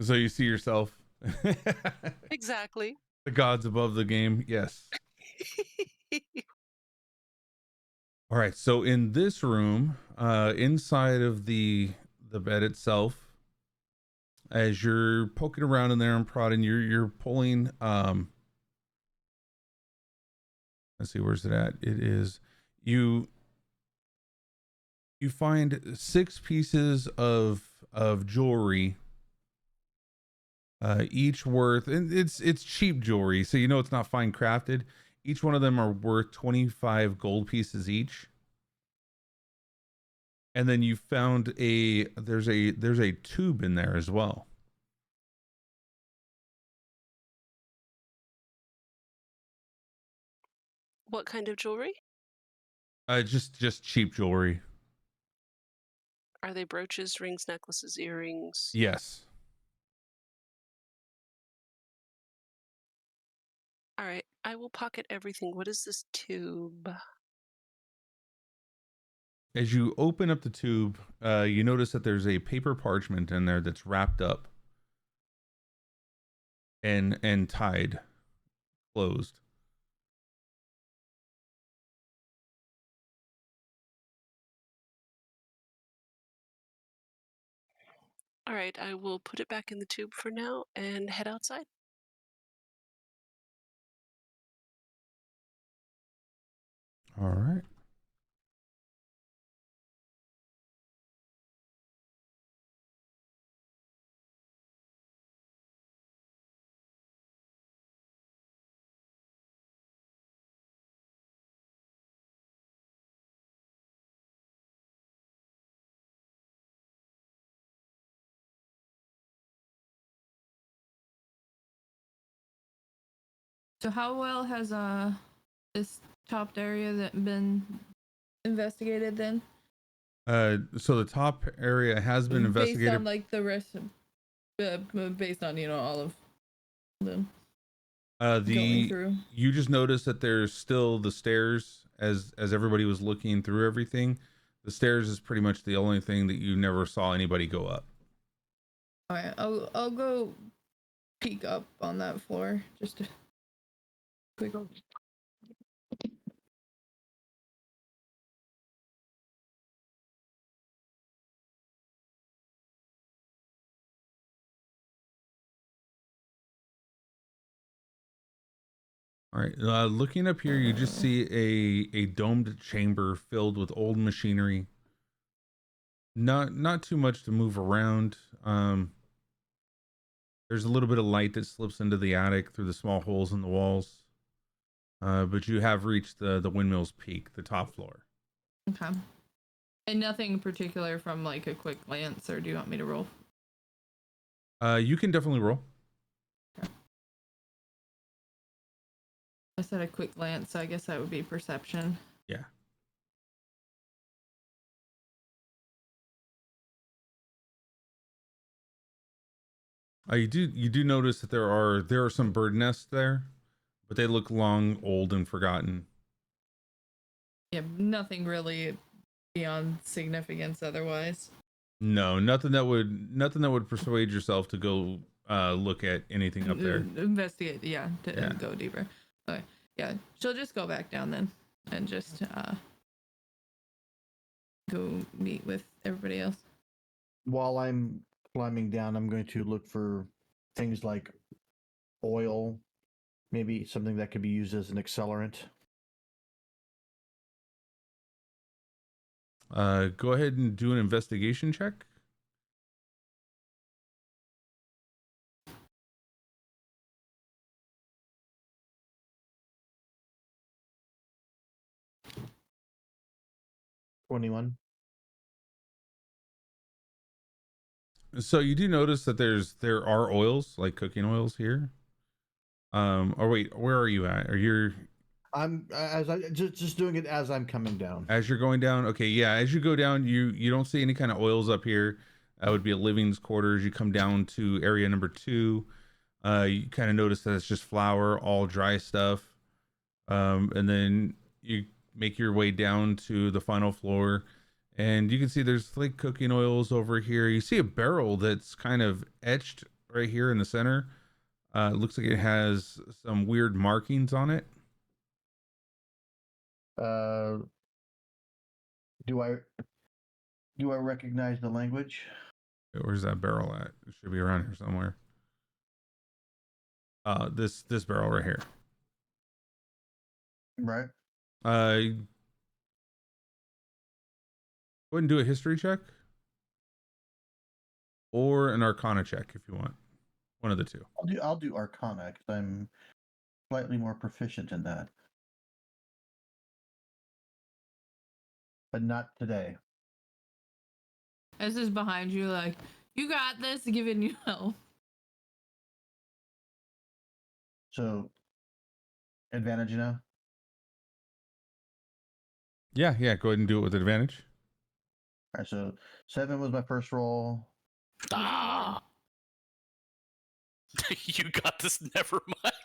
S1: So you see yourself.
S7: Exactly.
S1: The gods above the game. Yes. All right. So in this room, inside of the bed itself, as you're poking around in there and prodding, you're pulling. Let's see, where's it at? It is you find 6 pieces of jewelry, each worth, and it's cheap jewelry, so you know it's not fine crafted. Each one of them are worth 25 gold pieces each. And then you found there's a tube in there as well.
S7: What kind of jewelry?
S1: Just cheap jewelry.
S7: Are they brooches, rings, necklaces, earrings?
S1: Yes.
S7: All right, I will pocket everything. What is this tube?
S1: As you open up the tube, you notice that there's a paper parchment in there that's wrapped up and tied, closed.
S7: All right, I will put it back in the tube for now and head outside.
S1: All right.
S4: So how well has this topped area that been investigated then?
S1: So the top area has been investigated.
S4: Based on like the rest of, based on all of them going through.
S1: You just noticed that there's still the stairs as everybody was looking through everything. The stairs is pretty much the only thing that you never saw anybody go up.
S4: All right, I'll go peek up on that floor just to quick.
S1: All right, looking up here, you just see a domed chamber filled with old machinery. Not too much to move around. There's a little bit of light that slips into the attic through the small holes in the walls. But you have reached the windmill's peak, the top floor.
S4: Okay. And nothing in particular from like a quick glance, or do you want me to roll?
S1: You can definitely roll.
S4: Okay. I said a quick glance, so I guess that would be perception.
S1: Yeah. You do notice that there are some bird nests there, but they look long, old, and forgotten.
S4: Yeah, nothing really beyond significance otherwise.
S1: No, nothing that would persuade yourself to go look at anything up there.
S4: Investigate, to go deeper. Okay, yeah, she'll just go back down then and just go meet with everybody else.
S2: While I'm climbing down, I'm going to look for things like oil, maybe something that could be used as an accelerant.
S1: Go ahead and do an investigation check.
S2: $21.
S1: So you do notice that there are oils, like cooking oils here. Or wait, where are you at?
S2: I'm just doing it as I'm coming down.
S1: As you're going down? Okay, yeah. As you go down, you don't see any kind of oils up here. That would be a living's quarters. You come down to area number 2. You kind of notice that it's just flour, all dry stuff. And then you make your way down to the final floor, and you can see there's like cooking oils over here. You see a barrel that's kind of etched right here in the center. It looks like it has some weird markings on it.
S2: Do I recognize the language?
S1: Where's that barrel at? It should be around here somewhere. This barrel right here.
S2: Right.
S1: Go ahead and do a history check or an arcana check if you want. One of the two.
S2: I'll do arcana because I'm slightly more proficient in that. But not today.
S4: This is behind you, like, you got this, giving you help.
S2: So, advantage now?
S1: Yeah, go ahead and do it with advantage.
S2: All right, so 7 was my first roll.
S6: Ah! You got this, never mind.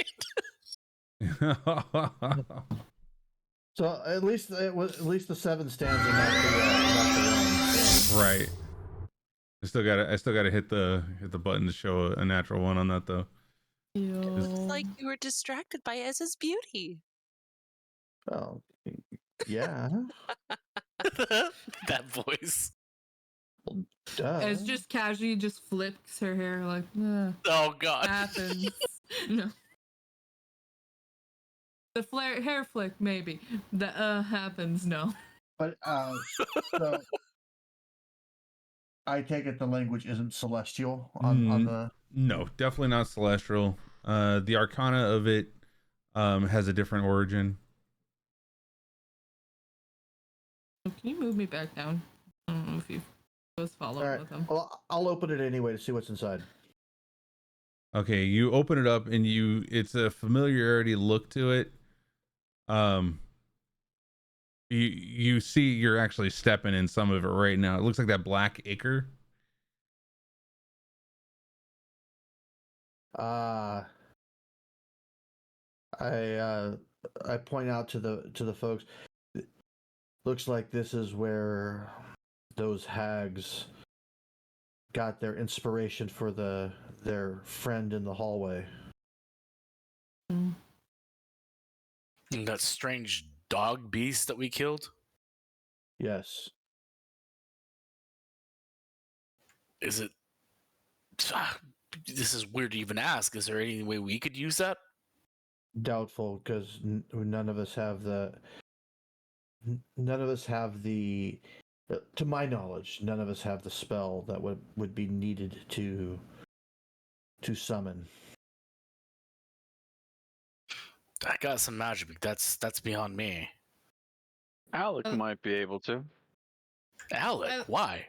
S2: So at least the 7 stands in that.
S1: Right. I still gotta hit the button to show a natural one on that though.
S7: It's like you were distracted by Ez's beauty.
S2: Oh, yeah.
S6: That voice.
S2: Duh.
S4: It's just casually just flicks her hair like,
S6: Oh god.
S4: happens. No. The hair flick, maybe. The happens, no.
S2: But so I take it the language isn't celestial on the.
S1: No, definitely not celestial. The arcana of it has a different origin.
S4: Can you move me back down? I don't know if you was following
S2: All right.
S4: with him.
S2: Well, I'll open it anyway to see what's inside.
S1: Okay, you open it up and it's a familiarity look to it. You see you're actually stepping in some of it right now. It looks like that black ichor.
S2: I point out to the folks. Looks like this is where those hags got their inspiration for their friend in the hallway.
S6: And that strange dog beast that we killed?
S2: Yes.
S6: Is it... This is weird to even ask. Is there any way we could use that?
S2: Doubtful, because none of us have the... To my knowledge, none of us have the spell that would be needed to summon.
S6: I got some magic, but that's beyond me.
S3: Alec might be able to.
S6: Alec, why?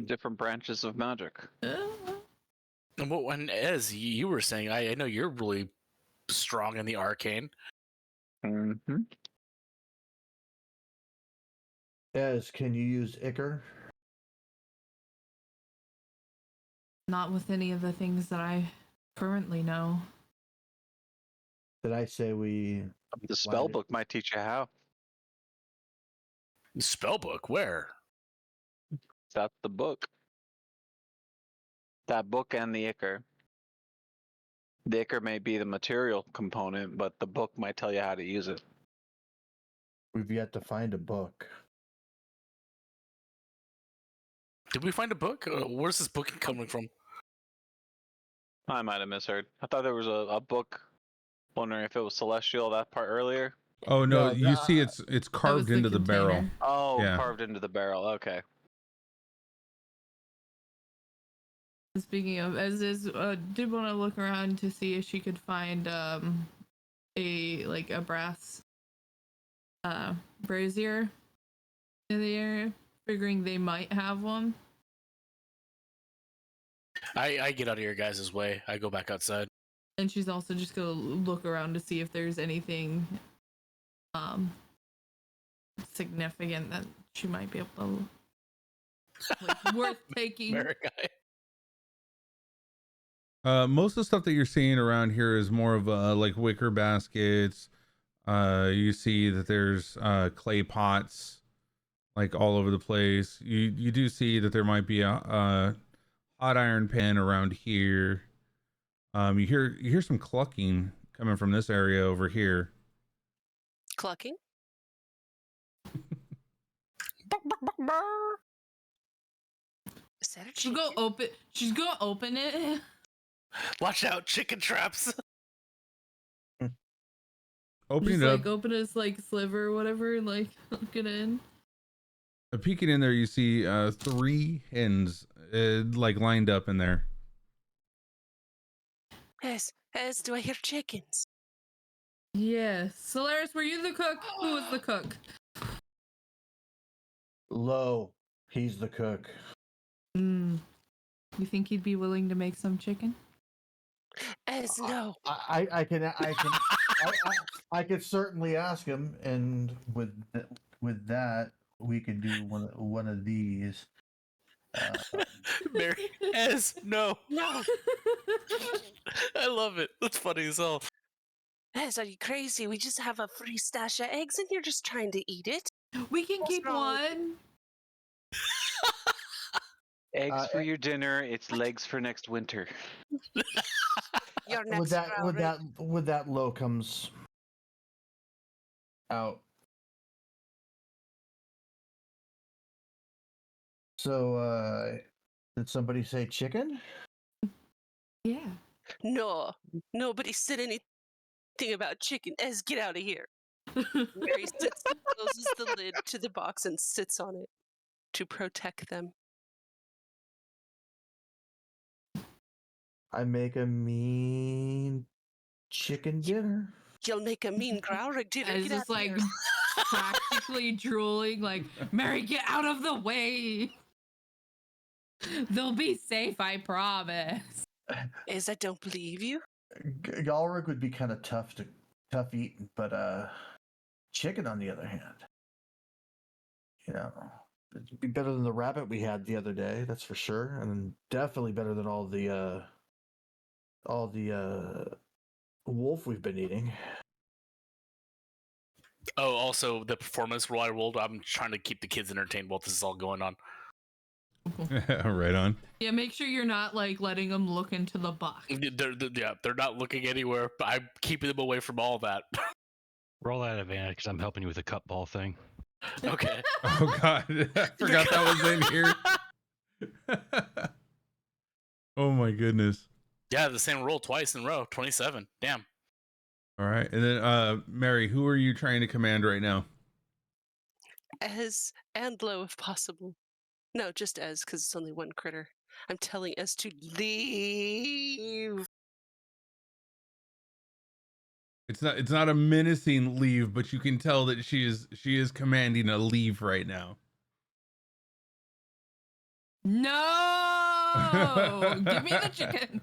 S3: Different branches of magic.
S6: And when as you were saying, I know you're really strong in the arcane.
S3: Mm-hmm.
S2: Ez, can you use ichor?
S4: Not with any of the things that I currently know.
S2: Did I say we...
S3: The spell book might teach you how.
S6: Spell book? Where?
S3: That's the book. That book and the ichor. The ichor may be the material component, but the book might tell you how to use it.
S2: We've yet to find a book.
S6: Did we find a book? Where's this book coming from?
S3: I might have misheard. I thought there was a book. Wondering if it was celestial, that part earlier.
S1: Oh no,
S2: No,
S1: you see it's carved into the barrel.
S4: container.
S3: Oh,
S1: Yeah.
S3: carved into the barrel. Okay.
S4: Speaking of, Ez did want to look around to see if she could find a brass brazier in the area, figuring they might have one.
S6: I get out of your guys' way. I go back outside.
S4: And she's also just gonna look around to see if there's anything significant that she might be able to worth taking.
S1: Most of the stuff that you're seeing around here is more of like wicker baskets. You see that there's clay pots like all over the place. You do see that there might be a hot iron pan around here. You hear some clucking coming from this area over here.
S7: Clucking? Is that a chicken?
S4: She's gonna open it.
S6: Watch out, chicken traps.
S1: Opening
S4: Just
S1: it
S4: like
S1: up,
S4: open this like sliver or whatever, and like get in.
S1: peeking in there, you see 3 hens like lined up in there.
S7: Yes, do I hear chickens?
S4: Yes. Solaris, were you the cook? Who was the cook?
S2: Lo, he's the cook.
S4: You think he'd be willing to make some chicken?
S7: No.
S2: I could certainly ask him, and with that we could do one of these.
S6: Mary, no. I love it. That's funny as hell.
S7: Are you crazy? We just have a free stash of eggs and you're just trying to eat it.
S4: We can keep
S7: wrong?
S4: one.
S3: Eggs for your dinner. It's legs for next winter.
S7: Your next
S2: with that Lo comes out. So, did somebody say chicken?
S4: Yeah.
S7: No, nobody said anything about chicken. Get out of here. Mary closes the lid to the box and sits on it to protect them.
S2: I make a mean chicken dinner.
S7: You'll make a mean growler dinner.
S4: It's just like practically drooling, like, Mary, get out of the way. They'll be safe, I promise.
S7: is I don't believe you.
S2: Galric would be kind of tough eating, but chicken on the other hand, it'd be better than the rabbit we had the other day. That's for sure, and definitely better than all the wolf we've been eating.
S6: Oh, also the performance role I rolled. I'm trying to keep the kids entertained while this is all going on.
S1: Right on.
S4: Yeah, make sure you're not like letting them look into the box.
S6: They're not looking anywhere. I'm keeping them away from all that.
S5: Roll that advantage because I'm helping you with the cup ball thing.
S6: Okay.
S1: Oh God, I forgot that was in here. Oh my goodness.
S6: Yeah, the same roll twice in a row. 27. Damn.
S1: All right, and then Mary, who are you trying to command right now?
S7: Ez and low if possible. No, just Ez, because it's only one critter. I'm telling Ez to leave.
S1: It's not a menacing leave, but you can tell that she is commanding a leave right now.
S4: No, give me the chickens.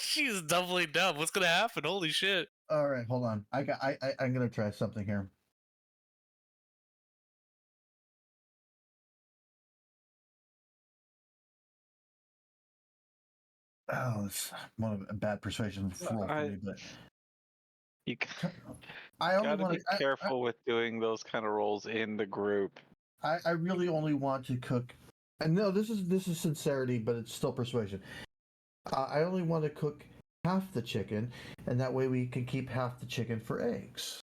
S6: She's doubling down. What's gonna happen? Holy shit.
S2: All right, hold on. I'm gonna try something here. Oh, it's one of a bad persuasion roll for me, but
S3: You
S2: I only
S3: gotta
S2: want
S3: be careful with doing those kind of roles in the group.
S2: I really only want to cook. And no, this is sincerity, but it's still persuasion. I only want to cook half the chicken, and that way we can keep half the chicken for eggs.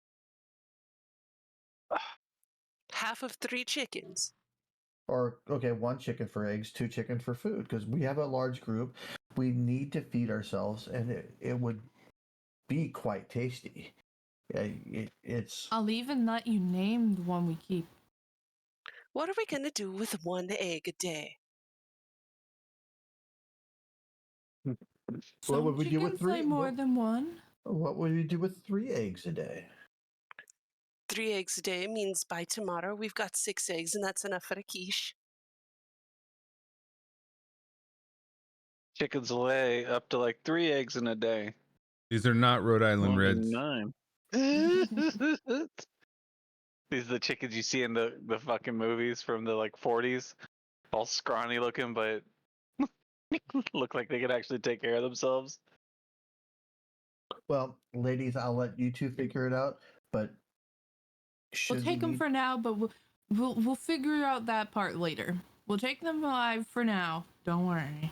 S7: Half of 3 chickens.
S2: Or, okay, 1 chicken for eggs, 2 chicken for food, because we have a large group. We need to feed ourselves, and it would be quite tasty. It's.
S4: I'll even let you name the one we keep.
S7: What are we going to do with 1 egg a day?
S2: What would
S4: Some
S2: we do with
S4: chickens lay
S2: 3?
S4: more than one.
S2: What would we do with 3 eggs a day?
S7: 3 eggs a day means by tomorrow we've got 6 eggs, and that's enough for a quiche.
S3: Chickens lay up to like 3 eggs in a day.
S1: These are not Rhode Island
S3: More
S1: Reds.
S3: than 9. These are the chickens you see in the fucking movies from the like 40s. All scrawny looking, but look like they could actually take care of themselves.
S2: Well, ladies, I'll let you two figure it out, but
S4: We'll take them
S2: need-
S4: for now, but we'll figure out that part later. We'll take them alive for now. Don't worry.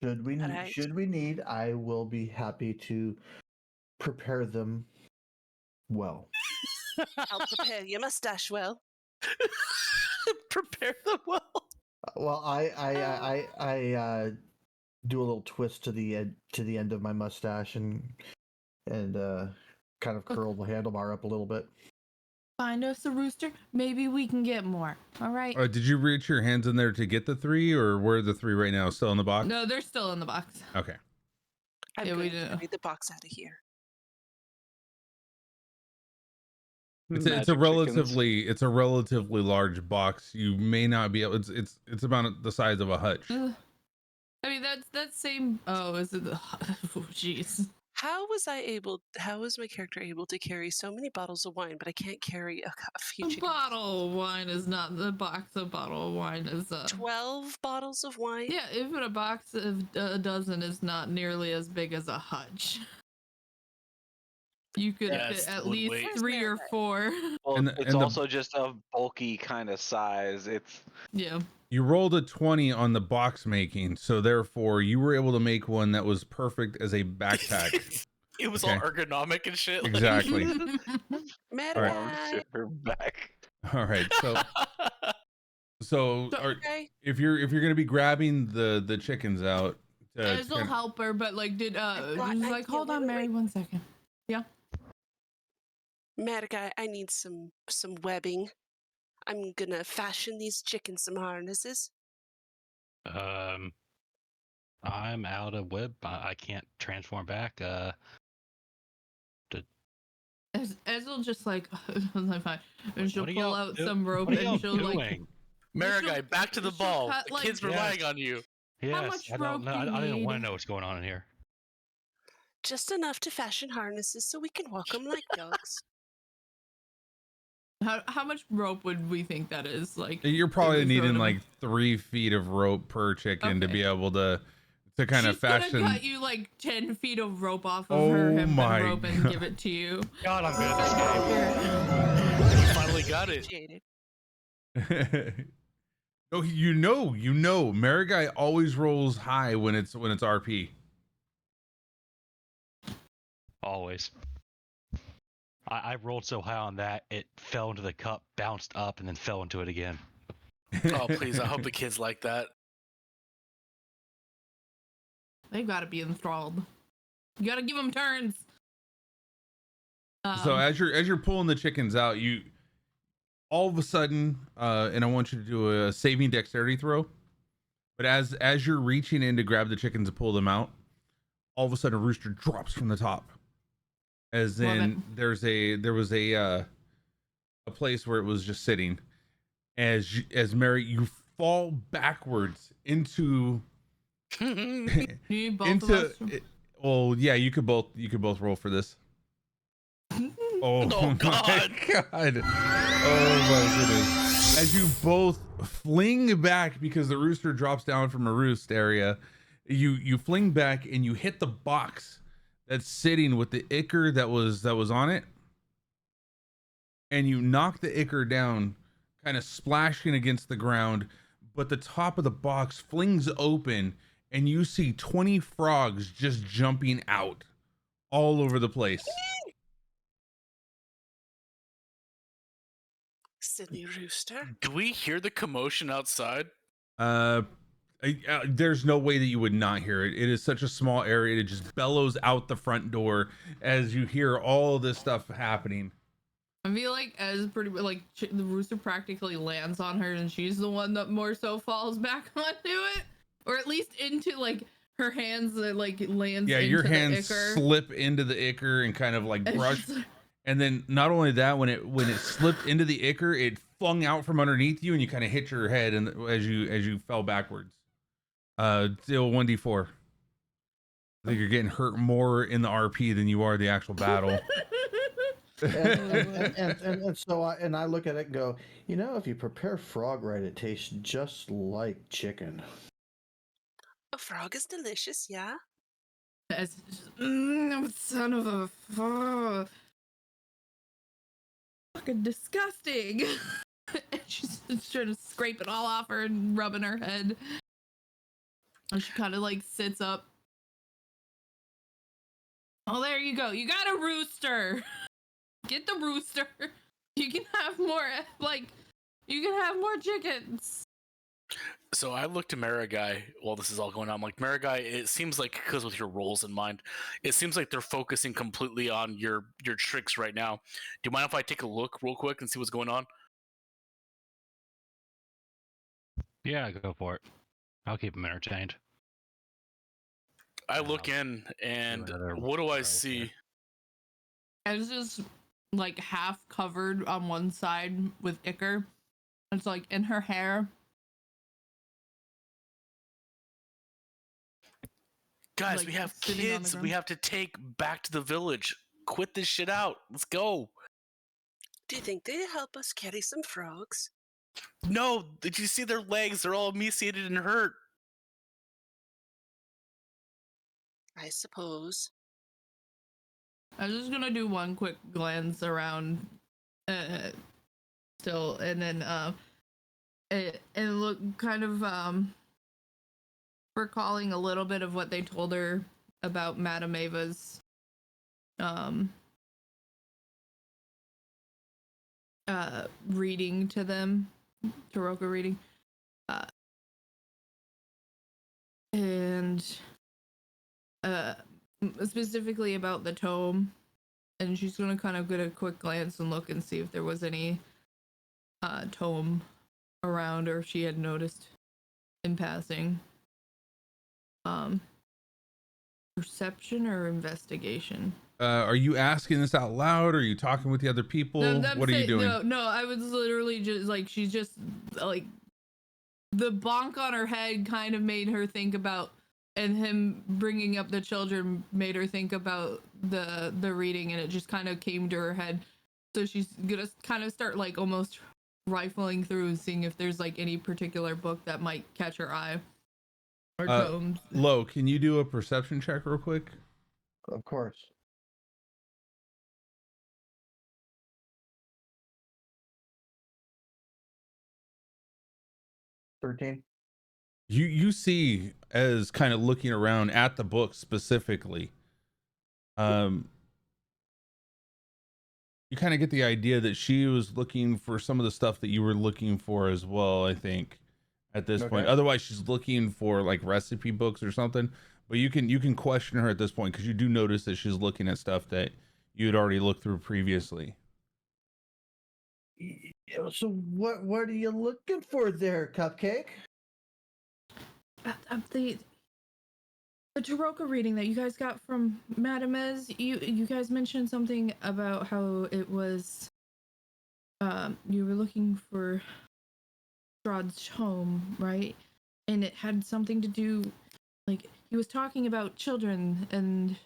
S7: Alright.
S2: Should we need, I will be happy to prepare them well.
S7: I'll prepare your mustache well.
S6: Prepare them well.
S2: Well, I do a little twist to the end of my mustache and kind of curl the handlebar up a little bit.
S4: Find us a rooster. Maybe we can get more. All right.
S1: Did you reach your hands in there to get the 3, or where are the 3 right now? Still in the box?
S4: No, they're still in the box.
S1: Okay.
S7: I'm
S4: Yeah, we
S7: going to
S4: do.
S7: carry the box out of here.
S1: It's a
S3: Magic chickens.
S1: relatively large box. You may not be able. It's about the size of a hutch.
S4: Ugh. I mean, that's same. Oh, is it the? Oh, jeez.
S7: How was my character able to carry so many bottles of wine, but I can't carry a few
S4: A
S7: chickens?
S4: bottle of wine is not the box. A bottle of wine is
S7: 12 bottles of wine?
S4: Yeah, even a box of a dozen is not nearly as big as a hutch. You could
S6: Yes,
S4: fit at
S6: would
S4: least
S6: weight.
S4: 3 or 4.
S3: Well,
S1: And
S3: it's
S1: the-
S3: also just a bulky kind of size. It's
S4: Yeah.
S1: You rolled a 20 on the box making, so therefore you were able to make one that was perfect as a backpack.
S6: It was
S1: Okay.
S6: all ergonomic and shit. like-
S1: Exactly.
S7: Mad
S1: All right.
S7: guy.
S3: her back.
S1: All right. So
S7: Okay.
S1: if you're going to be grabbing the chickens out,
S4: This will help her, but like, did
S7: brought
S4: she's
S7: an
S4: like,
S7: idea.
S4: hold on,
S7: Wait,
S4: Mary,
S7: wait.
S4: 1 second.
S7: Mad guy, I need some webbing. I'm gonna fashion these chickens some harnesses.
S5: I'm out of web. I can't transform back.
S4: Ezreal just like, fine. And she'll
S5: What are
S4: pull
S5: y'all
S4: out
S5: do-
S4: some rope
S5: What are
S4: and
S5: y'all
S4: she'll like
S5: doing?
S6: Marigai, back to the
S4: she'll
S6: ball.
S4: cut,
S6: The
S4: like-
S6: kid's
S5: Yes.
S6: relying on you.
S5: Yes,
S4: much
S5: I
S4: rope
S5: don't know.
S4: do you
S5: I don't even want
S4: need?
S5: to know what's going on in here.
S7: Just enough to fashion harnesses so we can walk them like dogs.
S4: How much rope would we think that is? Like
S1: You're probably
S4: if we throw
S1: needing
S4: them-
S1: like 3 feet of rope per chicken to
S4: Okay.
S1: be able to kind of
S4: She's
S1: fashion.
S4: gonna cut you like 10 feet of rope off of
S1: Oh
S4: her hempen
S1: my
S4: rope and
S1: God.
S4: give it to you.
S5: God, I'm good at this game.
S6: You finally got it.
S7: Appreciate it.
S1: Oh, you know, Marigai always rolls high when it's RP.
S5: Always. I rolled so high on that, it fell into the cup, bounced up, and then fell into it again.
S6: Oh, please. I hope the kids like that.
S4: They've got to be enthralled. You got to give them turns.
S1: So as you're pulling the chickens out, you all of a sudden, and I want you to do a saving dexterity throw. But as you're reaching in to grab the chickens to pull them out, all of a sudden a rooster drops from the top. As
S4: Love
S1: in there was a place where it was just sitting. As Mary, you fall backwards into
S4: You both
S1: into
S4: of us.
S1: well, yeah, you could both roll for this. Oh,
S6: Oh,
S1: my
S6: God.
S1: God. Oh my goodness. As you both fling back because the rooster drops down from a roost area, you fling back and you hit the box that's sitting with the ichor that was on it. And you knock the ichor down, kind of splashing against the ground, but the top of the box flings open and you see 20 frogs just jumping out all over the place.
S7: Silly rooster.
S6: Do we hear the commotion outside?
S1: There's no way that you would not hear it. It is such a small area. It just bellows out the front door as you hear all this stuff happening.
S4: I feel like as pretty like the rooster practically lands on her, and she's the one that more so falls back onto it, or at least into like her hands that like lands.
S1: Yeah,
S4: into
S1: your
S4: the
S1: hands
S4: ichor.
S1: slip into the ichor and kind of like
S4: And
S1: brush.
S4: she's like,
S1: And then not only that, when it slipped into the ichor, it flung out from underneath you, and you kind of hit your head and as you fell backwards. Still 1d4. I think you're getting hurt more in the RP than you are the actual battle.
S2: and so I look at it and go, if you prepare frog right, it tastes just like chicken.
S7: A frog is delicious, yeah?
S4: As son of a fucking disgusting. And she's just trying to scrape it all off her and rubbing her head. And she kind of like sits up. Oh, there you go. You got a rooster. Get the rooster. You can have more, you can have more chickens.
S6: So I look to Marigai while this is all going on. I'm like, Marigai, it seems like, because with your roles in mind, it seems like they're focusing completely on your tricks right now. Do you mind if I take a look real quick and see what's going on?
S5: Yeah, go for it. I'll keep them entertained.
S6: I look in, and
S5: Rather
S6: what do I
S5: right
S6: see?
S5: there.
S4: And it's just like half covered on one side with ichor. It's like in her hair.
S6: Guys,
S4: like,
S6: we have
S4: sitting on the
S6: kids we
S4: ground.
S6: have to take back to the village. Quit this shit out. Let's go.
S7: Do you think they'd help us carry some frogs?
S6: No, did you see their legs? They're all emaciated and hurt.
S7: I suppose.
S4: I was just gonna do one quick glance around still, and then and look kind of recalling a little bit of what they told her about Madame Ava's reading to them, Taroko reading, and specifically about the tome. And she's gonna kind of get a quick glance and look and see if there was any tome around, or if she had noticed in passing. Perception or investigation?
S1: Are you asking this out loud? Or are you talking with the other people?
S4: No, I'm
S1: What are you
S4: saying-
S1: doing?
S4: No, I was literally just like, she's just like the bonk on her head kind of made her think about, and him bringing up the children made her think about the reading, and it just kind of came to her head. So she's gonna kind of start like almost rifling through, seeing if there's like any particular book that might catch her eye. Or tomes.
S1: Lo, can you do a perception check real quick?
S2: Of course. $13.
S1: You see, as kind of looking around at the book specifically, you kind of get the idea that she was looking for some of the stuff that you were looking for as well, I think, at this point. Otherwise, she's looking for like recipe books or something. But you can question her at this point, because you do notice that she's looking at stuff that you had already looked through previously.
S2: So what are you looking for there, Cupcake?
S4: The Taroka reading that you guys got from Madame Ez, you guys mentioned something about how it was you were looking for Strahd's home, right? And it had something to do, like, he was talking about children and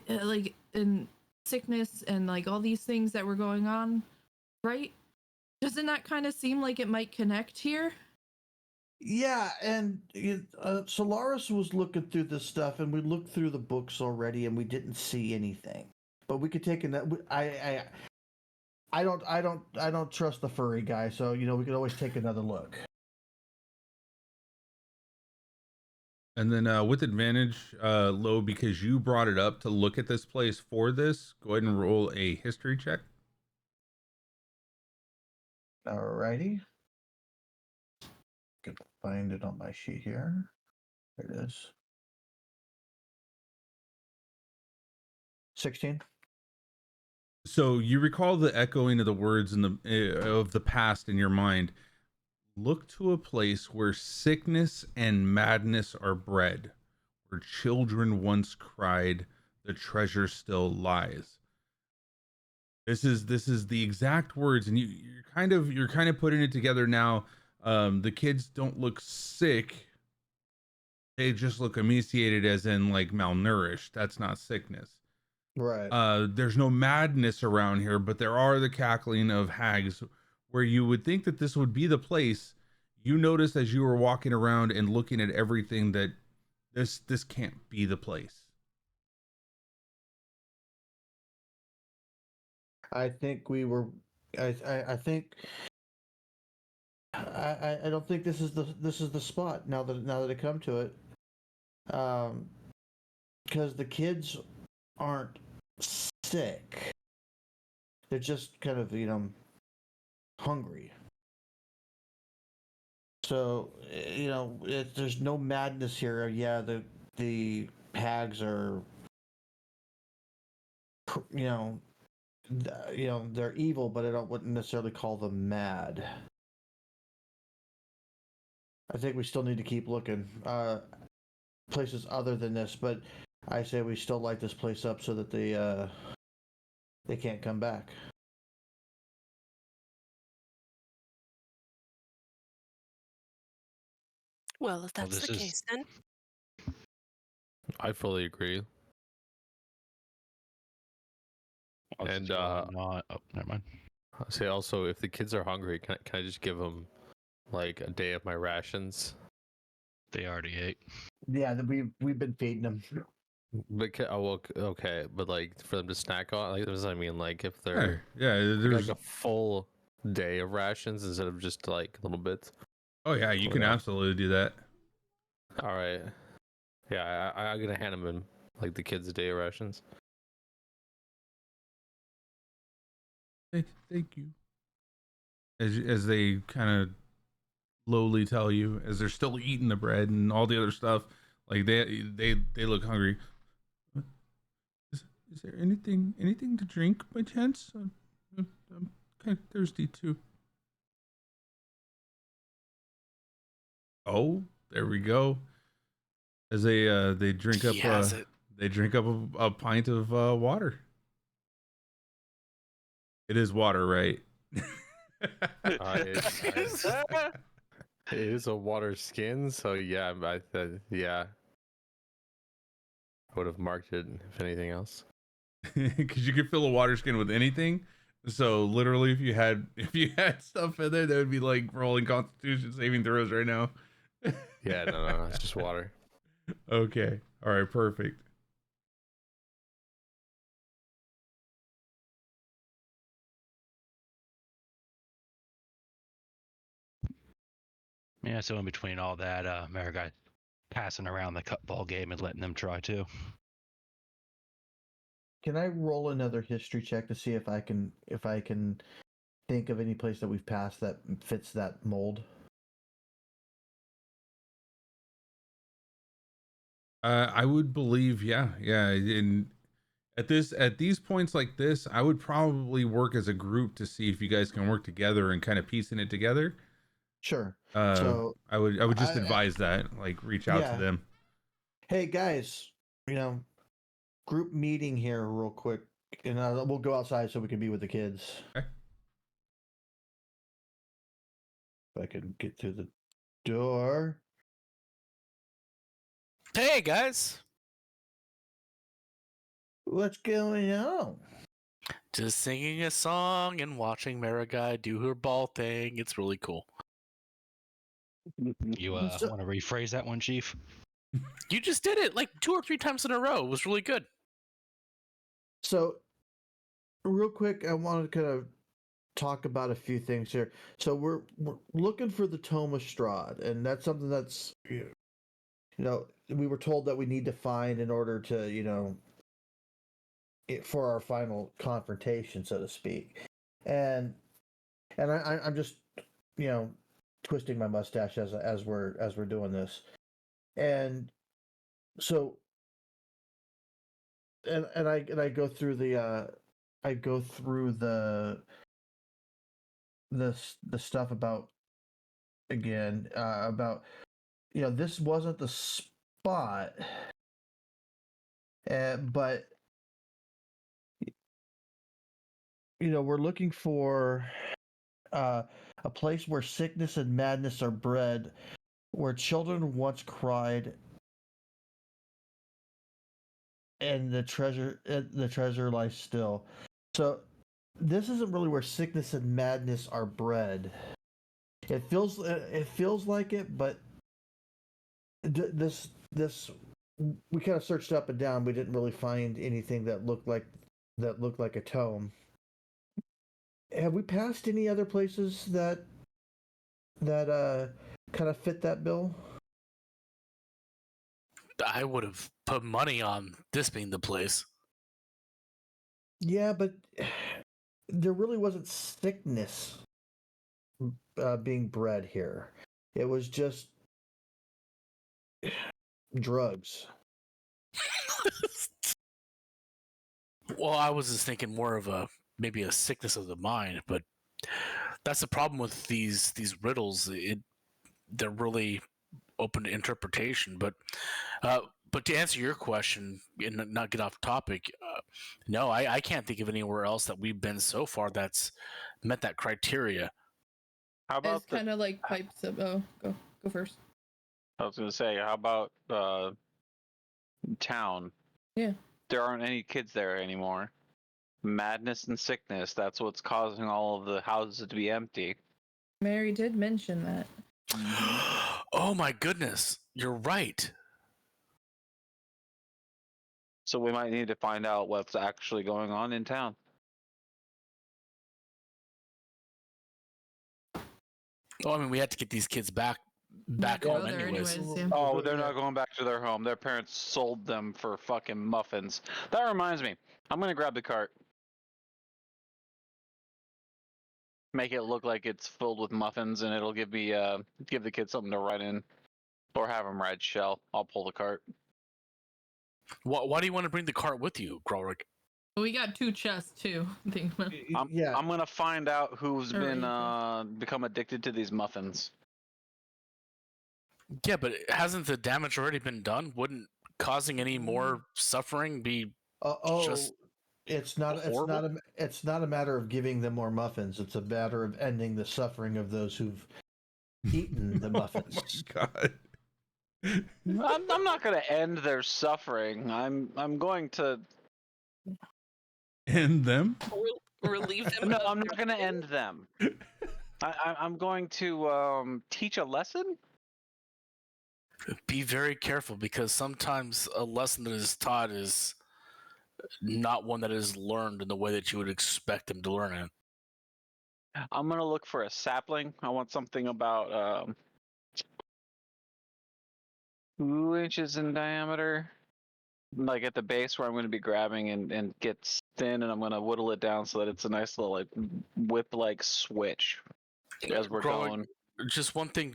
S4: like and sickness and like all these things that were going on, right? Doesn't that kind of seem like it might connect here?
S2: Yeah, and Solaris was looking through this stuff, and we looked through the books already, and we didn't see anything. But we could take I don't trust the furry guy, so we could always take another look.
S1: And then with advantage, Lo, because you brought it up to look at this place for this, go ahead and roll a history check.
S2: Alrighty. Can find it on my sheet here. There it is. 16.
S1: So you recall the echoing of the words in of the past in your mind. Look to a place where sickness and madness are bred, where children once cried, the treasure still lies. This is the exact words, and you're kind of putting it together now. The kids don't look sick, they just look emaciated, as in like malnourished. That's not sickness.
S2: Right.
S1: There's no madness around here, but there are the cackling of hags, where you would think that this would be the place. You noticed as you were walking around and looking at everything that this can't be the place.
S2: I think we were. I think. I don't think this is the spot now that I come to it. Because the kids aren't sick. They're just kind of hungry. So there's no madness here. Yeah, the hags are. They're evil, but I wouldn't necessarily call them mad. I think we still need to keep looking places other than this, but I say we still light this place up so that they can't come back.
S7: Well, if that's the case, then
S8: I fully agree. And
S5: not. Oh, never mind.
S8: I say also, if the kids are hungry, can I just give them like a day of my rations?
S5: They already ate.
S2: Yeah, we've been feeding them.
S8: But okay, but like for them to snack on, like does that mean like if they're
S1: there's
S8: like a full day of rations instead of just like little bits?
S1: Oh yeah, you can absolutely do that.
S8: All right. Yeah, I'm gonna hand them like the kids a day of rations.
S1: Thank you. As they kind of lowly tell you, as they're still eating the bread and all the other stuff, like they look hungry. Is there anything to drink by chance? I'm kind of thirsty too. Oh, there we go. As they drink up a pint of water. It is water, right?
S8: It is a water skin, so yeah, yeah. I would have marked it if anything else.
S1: Because you could fill a water skin with anything. So literally, if you had stuff in there, that would be like rolling Constitution saving throws right now.
S8: Yeah, no, it's just water.
S1: Okay. All right. Perfect.
S5: Yeah, so in between all that, Marigai passing around the cup ball game and letting them try too.
S2: Can I roll another history check to see if I can think of any place that we've passed that fits that mold?
S1: I would believe, yeah. And at these points like this, I would probably work as a group to see if you guys can work together and kind of piecing it together.
S2: Sure.
S1: So I would just
S2: I-
S1: advise that, like, reach out to
S2: Yeah.
S1: them.
S2: Hey guys, group meeting here real quick, and we'll go outside so we can be with the kids.
S1: Okay.
S2: If I can get through the door.
S6: Hey guys,
S2: What's going on?
S6: just singing a song and watching Marigai do her ball thing. It's really cool.
S5: You want to rephrase that one, Chief?
S6: You just did it like 2 or 3 times in a row. It was really good.
S2: So, real quick, I want to kind of talk about a few things here. So we're looking for the Tome of Strahd, and that's something that's we were told that we need to find in order to for our final confrontation, so to speak. And I'm just twisting my mustache as we're doing this, and so and I go through the the stuff about this wasn't the spot, but we're looking for a place where sickness and madness are bred, where children once cried, and the treasure lies still. So this isn't really where sickness and madness are bred. It feels like it, but this we kind of searched up and down. We didn't really find anything that looked like a tome. Have we passed any other places that kind of fit that bill?
S6: I would have put money on this being the place.
S2: Yeah, but there really wasn't sickness being bred here. It was just drugs.
S6: Well, I was just thinking more of maybe a sickness of the mind, but that's the problem with these riddles. They're really open to interpretation. But to answer your question and not get off topic, no, I can't think of anywhere else that we've been so far that's met that criteria.
S3: How about
S4: It's kind of like pipes of. Oh, go first.
S3: I was gonna say, how about town?
S4: Yeah.
S3: There aren't any kids there anymore. Madness and sickness, that's what's causing all of the houses to be empty.
S4: Mary did mention that.
S6: Oh my goodness, you're right.
S3: So we might need to find out what's actually going on in town.
S6: Oh, I mean, we had to get these kids back home anyways.
S4: Yeah.
S3: Oh, they're not going back to their home. Their parents sold them for fucking muffins. That reminds me, I'm gonna grab the cart. Make it look like it's filled with muffins, and it'll give the kids something to ride in, or have them ride Shell. I'll pull the cart.
S6: Why do you want to bring the cart with you, Grolrick?
S4: We got 2 chests too. Think about.
S3: I'm gonna find out who's
S4: Or
S3: been
S4: anything.
S3: become addicted to these muffins.
S6: Yeah, but hasn't the damage already been done? Wouldn't causing any more suffering be just
S2: it's not
S6: horrible?
S2: it's not a matter of giving them more muffins. It's a matter of ending the suffering of those who've eaten the muffins.
S1: Oh my god.
S3: I'm not going to end their suffering. I'm going to.
S1: And them?
S7: Relieve them.
S3: No,
S7: of
S3: I'm
S7: their
S3: not going to
S7: pain?
S3: end them. I'm going to teach a lesson.
S6: Be very careful because sometimes a lesson that is taught is not one that is learned in the way that you would expect them to learn it.
S3: I'm going to look for a sapling. I want something about 2 inches in diameter. Like at the base where I'm going to be grabbing and get thin, and I'm going to whittle it down so that it's a nice little like whip-like switch as we're
S6: Grog,
S3: going.
S6: Just one thing,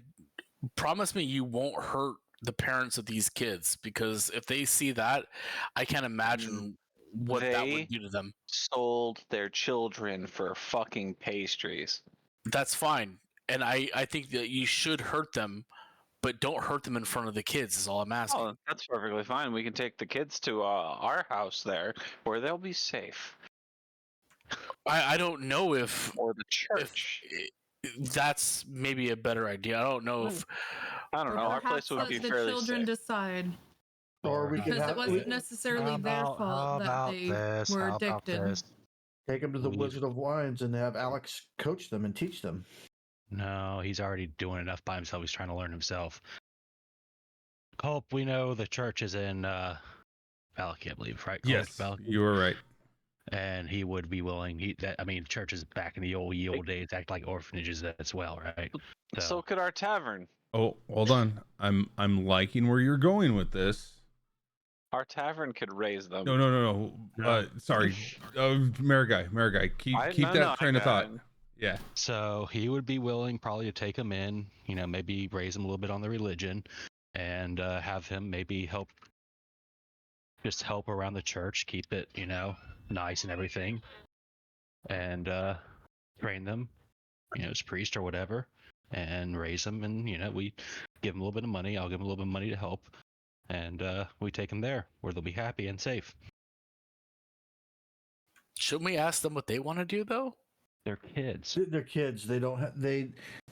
S6: promise me you won't hurt the parents of these kids, because if they see that, I can't imagine what that
S3: They
S6: would do to them.
S3: sold their children for fucking pastries.
S6: That's fine, and I think that you should hurt them, but don't hurt them in front of the kids is all I'm asking.
S3: Oh, that's perfectly fine. We can take the kids to our house there, where they'll be safe,
S6: I don't know if
S3: or the church.
S6: that's maybe a better idea. I don't know if
S3: I don't
S4: Or
S3: know. Our place
S4: perhaps
S3: would
S4: let
S3: be
S4: the
S3: fairly
S4: children
S3: safe.
S4: decide,
S2: Or we could
S4: because it
S2: have
S4: wasn't necessarily their fault that they were addicted.
S2: take them to the Wizard of Wines and have Alex coach them and teach them.
S5: No, he's already doing enough by himself. He's trying to learn himself. Culp, we know the church is in Valaki, I believe, right? Culp,
S1: Yes,
S5: Valaki?
S1: you were right.
S5: And he would be willing. Churches back in the old days act like orphanages as well, right?
S3: So could our tavern.
S1: Oh, hold on. I'm liking where you're going with this.
S3: Our tavern could raise them.
S1: No. Sorry. Marigai, keep that train of thought. Yeah.
S5: So he would be willing probably to take him in, maybe raise him a little bit on the religion, and have him maybe help around the church, keep it, nice and everything, and train them, as priest or whatever, and raise them, and we give them a little bit of money. I'll give them a little bit of money to help, and we take them there where they'll be happy and safe.
S6: shouldn't we ask them what they want to do though?
S5: They're kids.
S2: They're kids. They don't have.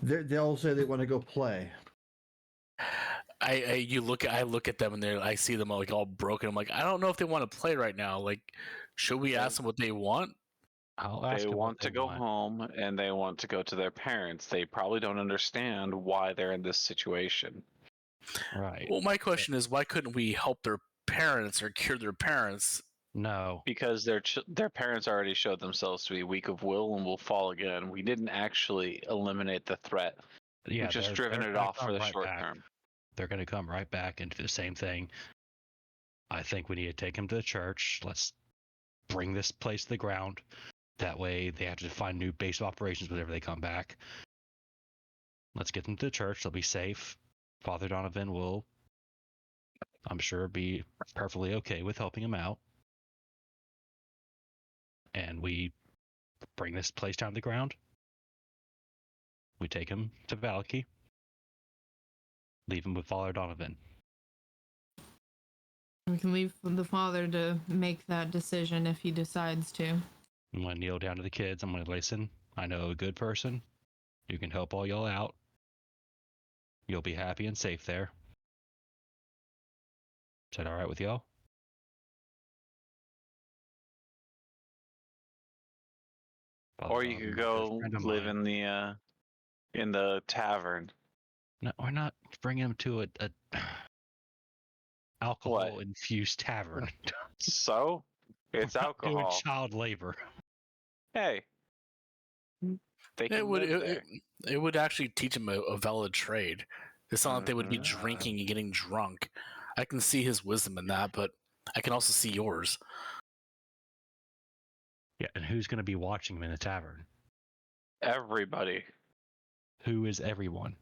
S2: They'll say they want to go play.
S6: I look at them and I see them like all broken. I'm like, I don't know if they want to play right now. Like, should we ask them what they want?
S5: I'll ask
S3: They
S5: them
S3: want
S5: what they
S3: to go
S5: want.
S3: home, and they want to go to their parents. They probably don't understand why they're in this situation.
S5: Right.
S6: Well, my question is, why couldn't we help their parents or cure their parents?
S5: No.
S3: Because their parents already showed themselves to be weak of will and will fall again. We didn't actually eliminate the threat.
S5: Yeah,
S3: We've just
S5: they're
S3: driven it
S5: gonna
S3: off for
S5: come
S3: the
S5: right
S3: short
S5: back.
S3: term.
S5: They're going to come right back into the same thing. I think we need to take them to the church. Let's bring this place to the ground. That way they have to find new base of operations whenever they come back. Let's get them to the church. They'll be safe. Father Donovan will, I'm sure, be perfectly okay with helping him out. And we bring this place down to the ground. We take him to Valaki. Leave him with Father Donovan.
S4: We can leave the father to make that decision if he decides to.
S5: I'm going to kneel down to the kids. I'm going to listen. I know a good person. You can help all y'all out. You'll be happy and safe there. Is that all right with y'all?
S3: Or you could go live in the tavern.
S5: No, we're not bringing him to a alcohol-infused tavern.
S3: So? It's
S5: We're not doing
S3: alcohol.
S5: child labor.
S3: Hey. They can live there.
S6: It would actually teach him a valid trade. It's not like they would be drinking and getting drunk. I can see his wisdom in that, but I can also see yours.
S5: Yeah, and who's going to be watching him in the tavern?
S3: Everybody.
S5: Who is everyone?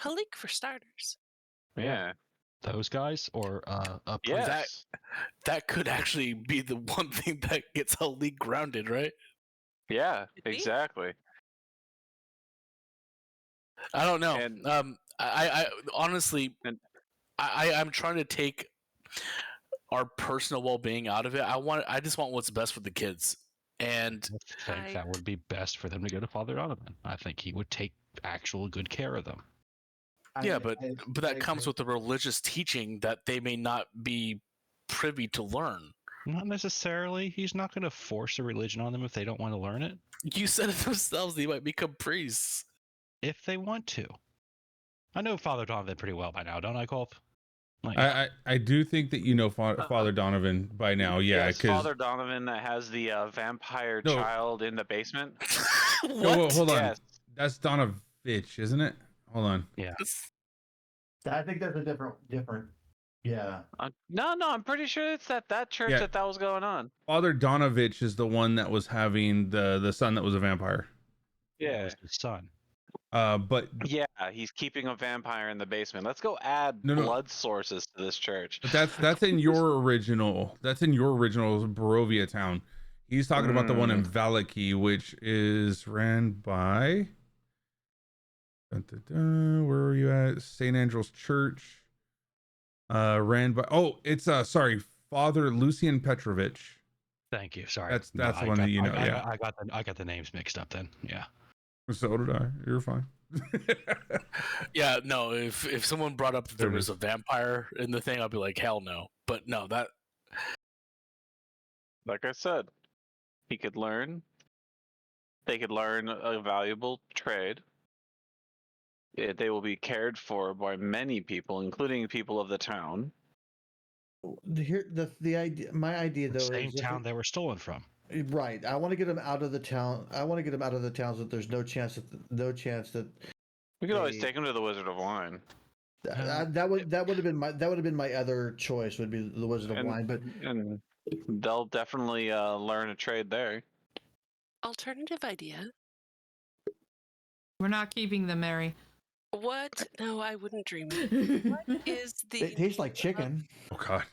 S7: Halik for starters.
S3: Yeah.
S5: Those guys, or a priest?
S3: Yes.
S6: That could actually be the one thing that gets a league grounded, right?
S3: Yeah,
S7: Could be.
S3: exactly.
S6: I don't know.
S3: And-
S6: I honestly, I'm trying to take our personal well-being out of it. I just want what's best for the kids, and
S5: I think that would be best for them to go to Father Donovan. I think he would take actual good care of them.
S6: Yeah, but that comes with the religious teaching that they may not be privy to learn.
S5: Not necessarily. He's not going to force a religion on them if they don't want to learn it.
S6: You said it themselves, they might become priests.
S5: If they want to. I know Father Donovan pretty well by now, don't I, Culp? Like,
S1: I do think that you know Father Donovan by now. Yeah,
S3: Yes,
S1: because
S3: Father Donovan that has the vampire
S1: No.
S3: child in the basement.
S6: What?
S1: hold on.
S3: Yes.
S1: That's Donovich, isn't it? Hold on.
S5: yeah.
S2: I think that's a different. Yeah.
S3: No, I'm pretty sure it's that church
S1: Yeah.
S3: that was going on.
S1: Father Donovich is the one that was having the son that was a vampire.
S5: That
S3: Yeah.
S5: was his son.
S1: But
S3: Yeah, he's keeping a vampire in the basement. Let's go add
S1: No.
S3: blood sources to this church.
S1: But that's in your original. That's in your original Barovia town. He's talking about the one in Valaki, which is ran by. Where are you at? St. Andrew's Church. Ran by. Oh, it's sorry, Father Lucian Petrovich.
S5: Thank you. Sorry.
S1: That's
S5: No,
S1: the one that you know. Yeah.
S5: I got the names mixed up then. Yeah.
S1: So did I. You're fine.
S6: Yeah, no, if someone brought up that there
S1: There it
S6: was a vampire in the thing, I'd be like, hell no. But no, that...
S3: Like I said, he could learn. They could learn a valuable trade. They will be cared for by many people, including people of the town.
S2: The idea. My idea
S5: The
S2: though
S5: same
S2: is if
S5: town they were stolen from.
S2: right. I want to get them out of the town. I want to get them out of the towns that there's no chance that
S3: We could always
S2: They-
S3: take him to the Wizard of Wine.
S2: that would have been my other choice would be the Wizard of
S3: And-
S2: Wine, but
S3: And they'll definitely learn a trade there.
S7: Alternative idea.
S4: We're not keeping them, Mary.
S7: What? No, I wouldn't dream it. What is
S2: they
S7: the
S2: taste like chicken.
S1: Oh God.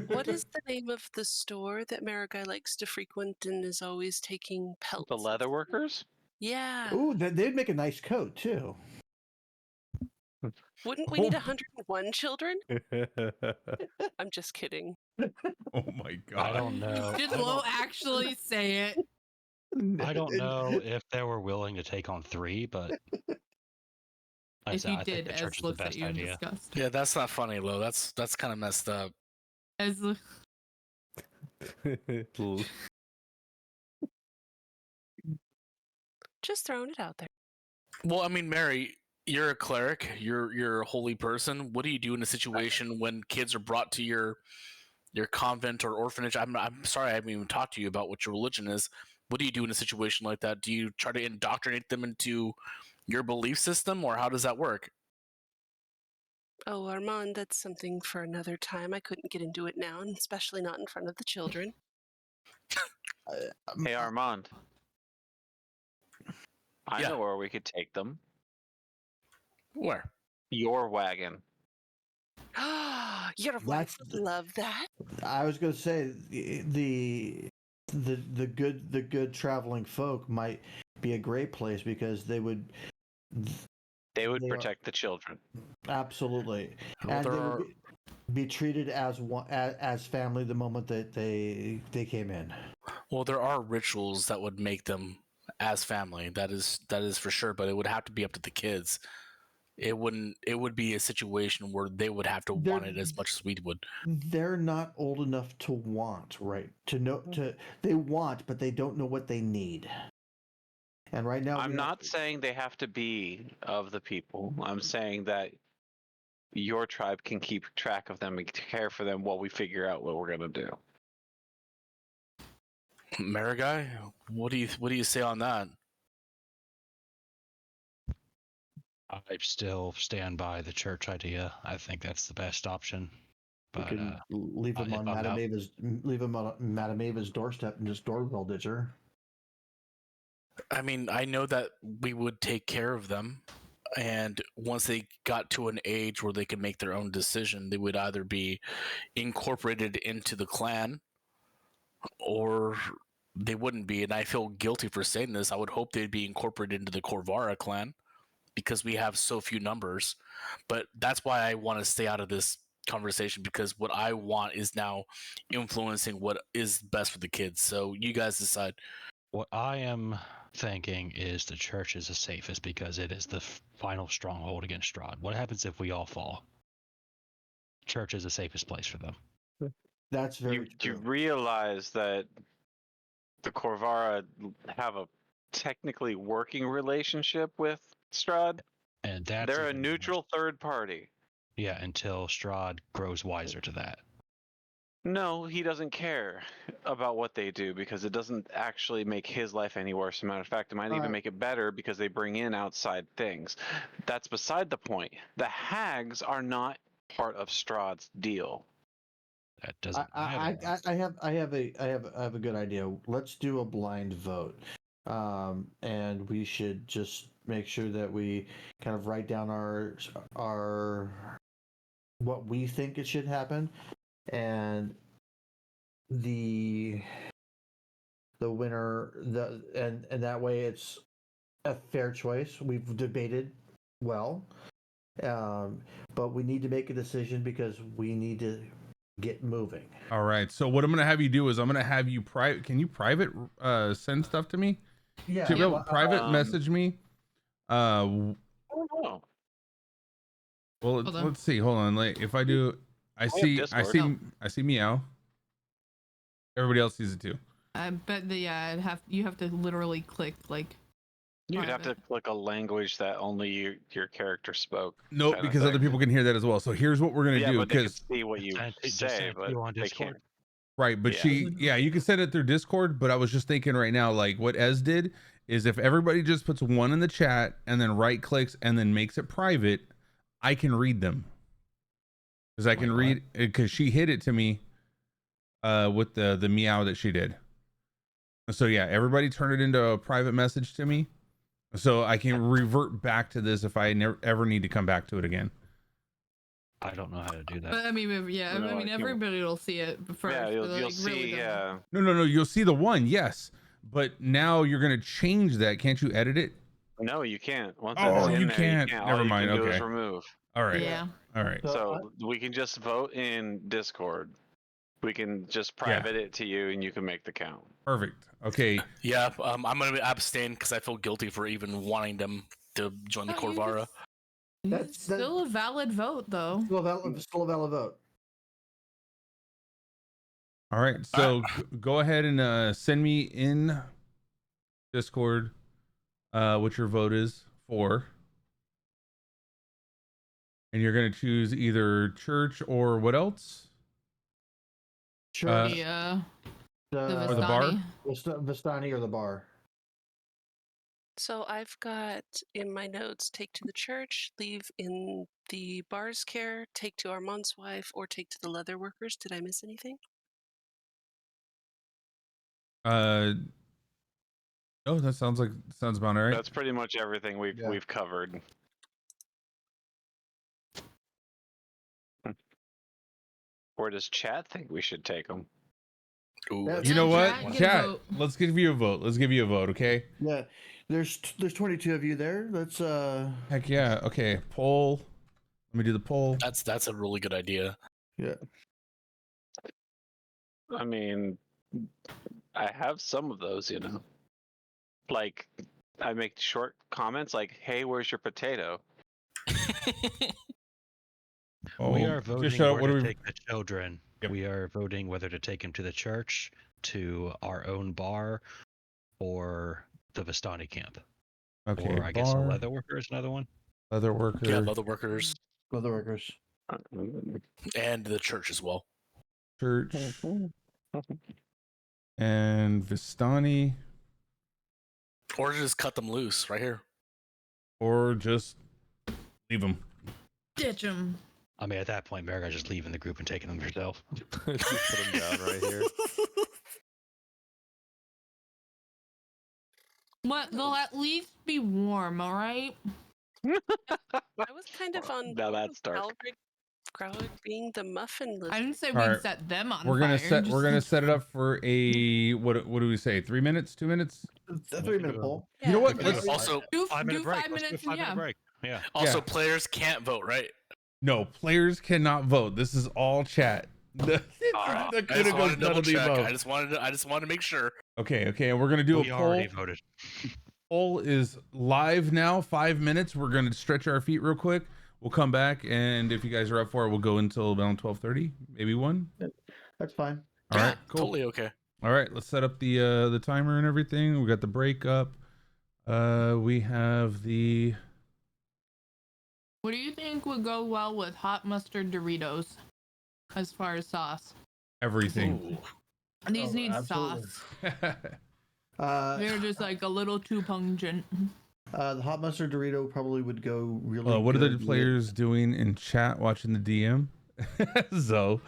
S7: what is the name of the store that Marigai likes to frequent and is always taking pelts?
S3: The leather workers?
S7: Yeah.
S2: Ooh, they'd make a nice coat too.
S7: Wouldn't we need 101 children? I'm just kidding.
S1: Oh my God.
S5: I don't know.
S4: Just won't actually say it.
S5: I don't know if they were willing to take on 3, but
S4: If you
S5: I think
S4: did,
S5: the church
S4: Ez
S5: is the
S4: looks at
S5: best
S4: you in
S5: idea.
S4: disgust.
S6: Yeah, that's not funny, Lo. That's kind of messed up.
S4: Ez
S7: Just throwing it out there.
S6: Well, I mean, Mary, you're a cleric. You're a holy person. What do you do in a situation when kids are brought to your convent or orphanage? I'm sorry, I haven't even talked to you about what your religion is. What do you do in a situation like that? Do you try to indoctrinate them into your belief system, or how does that work?
S7: Oh, Armand, that's something for another time. I couldn't get into it now, and especially not in front of the children.
S3: Hey, Armand. I
S6: Yeah.
S3: know where we could take them.
S6: Where?
S3: Your wagon.
S7: Your wife would love that.
S2: I was going to say the good traveling folk might be a great place because they would
S3: They would
S2: They are-
S3: protect the children.
S2: absolutely,
S6: Well,
S2: and
S6: there
S2: they
S6: are-
S2: would be treated as one as family the moment that they came in.
S6: Well, there are rituals that would make them as family. That is for sure. But it would have to be up to the kids. It wouldn't. It would be a situation where they would have to want it as much as we would.
S2: They're not old enough to want, right? To know they want, but they don't know what they need. And right now,
S3: I'm not saying they have to be of the people. I'm saying that your tribe can keep track of them and care for them while we figure out what we're gonna do.
S6: Marigai, what do you say on that?
S5: I still stand by the church idea. I think that's the best option.
S2: we
S5: But
S2: can leave him
S5: if
S2: on
S5: I'm
S2: Madame
S5: out-
S2: Ava's doorstep and just doorbell ditch her.
S6: I mean, I know that we would take care of them, and once they got to an age where they could make their own decision, they would either be incorporated into the clan, or they wouldn't be. And I feel guilty for saying this. I would hope they'd be incorporated into the Corvara clan, because we have so few numbers. But that's why I want to stay out of this conversation, because what I want is now influencing what is best for the kids. So you guys decide.
S5: what I am thinking is the church is the safest because it is the final stronghold against Strahd. What happens if we all fall? Church is the safest place for them.
S2: That's very
S3: You
S2: true.
S3: realize that the Corvara have a technically working relationship with Strahd?
S5: And that's
S3: They're a
S5: even
S3: neutral third party.
S5: Yeah, until Strahd grows wiser to that.
S3: No, he doesn't care about what they do because it doesn't actually make his life any worse. As a matter of fact, it might even make it better because they bring in outside things. That's beside the point. The hags are not part of Strahd's deal.
S5: That doesn't
S2: I
S5: matter.
S2: have a good idea. Let's do a blind vote, and we should just make sure that we kind of write down our what we think it should happen, and the winner and that way it's a fair choice. We've debated well, but we need to make a decision because we need to get moving.
S1: All right. So what I'm gonna have you do is I'm gonna have you private. Can you private send stuff to me?
S2: Yeah.
S1: To be able to private message me.
S3: Oh, no.
S1: Well, let's see. Hold on. Like, if I do, I see meow. Everybody else sees it too.
S4: I bet you have to literally click like.
S3: You'd have to click a language that only your character spoke.
S1: Nope, because other people can hear that as well. So here's what we're gonna do.
S3: But they can
S1: Because
S3: see what you say, but they can't.
S1: right, but you can send it through Discord. But I was just thinking right now, like what Ez did is if everybody just puts one in the chat and then right clicks and then makes it private, I can read them. Because I can read because she hit it to me with the meow that she did. So yeah, everybody turn it into a private message to me. So I can revert back to this if I ever need to come back to it again.
S5: I don't know how to do that.
S4: But I mean, everybody will see it first.
S3: Yeah, you'll
S4: like,
S3: see.
S4: really
S3: Yeah.
S1: No. You'll see the one, yes, but now you're gonna change that. Can't you edit it?
S3: No, you can't. Once
S1: Oh,
S3: it's in
S1: you
S3: there,
S1: can't.
S3: You can't.
S1: Never
S3: All
S1: mind.
S3: You can do
S1: Okay.
S3: is remove.
S1: All right.
S4: Yeah.
S1: All right.
S3: So we can just vote in Discord. We can just private it to you, and you can make the count.
S1: Perfect. Okay.
S6: Yeah, I'm gonna abstain because I feel guilty for even wanting them to join the Corvara.
S4: That's still a valid vote, though.
S2: Still a valid vote.
S1: All right. So go ahead and send me in Discord what your vote is for. And you're going to choose either church or what else?
S2: Church.
S1: Or the bar?
S2: Vistani or the bar.
S7: So I've got in my notes, take to the church, leave in the bar's care, take to Armand's wife, or take to the leather workers. Did I miss anything?
S1: Oh, that sounds about all right.
S3: That's pretty much everything we've covered. Where does chat think we should take them?
S1: You know what? Chat, let's give you a vote. Okay?
S2: Yeah. There's 22 of you there. Let's
S1: Heck yeah. Okay. Poll. Let me do the poll.
S6: That's a really good idea.
S2: Yeah.
S3: I mean, I have some of those, you know. Like, I make short comments like, "Hey, where's your potato?"
S5: We are voting where to take the children. Yep. We are voting whether to take him to the church, to our own bar, or the Vistani camp.
S1: Okay.
S5: Or I guess a leather worker is another one.
S1: Leather worker.
S6: Yeah, leather workers.
S2: Leather workers.
S6: And the church as well.
S1: Church. And Vistani.
S6: Or just cut them loose right here.
S1: Or just leave them.
S4: Ditch them.
S5: I mean, at that point, Marigold's just leaving the group and taking them herself.
S8: Just put them down right here.
S4: What? They'll at least be warm, all right?
S7: I was kind of on
S3: Now that's dark.
S7: Growlithe being the muffin lizard.
S4: I didn't say we'd set them on
S1: We're
S4: fire.
S1: We're gonna set it up for a what do we say? 3 minutes? 2 minutes?
S2: A 3-minute poll.
S4: Yeah.
S1: You know what?
S6: Let's also
S4: do
S5: 5 minute break.
S4: 5
S5: Let's do a
S4: minutes
S5: 5 minute break. Yeah.
S6: Also, players can't vote, right?
S1: No, players cannot vote. This is all chat. That
S6: I
S1: could
S6: just
S1: have
S6: wanted
S1: gone
S6: to
S1: none
S6: double
S1: of the
S6: check.
S1: above.
S6: I just wanted to make sure.
S1: Okay, and we're gonna do
S5: We
S1: a
S5: already
S1: poll.
S5: voted.
S1: Poll is live now. 5 minutes. We're gonna stretch our feet real quick. We'll come back, and if you guys are up for it, we'll go until around 12:30, maybe 1.
S2: That's fine.
S1: All
S6: Yeah,
S1: right, cool.
S6: Totally okay.
S1: All right, let's set up the timer and everything. We got the break up. We have the
S4: What do you think would go well with hot mustard Doritos as far as sauce?
S1: everything.
S6: Ooh.
S4: These need
S2: absolutely.
S4: sauce. They're just like a little too pungent.
S2: The hot mustard Dorito probably would go really.
S1: What are
S2: good
S1: the
S2: with-
S1: players doing in chat watching the DM? So,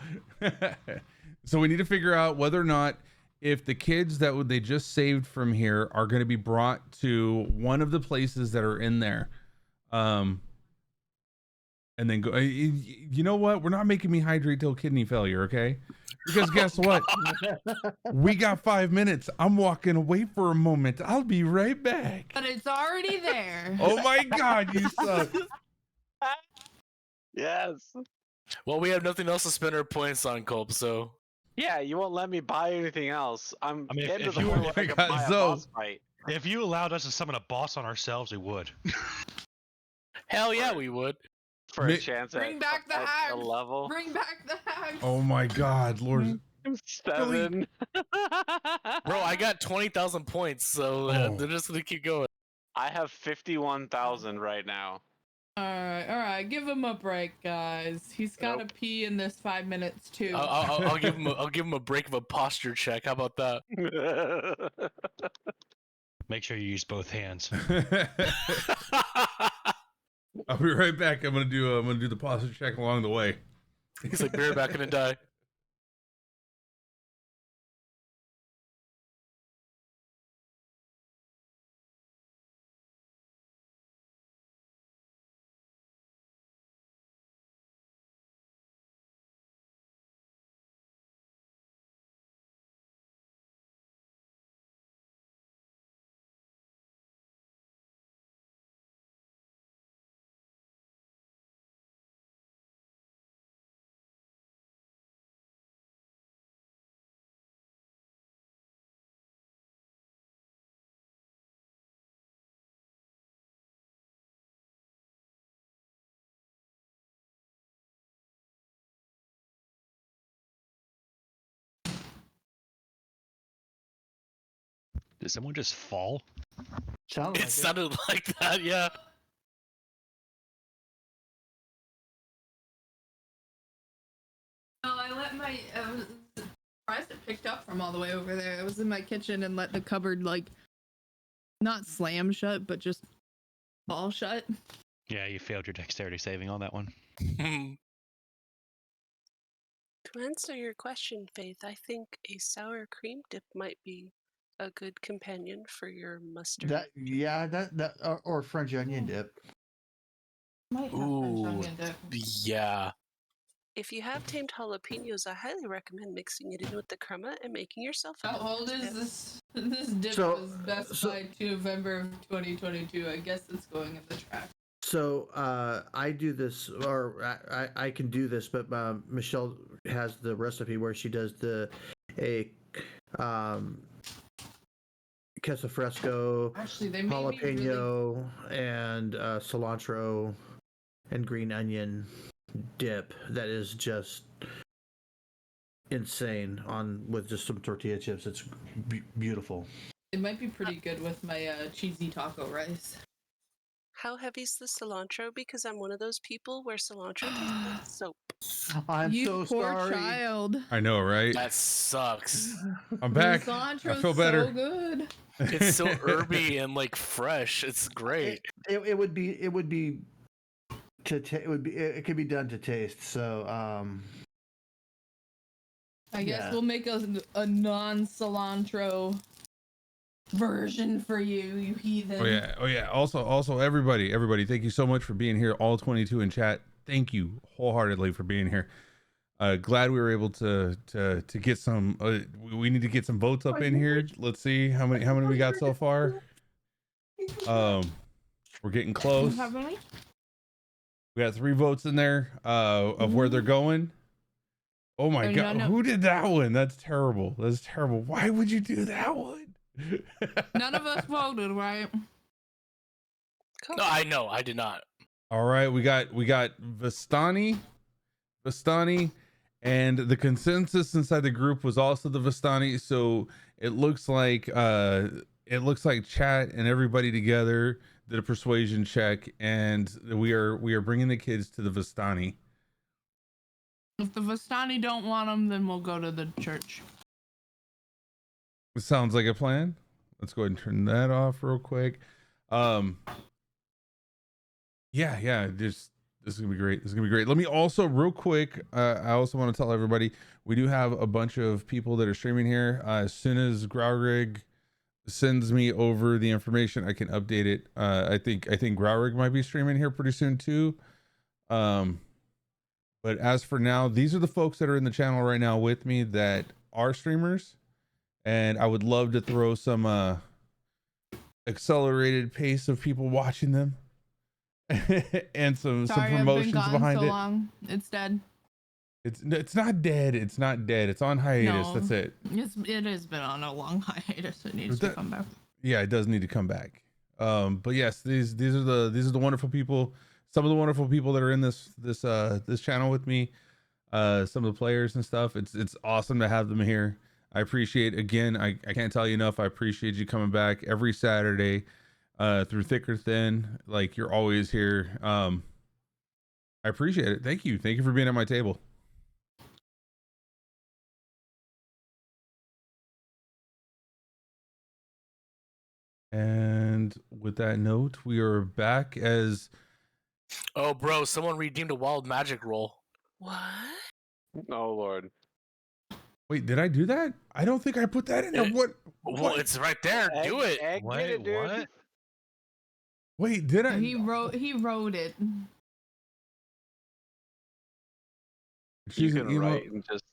S1: so we need to figure out whether or not if the kids that they just saved from here are going to be brought to one of the places that are in there. And then go, you know what? We're not making me hydrate till kidney failure, okay? Because guess what? We got 5 minutes. I'm walking away for a moment. I'll be right back.
S4: But it's already there.
S1: Oh my God, you suck.
S3: Yes.
S6: Well, we have nothing else to spend our points on, Culp. So
S3: Yeah, you won't let me buy anything else.
S5: I mean,
S3: getting
S5: if
S3: to the
S5: you-
S3: point where I can buy a boss fight.
S5: If you allowed us to summon a boss on ourselves, we would.
S6: hell yeah, we would.
S3: For
S1: Mi-
S3: a chance
S4: Bring
S3: at,
S4: back the
S3: at
S4: hags.
S3: a level.
S4: Bring back the hags.
S1: Oh my God, Lord.
S3: 7.
S6: Bro, I got 20,000 points, so
S1: Oh.
S6: they're just gonna keep going.
S3: I have 51,000 right now.
S4: All right. Give him a break, guys. He's got to
S3: Nope.
S4: pee in this 5 minutes too.
S6: I'll give him. I'll give him a break of a posture check. How about that?
S5: Make sure you use both hands.
S1: I'll be right back. I'm gonna do the posture check along the way.
S6: He's like, "Bear back gonna die."
S5: Did someone just fall?
S2: Sounds like
S6: It sounded like that, yeah.
S4: Oh, I was surprised it picked up from all the way over there. I was in my kitchen and let the cupboard not slam shut, but just fall shut.
S5: Yeah, you failed your dexterity saving on that one.
S7: To answer your question, Faith, I think a sour cream dip might be a good companion for your mustard.
S2: that or French onion dip.
S4: Might have French
S6: Ooh,
S4: onion dip.
S6: yeah.
S7: If you have tamed jalapenos, I highly recommend mixing it in with the crema and making yourself a
S4: How old
S7: dip.
S4: is this? This dip
S2: So-
S4: was Best
S2: so-
S4: Buy November of 2022. I guess it's going in the trash.
S2: So I do this, or I can do this, but Michelle has the recipe where she does queso fresco,
S4: Actually, they made me really...
S2: jalapeno, and cilantro and green onion dip that is just insane with just some tortilla chips. It's beautiful.
S4: It might be pretty good with my cheesy taco rice.
S7: How heavy's the cilantro? Because I'm one of those people where cilantro tastes like soap.
S2: I'm
S4: You
S2: so
S4: poor
S2: sorry.
S4: child.
S1: I know, right?
S6: That sucks.
S1: I'm back.
S4: The
S1: I
S4: cilantro's
S1: feel better.
S4: so good.
S6: It's so herby and fresh. It's great.
S2: It would be it could be done to taste. So
S4: I guess
S2: Yeah.
S4: we'll make a non-cilantro version for you, you heathen.
S1: Oh yeah. Also, everybody, thank you so much for being here. All 22 in chat. Thank you wholeheartedly for being here. Glad we were able to get some. We need to get some votes up in here. Let's see how many we got so far. We're getting close.
S4: How many?
S1: We got 3 votes in there of where they're going. Oh my
S4: Or
S1: god,
S4: none of-
S1: who did that one? That's terrible. That's terrible. Why would you do that one?
S4: None of us voted, right?
S7: Cool.
S6: No, I know. I did not.
S1: All right, we got Vistani, and the consensus inside the group was also the Vistani. So it looks like chat and everybody together did a persuasion check, and we are bringing the kids to the Vistani.
S4: If the Vistani don't want them, then we'll go to the church.
S1: Sounds like a plan. Let's go ahead and turn that off real quick. Yeah, this is gonna be great. This is gonna be great. Let me also real quick, I also want to tell everybody we do have a bunch of people that are streaming here. As soon as Growrig sends me over the information, I can update it. I think Growrig might be streaming here pretty soon too. But as for now, these are the folks that are in the channel right now with me that are streamers, and I would love to throw some accelerated pace of people watching them. And some promotions
S4: I've been gone
S1: behind
S4: so
S1: it.
S4: long. It's dead.
S1: It's not dead. It's not dead. It's on hiatus.
S4: No.
S1: That's it.
S4: It has been on a long hiatus. It needs to come back.
S1: Yeah, it does need to come back. But yes, these are the wonderful people. Some of the wonderful people that are in this channel with me. Some of the players and stuff. It's awesome to have them here. I appreciate, again, I can't tell you enough. I appreciate you coming back every Saturday. Through thick or thin, like you're always here. I appreciate it. Thank you for being at my table. And with that note, we are back as
S6: Oh, bro, someone redeemed a wild magic roll.
S7: What?
S3: Oh Lord.
S1: wait, did I do that? I don't think I put that in there. What?
S6: Well, it's right there. Do it.
S3: Egg,
S5: Wait,
S3: get it, dude.
S5: what?
S1: Wait, did I?
S4: He wrote it.
S3: You can write and just.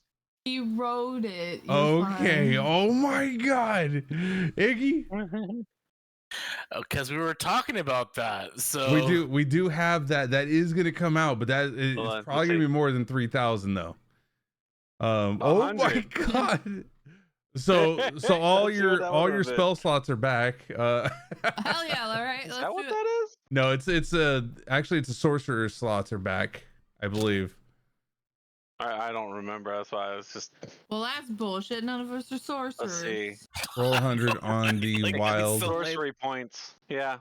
S4: He wrote it. You're
S1: Okay.
S4: fine.
S1: Oh my God, Iggy.
S6: Because we were talking about that. So
S1: We do have that. That is gonna come out, but that is
S3: Hold on,
S1: probably
S3: let's
S1: gonna
S3: see.
S1: be more than 3,000 though. Oh my
S3: 100.
S1: God. So all
S3: Let's see
S1: your
S3: what that one was.
S1: spell slots are back.
S4: Hell yeah! All right,
S3: Is
S4: let's
S3: that what
S4: do it.
S3: that is?
S1: No, it's actually it's a sorcerer slots are back, I believe.
S3: I don't remember. That's why I was just.
S4: Well, that's bullshit. None of us are sorcerers.
S3: Let's see.
S1: Roll 100 on the
S6: Like,
S1: wild.
S6: so-
S3: Sorcery points. Yeah.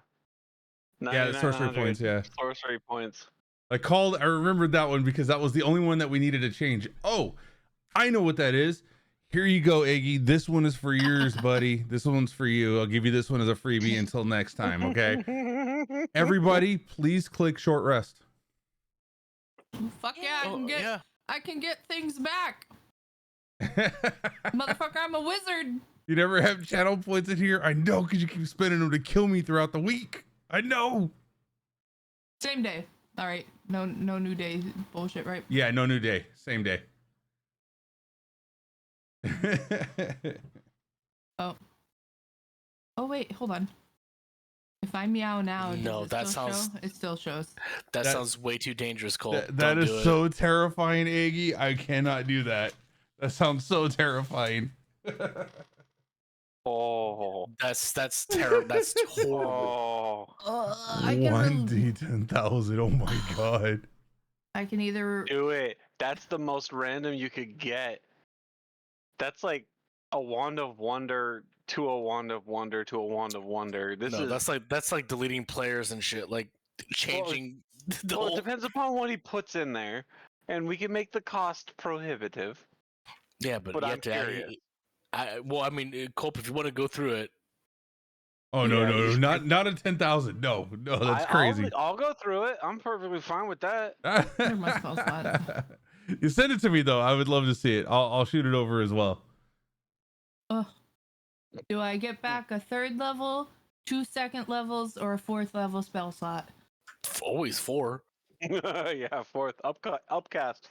S1: Yeah, sorcery
S3: 9,900
S1: points, yeah.
S3: Sorcery points.
S1: I remembered that one because that was the only one that we needed to change. Oh, I know what that is. Here you go, Iggy. This one is for yours, buddy. This one's for you. I'll give you this one as a freebie until next time, okay? Everybody, please click short rest.
S4: Fuck yeah!
S6: Oh, yeah.
S4: I can get things back. Motherfucker, I'm a wizard.
S1: You never have channel points in here? I know, because you keep spending them to kill me throughout the week. I know.
S4: Same day. All right. No new day bullshit, right?
S1: Yeah, no new day. Same day.
S4: Oh wait, hold on. If I meow now,
S6: No,
S4: does it
S6: that
S4: still
S6: sounds-
S4: show? It still shows.
S6: That
S1: That-
S6: sounds way too dangerous, Cole.
S1: That
S6: Don't
S1: is
S6: do it.
S1: so terrifying, Iggy. I cannot do that. That sounds so terrifying.
S3: Oh.
S6: That's terrible. That's horrible.
S3: Oh.
S4: I can
S1: 1d10,000. Oh my God.
S4: I can either
S3: Do it. That's the most random you could get. That's like a wand of wonder to a wand of wonder to a wand of wonder. This
S6: No,
S3: is.
S6: that's like deleting players and shit. Like changing the
S3: Well, it
S6: whole.
S3: depends upon what he puts in there, and we can make the cost prohibitive.
S6: Yeah, but
S3: but
S6: you
S3: I'm
S6: have to.
S3: curious.
S6: Well, I mean, Cope, if you want to go through it,
S1: Oh
S3: Yeah,
S1: no, not a 10,000. No, that's crazy.
S3: I'll go through it. I'm perfectly fine with that.
S4: Where my spell slot?
S1: You send it to me though. I would love to see it. I'll shoot it over as well.
S4: Do I get back a 3rd level, 2 second levels, or a 4th level spell slot?
S6: always 4.
S3: Yeah, fourth upcast.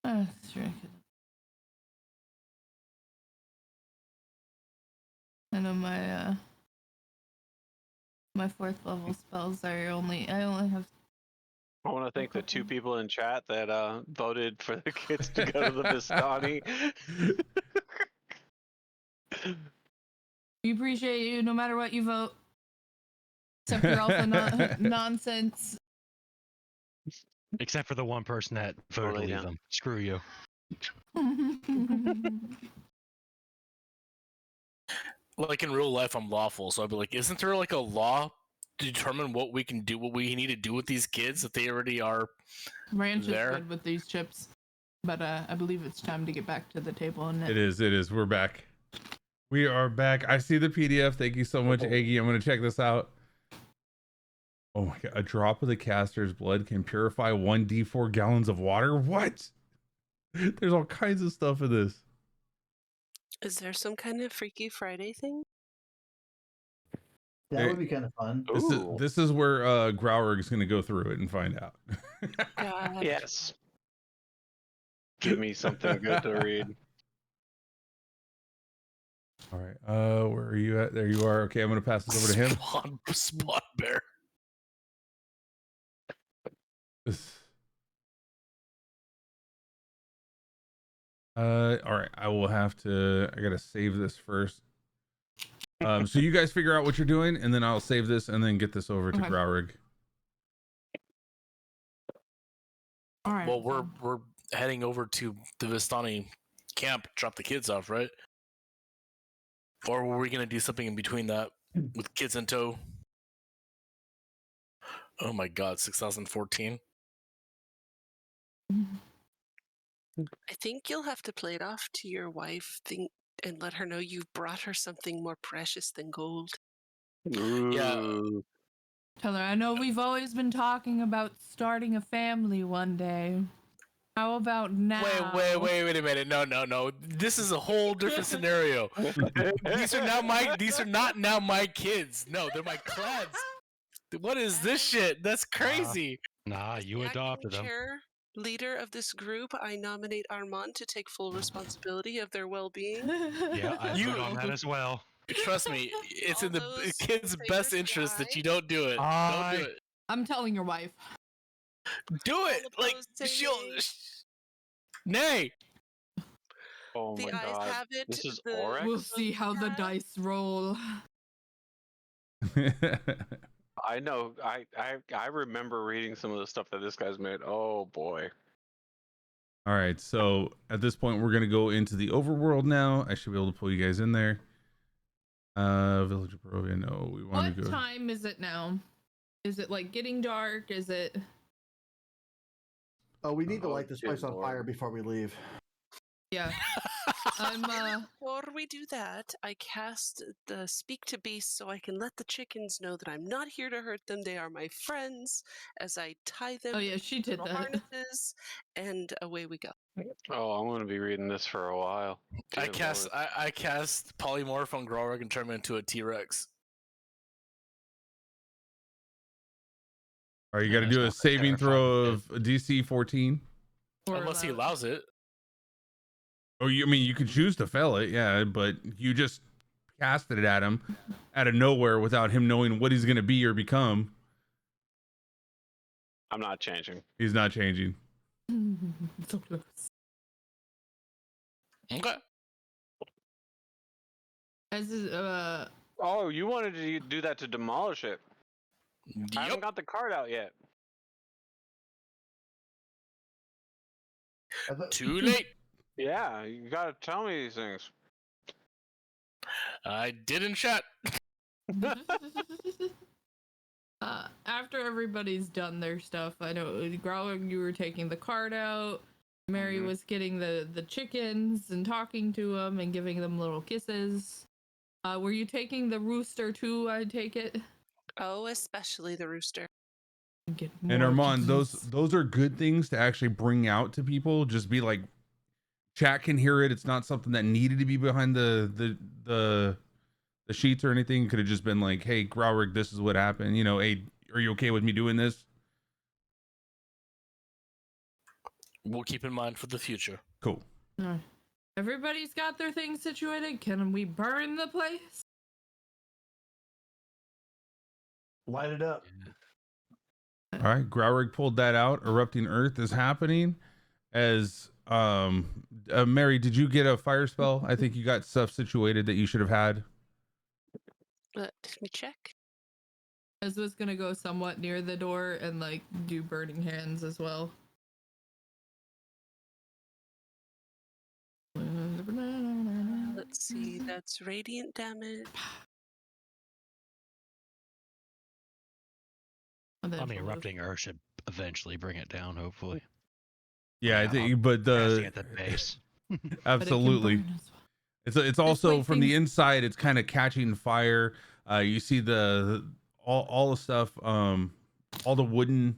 S4: That's ridiculous. I know my 4th level spells are I only have
S3: I want to thank the 2 people in chat that voted for the kids to go to the Vistani.
S4: We appreciate you no matter what you vote. Except for alpha nonsense.
S5: Except for the one person that voted to
S3: lay
S5: leave
S3: down.
S5: them. Screw you.
S6: Like in real life, I'm lawful, so I'd be like, isn't there like a law to determine what we can do, what we need to do with these kids if they already are
S4: Ranch
S6: there?
S4: is good with these chips. But I believe it's time to get back to the table. And
S1: It is. We're back. We are back. I see the PDF. Thank you so much, Aggie. I'm going to check this out. Oh my God. A drop of the caster's blood can purify 1d4 gallons of water. What? There's all kinds of stuff in this.
S7: Is there some kind of Freaky Friday thing?
S2: That would be kind of fun.
S1: This is where Growrig's going to go through it and find out.
S7: God.
S3: Yes. Give me something good to read.
S1: All right. Where are you at? There you are. Okay, I'm going to pass this over to him.
S6: Spawn bear.
S1: All right. I gotta save this first. So you guys figure out what you're doing, and then I'll save this and then get this over to
S4: Okay.
S1: Growrig.
S4: all right.
S6: Well, we're heading over to the Vistani camp, drop the kids off, right? Or were we gonna do something in between that with kids in tow? Oh my God, 6014.
S7: I think you'll have to play it off to your wife and let her know you've brought her something more precious than gold.
S3: Ooh.
S4: Tell her, I know we've always been talking about starting a family one day. How about now?
S6: Wait a minute. No. This is a whole different scenario. These are not now my kids. No, they're my clans. What is this shit? That's crazy.
S5: Nah, you
S7: Acting
S5: adopted them.
S7: chair, leader of this group, I nominate Armand to take full responsibility of their well-being.
S5: Yeah, I
S6: You-
S5: vote on that as well.
S6: Trust me, it's
S7: All
S6: in the
S7: those
S6: kids'
S7: in
S6: best
S7: favor,
S6: interest
S7: say
S6: that you don't do it. Don't do it.
S4: I'm telling your wife.
S6: Do it.
S7: All
S6: Like
S7: opposed, say
S6: she'll.
S7: nay.
S6: Nay.
S3: Oh
S7: The
S3: my
S7: ayes
S3: God.
S7: have it.
S3: This is
S7: The
S3: Oryx?
S4: We'll see how the
S7: cat.
S4: dice roll.
S3: I know. I remember reading some of the stuff that this guy's made. Oh boy.
S1: All right, so at this point, we're gonna go into the overworld now. I should be able to pull you guys in there. Village of Barovia. No, we want
S4: What
S1: to go.
S4: time is it now? Is it like getting dark? Is it?
S2: Oh, we need to
S3: Oh,
S2: light this
S3: good
S2: place on
S3: lord.
S2: fire before we leave.
S4: Yeah. I'm
S7: Before we do that, I cast the Speak to Beasts so I can let the chickens know that I'm not here to hurt them. They are my friends, as I tie them
S4: Oh yeah, she
S7: to
S4: did
S7: little
S4: that.
S7: harnesses, and away we go.
S3: Oh, I'm gonna be reading this for a while.
S6: I
S3: Good
S6: cast
S3: lord.
S6: I cast polymorph on Growrigg and turn him into a T-Rex.
S1: All right, you
S5: Yeah,
S1: got to
S5: that's
S1: do a
S5: not
S1: saving
S5: terrifying,
S1: throw
S5: kid.
S1: of DC 14.
S4: Or
S6: Unless he
S4: allowed.
S6: allows it.
S1: Oh, I mean, you could choose to fail it, yeah, but you just casted it at him out of nowhere without him knowing what he's gonna be or become.
S3: I'm not changing.
S1: He's not changing.
S4: So close.
S6: Okay.
S4: As is,
S3: Oh, you wanted to do that to demolish it. I haven't
S6: Yep.
S3: got the card out yet.
S2: I thought-
S6: Too late.
S3: Yeah, you gotta tell me these things.
S6: I did in chat.
S4: after everybody's done their stuff, I know Growling, you were taking the card out. Mary
S3: Mhm.
S4: was getting the chickens and talking to them and giving them little kisses. Were you taking the rooster too? I take it.
S7: Oh, especially the rooster.
S4: Get
S1: And
S4: more
S1: Armand,
S4: chickens.
S1: those are good things to actually bring out to people. Just be like, chat can hear it. It's not something that needed to be behind the sheets or anything. Could have just been like, hey, Growrigg, this is what happened. You know, hey, are you okay with me doing this?
S6: We'll keep in mind for the future.
S1: Cool.
S4: Everybody's got their things situated. Can we burn the place?
S2: Light it up.
S1: All right, Growrig pulled that out. Erupting Earth is happening. As Mary, did you get a fire spell? I think you got stuff situated that you should have had.
S7: Let me check.
S4: Ez was gonna go somewhat near the door and like do burning hands as well.
S7: Let's see. That's radiant damage.
S4: And then
S5: I mean,
S4: she'll move.
S5: erupting Earth should eventually bring it down, hopefully.
S1: Yeah, I
S5: Yeah,
S1: think, but
S5: Casting
S1: the
S5: at the base.
S4: But it can
S1: absolutely.
S4: burn as well.
S1: It's also
S4: way
S1: from the
S4: things-
S1: inside. It's kind of catching fire. You see all the stuff, all the wooden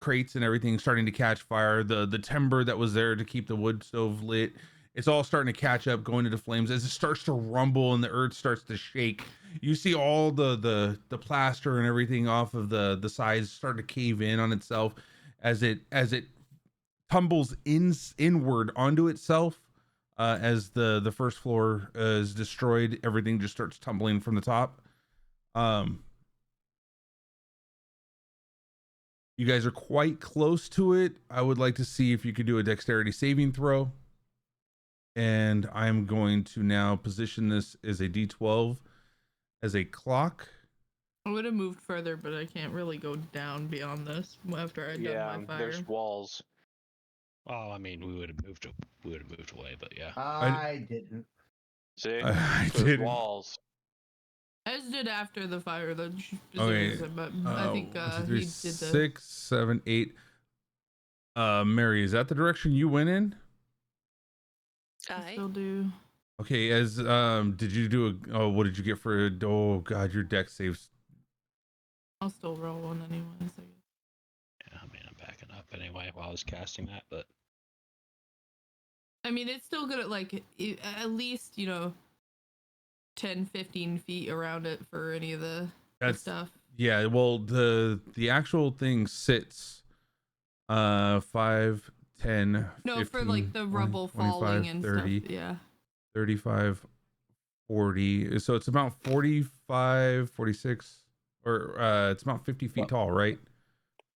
S1: crates and everything starting to catch fire. The timber that was there to keep the wood stove lit, it's all starting to catch up, going into flames. As it starts to rumble and the earth starts to shake, you see all the plaster and everything off of the sides start to cave in on itself as it tumbles inward onto itself. As the first floor is destroyed, everything just starts tumbling from the top. You guys are quite close to it. I would like to see if you could do a dexterity saving throw. And I'm going to now position this as a D12 as a clock.
S4: I would have moved further, but I can't really go down beyond this after I'd done my fire.
S3: There's walls.
S5: Oh, I mean, we would have moved away, but yeah.
S2: I didn't.
S3: See?
S1: I
S3: There's
S1: didn't.
S3: walls.
S4: Ez did after the fire, though.
S1: Okay.
S4: But I think
S1: 1, 2, 3,
S4: he did the.
S1: 6, 7, 8. Mary, is that the direction you went in?
S4: I still do.
S1: Okay, as did you do what did you get for a oh god, your deck saves.
S4: I'll still roll one anyways. I guess.
S5: Yeah, I mean, I'm backing up anyway while I was casting that, but
S4: I mean, it's still good at like at least 10, 15 feet around it for any of the stuff.
S1: Yeah, well the actual thing sits 5, 10,
S4: No,
S1: 15,
S4: for like the
S1: 20,
S4: rubble
S1: 25,
S4: falling and
S1: 30,
S4: stuff. Yeah.
S1: 35, 40. So it's about 45, 46, or it's about 50 feet tall, right?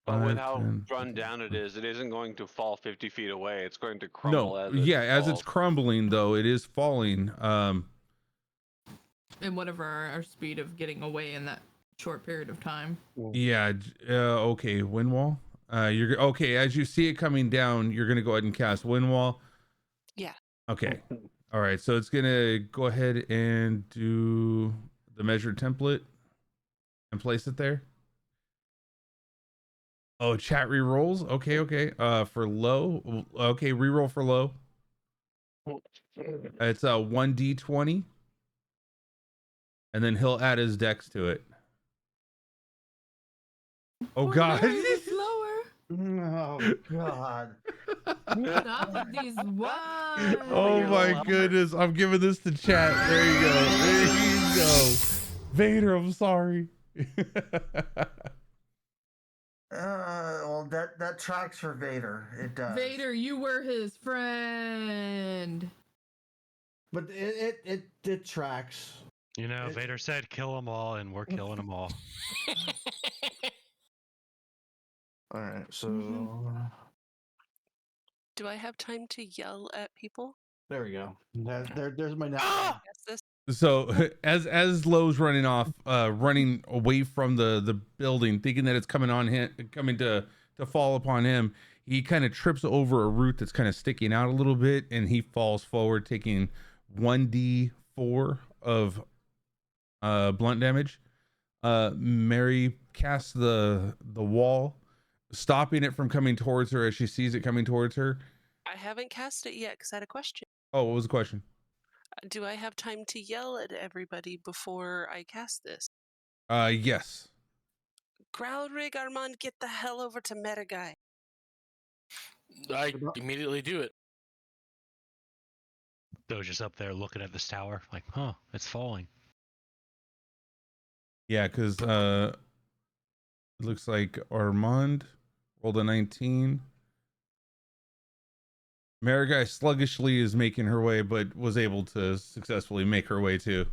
S3: But with
S1: 5,
S3: how
S1: 10,
S3: run down it isn't going to fall 50 feet away. It's going to crumble
S1: No,
S3: as it
S1: as it's
S3: falls.
S1: crumbling though, it is falling.
S4: And whatever our speed of getting away in that short period of time.
S1: Yeah. Okay. Wind wall. You're okay. As you see it coming down, you're gonna go ahead and cast wind wall.
S7: Yeah.
S1: Okay. All right. So it's gonna go ahead and do the measured template and place it there. Oh, chat re-rolls. Okay. Okay. For low. Okay. Re-roll for low. It's a 1d20. And then he'll add his dex to it. Oh god.
S4: It's lower.
S2: Oh God.
S4: Stop with these ones.
S1: Oh my goodness. I'm giving this to chat. There you go. There you go. Vader, I'm sorry.
S2: Well, that tracks for Vader. It does.
S4: Vader, you were his friend.
S2: But it tracks.
S5: you know, Vader said kill them all, and we're killing them all.
S2: All right. So
S7: Do I have time to yell at people?
S2: there we go. There's my next.
S7: Yes, this.
S1: So as Lowe's running off, running away from the building, thinking that it's coming on him, coming to fall upon him, he kind of trips over a root that's kind of sticking out a little bit, and he falls forward, taking 1d4 of blunt damage. Mary casts the wall, stopping it from coming towards her as she sees it coming towards her.
S7: I haven't cast it yet because I had a question.
S1: Oh, what was the question?
S7: Do I have time to yell at everybody before I cast this?
S1: Yes.
S7: Growlrig, Armand, get the hell over to Meta Guy.
S6: I immediately do it.
S5: They're just up there looking at this tower, like, huh, it's falling.
S1: Yeah, because it looks like Armand rolled a 19. Marigai sluggishly is making her way, but was able to successfully make her way too.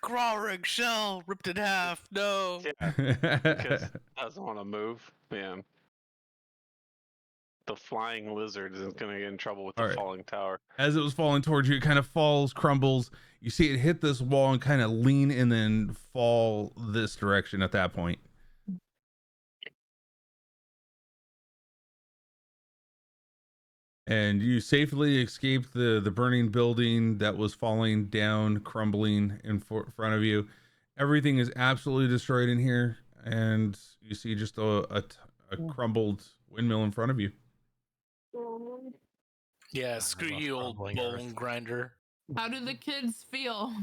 S6: Growrig shell ripped in half. No.
S3: Yeah, because it doesn't want to move. Man, the flying lizard is going to get in trouble with the
S1: All right.
S3: falling tower.
S1: As it was falling towards you, it kind of falls, crumbles. You see it hit this wall and kind of lean and then fall this direction at that point. And you safely escaped the burning building that was falling down, crumbling in front of you. Everything is absolutely destroyed in here, and you see just a crumbled windmill in front of you.
S6: Yeah, screw you, old bone grinder.
S4: How do the kids feel?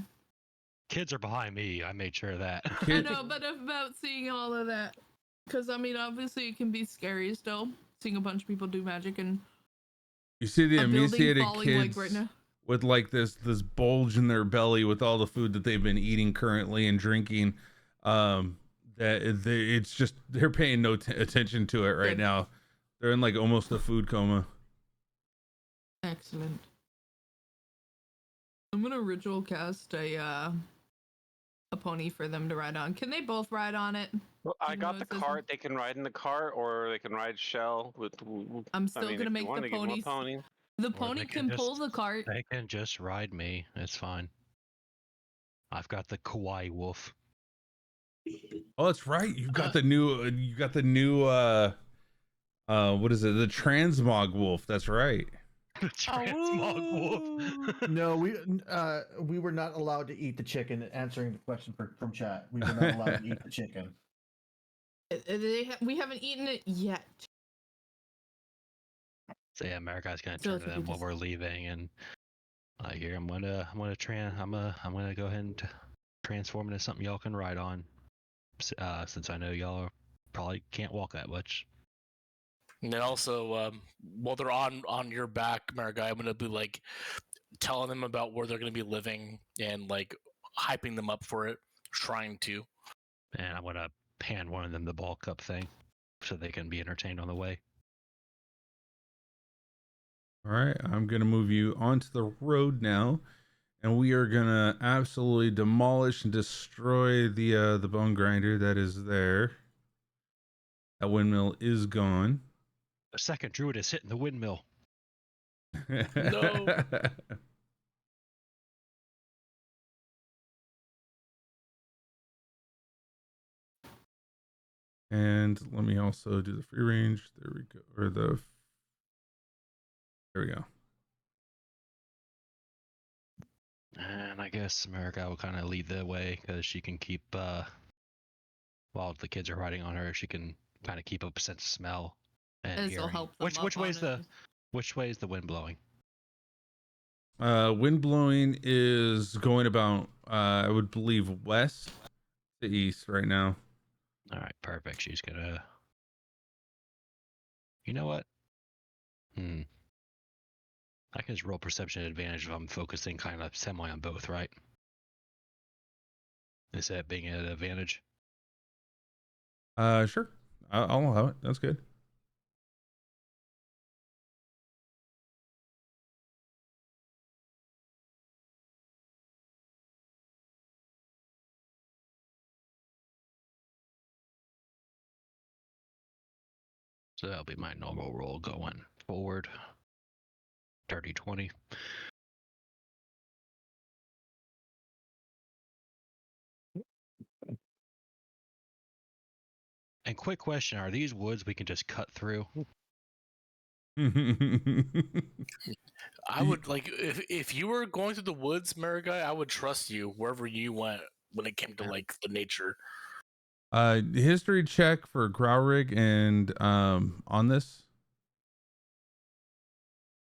S5: Kids are behind me. I made sure of that.
S4: I know, but about seeing all of that. Because, I mean, obviously it can be scary still, seeing a bunch of people do magic and
S1: You see the
S4: a building
S1: emaciated
S4: falling,
S1: kids
S4: like, right now.
S1: with like this bulge in their belly with all the food that they've been eating currently and drinking. It's just they're paying no attention to it right
S4: Good.
S1: now. They're in like almost a food coma.
S4: Excellent. I'm gonna ritual cast a pony for them to ride on. Can they both ride on it?
S3: Well, I
S4: Even
S3: got
S4: though
S3: the
S4: it says-
S3: cart. They can ride in the cart, or they can ride shell.
S4: I'm still
S3: I mean,
S4: gonna
S3: if
S4: make
S3: you want
S4: the
S3: to give them a
S4: ponies.
S3: pony.
S4: The
S5: Or
S4: pony
S5: they
S4: can
S5: can
S4: pull
S5: just-
S4: the cart.
S5: They can just ride me. It's fine. I've got the kawaii wolf.
S1: Oh, that's right. You got the new what is it? The transmog wolf. That's right.
S5: The transmog wolf.
S2: No, we were not allowed to eat the chicken. Answering the question from chat, we were not allowed to eat the chicken.
S4: We haven't eaten it yet.
S5: So yeah, America's gonna
S4: So
S5: turn
S4: if
S5: to
S4: you
S5: them
S4: could
S5: while
S4: just-
S5: we're leaving, and I hear I'm gonna go ahead and transform into something y'all can ride on. Since I know y'all probably can't walk that much.
S6: And then also, while they're on your back, Marigai, I'm gonna be like telling them about where they're gonna be living and like hyping them up for it, trying to.
S5: And I'm gonna hand one of them the ball cup thing, so they can be entertained on the way.
S1: All right, I'm gonna move you onto the road now, and we are gonna absolutely demolish and destroy the bone grinder that is there. That windmill is gone.
S5: The second druid is hitting the windmill.
S6: No.
S1: And let me also do the free range. There we go. There we go.
S5: And I guess America will kind of lead the way because she can keep, while the kids are riding on her, she can kind of keep up a sense of smell and
S4: This'll
S5: hearing.
S4: help them
S5: Which
S4: up
S5: way is
S4: on it.
S5: which way is the wind blowing?
S1: Wind blowing is going about I would believe west to east right now.
S5: All right, perfect. She's gonna. You know what? I can just roll perception advantage if I'm focusing kind of semi on both, right? Is that being an advantage?
S1: Sure. I'll allow it. That's good.
S5: So that'll be my normal roll going forward. 30-20. And quick question, are these woods we can just cut through?
S6: I would like if you were going through the woods, Marigai, I would trust you wherever you went when it came to like the nature.
S1: History check for Growrig and on this.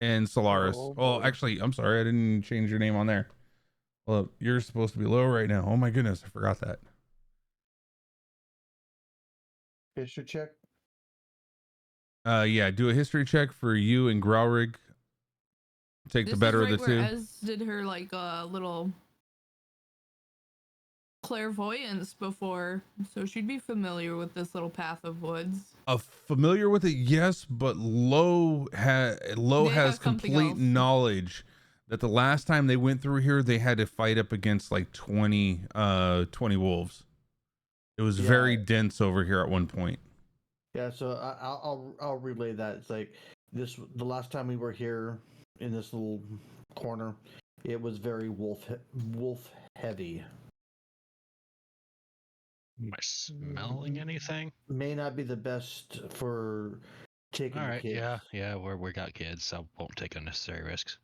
S1: And Solaris.
S6: Oh,
S1: Oh,
S6: boy.
S1: actually, I'm sorry, I didn't change your name on there. Well, you're supposed to be low right now. Oh my goodness, I forgot that.
S2: History check.
S1: Yeah, do a history check for you and Growrig. Take the
S4: This
S1: better
S4: is
S1: of
S4: right
S1: the
S4: where
S1: two.
S4: Ez did her like little clairvoyance before, so she'd be familiar with this little path of woods.
S1: Familiar with it, yes, but Low has
S4: They have something
S1: complete
S4: else.
S1: knowledge that the last time they went through here, they had to fight up against like 20 wolves. It was very dense over here at one point.
S2: Yeah, so I'll relay that. It's like the last time we were here in this little corner, it was very wolf heavy.
S5: Am I smelling anything?
S2: May not be the best for taking
S5: All
S2: the
S5: right,
S2: kids.
S5: yeah, we got kids, so won't take unnecessary risks.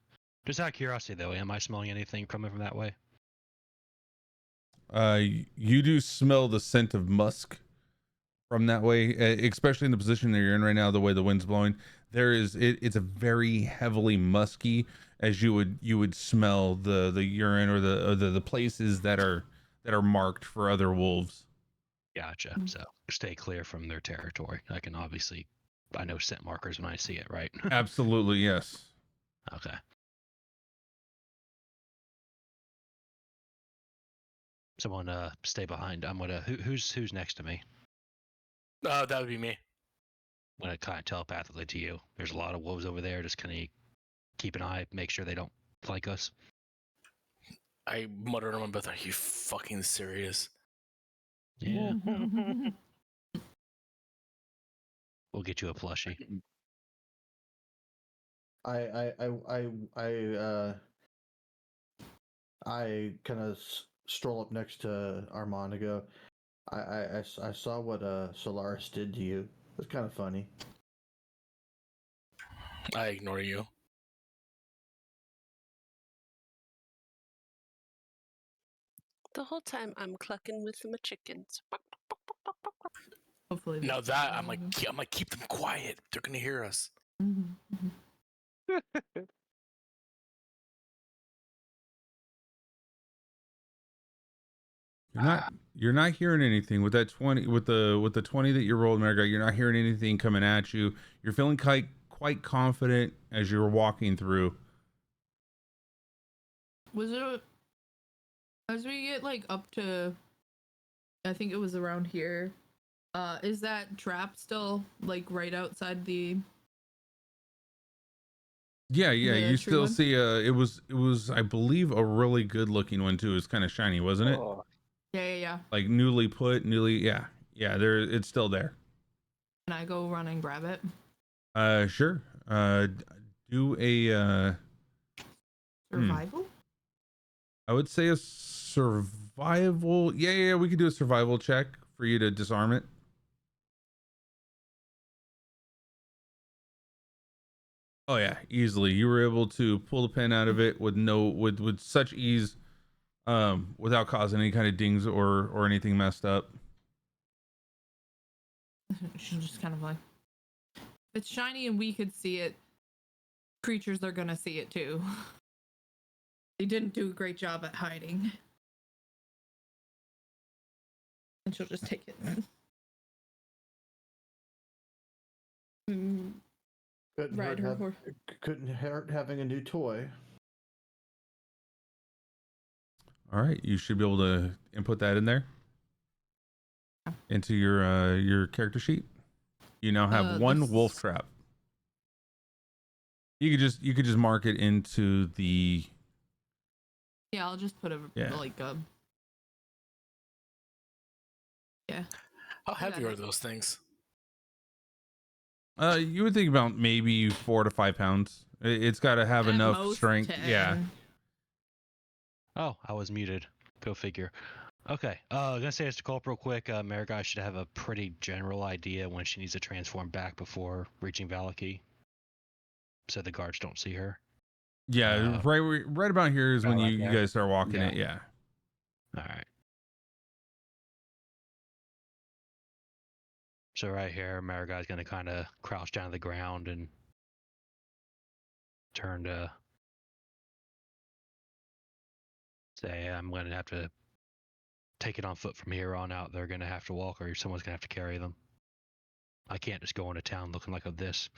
S5: Just out of curiosity, though, am I smelling anything coming from that way?
S1: You do smell the scent of musk from that way, especially in the position that you're in right now, the way the wind's blowing. It's a very heavily musky, as you would smell the urine or the places that are marked for other wolves.
S5: Gotcha. So stay clear from their territory. I know scent markers when I see it, right?
S1: Absolutely, yes.
S5: Okay. Someone stay behind. I'm gonna who's next to me?
S6: That would be me.
S5: I'm gonna kind of telepathically to you. There's a lot of wolves over there. Just kind of keep an eye, make sure they don't flank us.
S6: I muttered on my breath, "Are you fucking serious?"
S5: Yeah. We'll get you a plushie.
S2: I kind of stroll up next to Armand and go, I saw what Solaris did to you. It's kind of funny.
S6: I ignore you.
S7: The whole time I'm clucking with my chickens.
S4: Hopefully.
S6: Now that I'm like keep them quiet. They're gonna hear us.
S1: You're not hearing anything with that 20 with the 20 that you rolled, Margaret. You're not hearing anything coming at you. You're feeling quite confident as you're walking through.
S4: Was it as we get like up to, I think it was around here, is that trap still like right outside the
S1: Yeah,
S4: the
S1: you
S4: tree
S1: still
S4: one?
S1: see it was I believe a really good looking one too. It's kind of shiny, wasn't it?
S3: Oh,
S4: Yeah.
S1: Like newly put, yeah, it's still there.
S4: Can I go run and grab it?
S1: Sure. Do a
S4: Survival?
S1: I would say a survival. Yeah, we could do a survival check for you to disarm it. Oh yeah, easily. You were able to pull the pin out of it with such ease, without causing any kind of dings or anything messed up.
S4: She's just kind of like, if it's shiny and we could see it, creatures are gonna see it too. They didn't do a great job at hiding. And she'll just take it.
S2: Couldn't hurt having a new toy.
S1: All right, you should be able to input that in there into your character sheet. You now have one wolf trap. You could just mark it into the.
S4: Yeah, I'll just put a like a. Yeah.
S6: How heavy are those things?
S1: You would think about maybe 4 to 5 pounds. It's got to have
S4: At
S1: enough
S4: most
S1: strength.
S4: 10.
S1: Yeah.
S5: Oh, I was muted. Go figure. Okay. I was gonna say this to Culp real quick. Marigai should have a pretty general idea when she needs to transform back before reaching Valaki, so the guards don't see her.
S1: Yeah, right about here is when
S5: right
S1: you
S5: there.
S1: guys start walking
S5: Yeah.
S1: it. Yeah.
S5: All right. So right here, Marigai's gonna kind of crouch down to the ground and turn to say, "I'm gonna have to take it on foot from here on out. They're gonna have to walk, or someone's gonna have to carry them. I can't just go into town looking like this."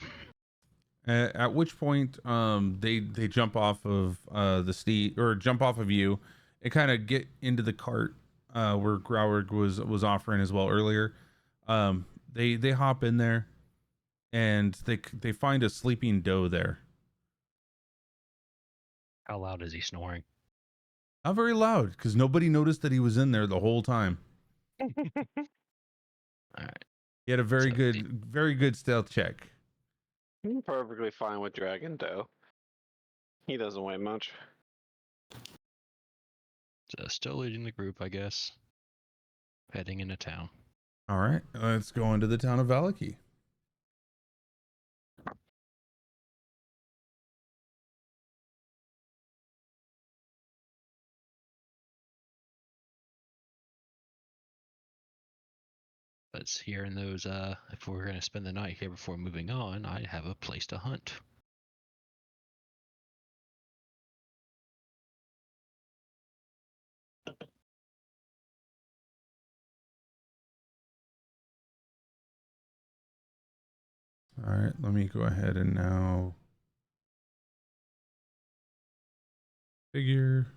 S1: At which point, they jump off of the steed or jump off of you, and kind of get into the cart where Groward was offering as well earlier. They hop in there, and they find a sleeping doe there.
S5: How loud is he snoring?
S1: Not very loud, because nobody noticed that he was in there the whole time.
S5: All right.
S1: He had a very
S5: So,
S1: good stealth check.
S3: I'm perfectly fine with Dragon Toe. He doesn't weigh much.
S5: So still leading the group, I guess. Heading into town.
S1: All right, let's go into the town of Valaki.
S5: But here in those, if we're going to spend the night here before moving on, I have a place to hunt.
S1: All right, let me go ahead and now figure,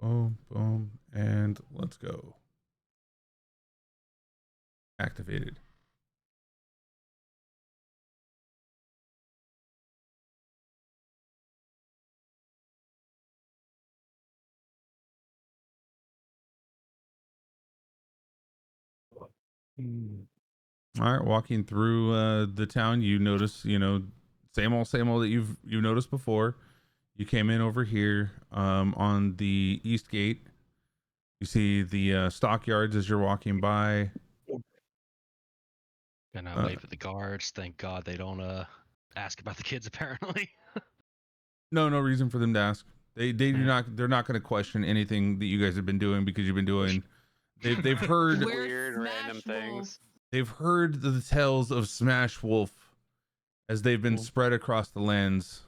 S1: boom, boom, and let's go. Activated. All right, walking through the town, you notice, same old that you've noticed before. You came in over here on the east gate. You see the stockyards as you're walking by.
S5: And I wave at the guards. Thank God they don't ask about the kids. Apparently.
S1: No reason for them to ask. They're not going to question anything that you guys have been doing, because you've been doing. They've heard
S3: Weird random things.
S1: They've heard the tales of Smash Wolf as they've been spread across the lands.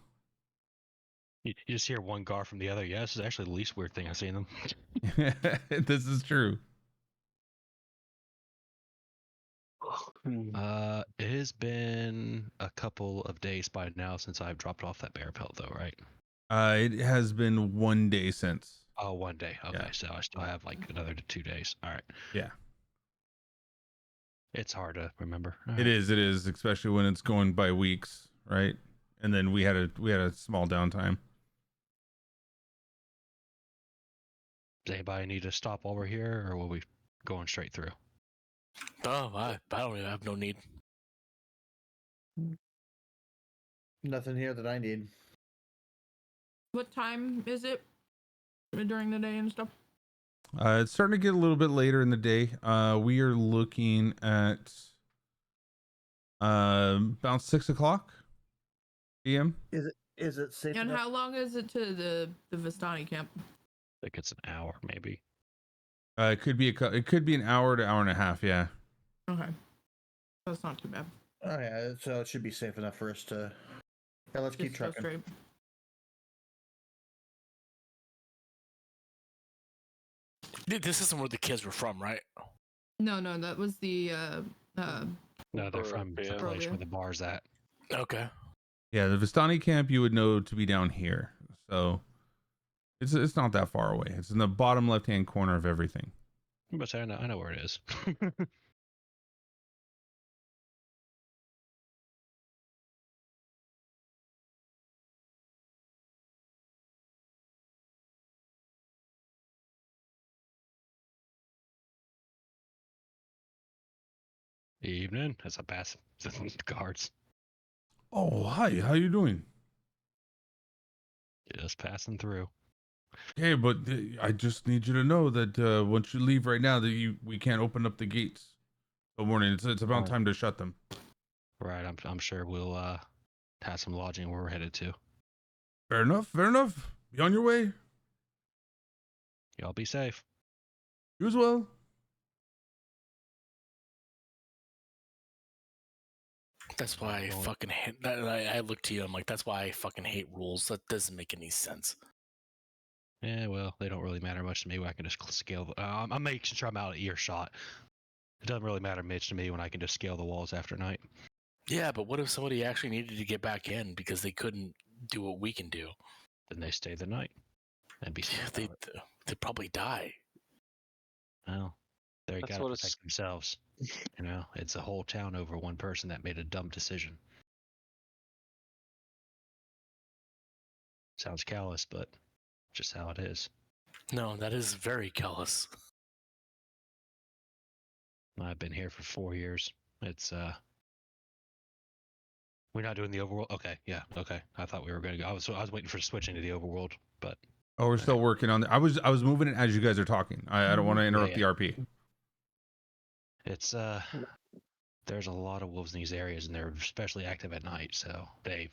S5: You just hear one guard from the other. Yeah, this is actually the least weird thing I've seen them.
S1: This is true.
S5: It has been a couple of days by now since I've dropped off that bear pelt, though, right?
S1: It has been 1 day since.
S5: Oh, 1 day. Okay,
S1: Yeah.
S5: so I still have like another 2 days. All right.
S1: Yeah.
S5: It's hard to remember.
S1: It is, especially when it's going by weeks, right? And then we had a small downtime.
S5: Does anybody need to stop while we're here, or will we going straight through?
S6: Oh, I don't even have no need.
S2: Nothing here that I need.
S4: What time is it during the day and stuff?
S1: It's starting to get a little bit later in the day. We are looking at about 6:00 p.m.
S2: Is it safe
S4: And
S2: enough?
S4: how long is it to the Vistani camp?
S5: I think it's an hour, maybe.
S1: It could be an hour to hour and a half. Yeah.
S4: Okay, that's not too bad.
S2: Oh yeah, so it should be safe enough for us to. Yeah, let's keep
S4: Just go
S2: trucking.
S4: straight.
S6: This isn't where the kids were from, right?
S4: No, that was the
S5: No, they're from the place
S4: Earlier.
S5: where the bar's at.
S6: Okay.
S1: Yeah, the Vistani camp you would know to be down here. So it's not that far away. It's in the bottom left-hand corner of everything.
S5: But I know where it is. Evening, as I pass the guards.
S1: Oh, hi. How you doing?
S5: Just passing through.
S1: Okay, but I just need you to know that once you leave right now, that we can't open up the gates till morning. It's about time to shut them.
S5: Right, I'm sure we'll have some lodging where we're headed to.
S1: Fair enough. Be on your way.
S5: Y'all be safe.
S1: You as well.
S6: That's why I fucking hate that. I look to you. I'm like, that's why I fucking hate rules. That doesn't make any sense.
S5: Yeah, well, they don't really matter much to me. I can just scale. I'm making sure I'm out of earshot. It doesn't really matter much to me when I can just scale the walls after night.
S6: Yeah, but what if somebody actually needed to get back in because they couldn't do what we can do?
S5: Then they stay the night and be safe.
S6: They'd probably die.
S5: Well, they
S3: That's
S5: gotta
S3: what it's-
S5: protect themselves. You know, it's a whole town over one person that made a dumb decision. Sounds callous, but just how it is.
S6: No, that is very callous.
S5: I've been here for 4 years. It's we're not doing the overworld. Okay, yeah, okay. I thought we were going to go. I was waiting for switching to the overworld, but
S1: Oh, we're still working on it. I was moving it as you guys are talking. I don't want to interrupt
S5: yeah.
S1: the RP.
S5: it's there's a lot of wolves in these areas, and they're especially active at night. So they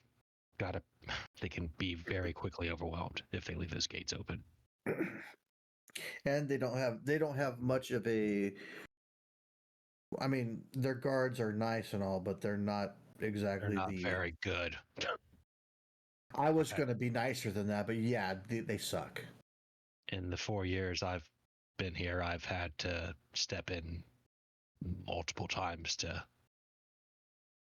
S5: can be very quickly overwhelmed if they leave those gates open.
S2: And they don't have much of a. I mean, their guards are nice and all, but they're not exactly
S5: They're not
S2: the.
S5: very good.
S2: I was going to be nicer than that, but yeah, they suck.
S5: In the 4 years I've been here, I've had to step in multiple times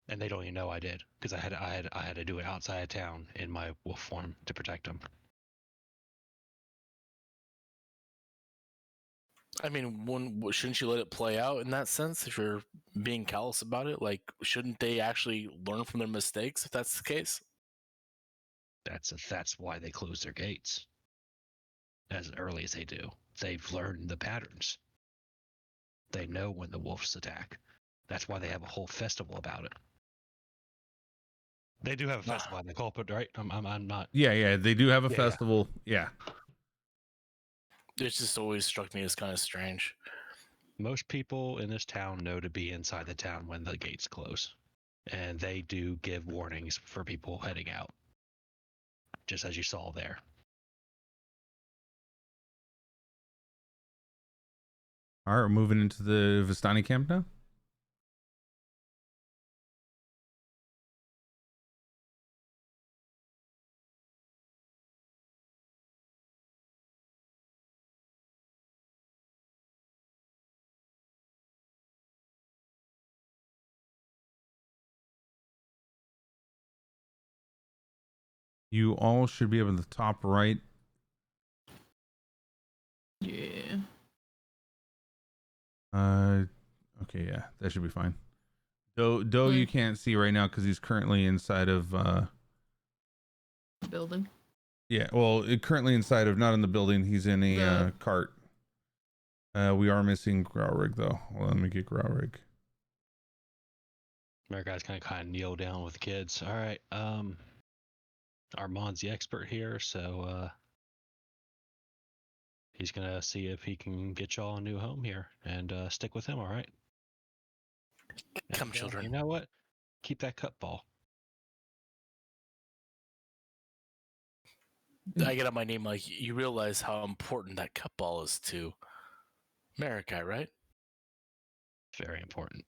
S5: and they don't even know I did, because I had to do it outside of town in my wolf form to protect them.
S6: I mean, shouldn't you let it play out in that sense? If you're being callous about it, like, shouldn't they actually learn from their mistakes if that's the case?
S5: That's why they close their gates as early as they do. They've learned the patterns. They know when the wolves attack. That's why they have a whole festival about it. They do have a festival on the Kulprid, right? I'm not.
S1: Yeah, they do have a
S5: Yeah.
S1: festival. Yeah.
S6: It's just always struck me as kind of strange.
S5: Most people in this town know to be inside the town when the gates close, and they do give warnings for people heading out, just as you saw there.
S1: All right, we're moving into the Vistani camp now. You all should be up in the top right.
S4: Yeah.
S1: Okay, yeah, that should be fine. Doe you can't see right now because he's currently inside of
S4: Building.
S1: yeah, well, currently inside of, not in the building, he's in a cart. We are missing Growrig though. Well, let me get Growrig.
S5: America's gonna kind of kneel down with the kids. All right, Armand's the expert here, so he's gonna see if he can get y'all a new home here and stick with him. All right.
S6: Come,
S5: And,
S6: children.
S5: You know what? Keep that cup ball.
S6: I get on my name, like, you realize how important that cup ball is to Marikai, right?
S5: Very important.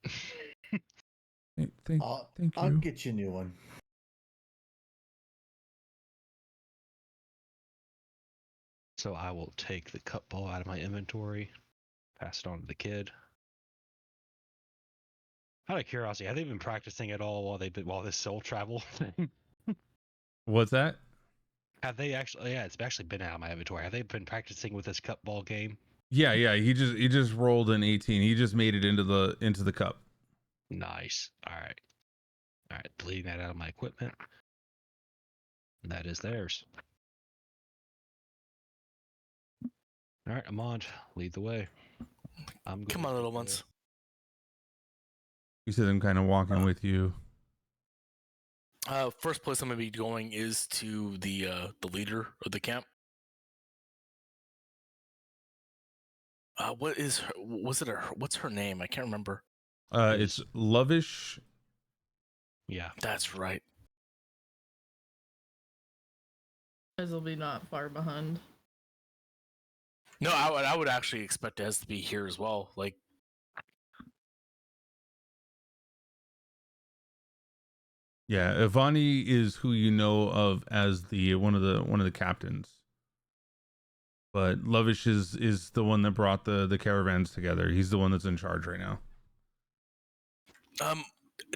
S1: Thank
S2: I'll
S1: you.
S2: get you a new one.
S5: So I will take the cup ball out of my inventory, pass it on to the kid. Out of curiosity, have they been practicing at all while this soul travel thing?
S1: What's that?
S5: Have they actually? Yeah, it's actually been out of my inventory. Have they been practicing with this cup ball game?
S1: Yeah. He just rolled an 18. He just made it into the cup.
S5: Nice. All right. Deleting that out of my equipment. And that is theirs. All right, Amand, lead the way.
S6: Come on, little ones.
S1: You see them kind of walking with you.
S6: First place I'm gonna be going is to the leader of the camp. What's her name? I can't remember.
S1: It's Lovish.
S5: Yeah.
S6: That's right.
S4: Ez will be not far behind.
S6: No, I would actually expect Ez to be here as well. Like,
S1: Yeah, Ivani is who you know of as the one of the captains. But Lovish is the one that brought the caravans together. He's the one that's in charge right now.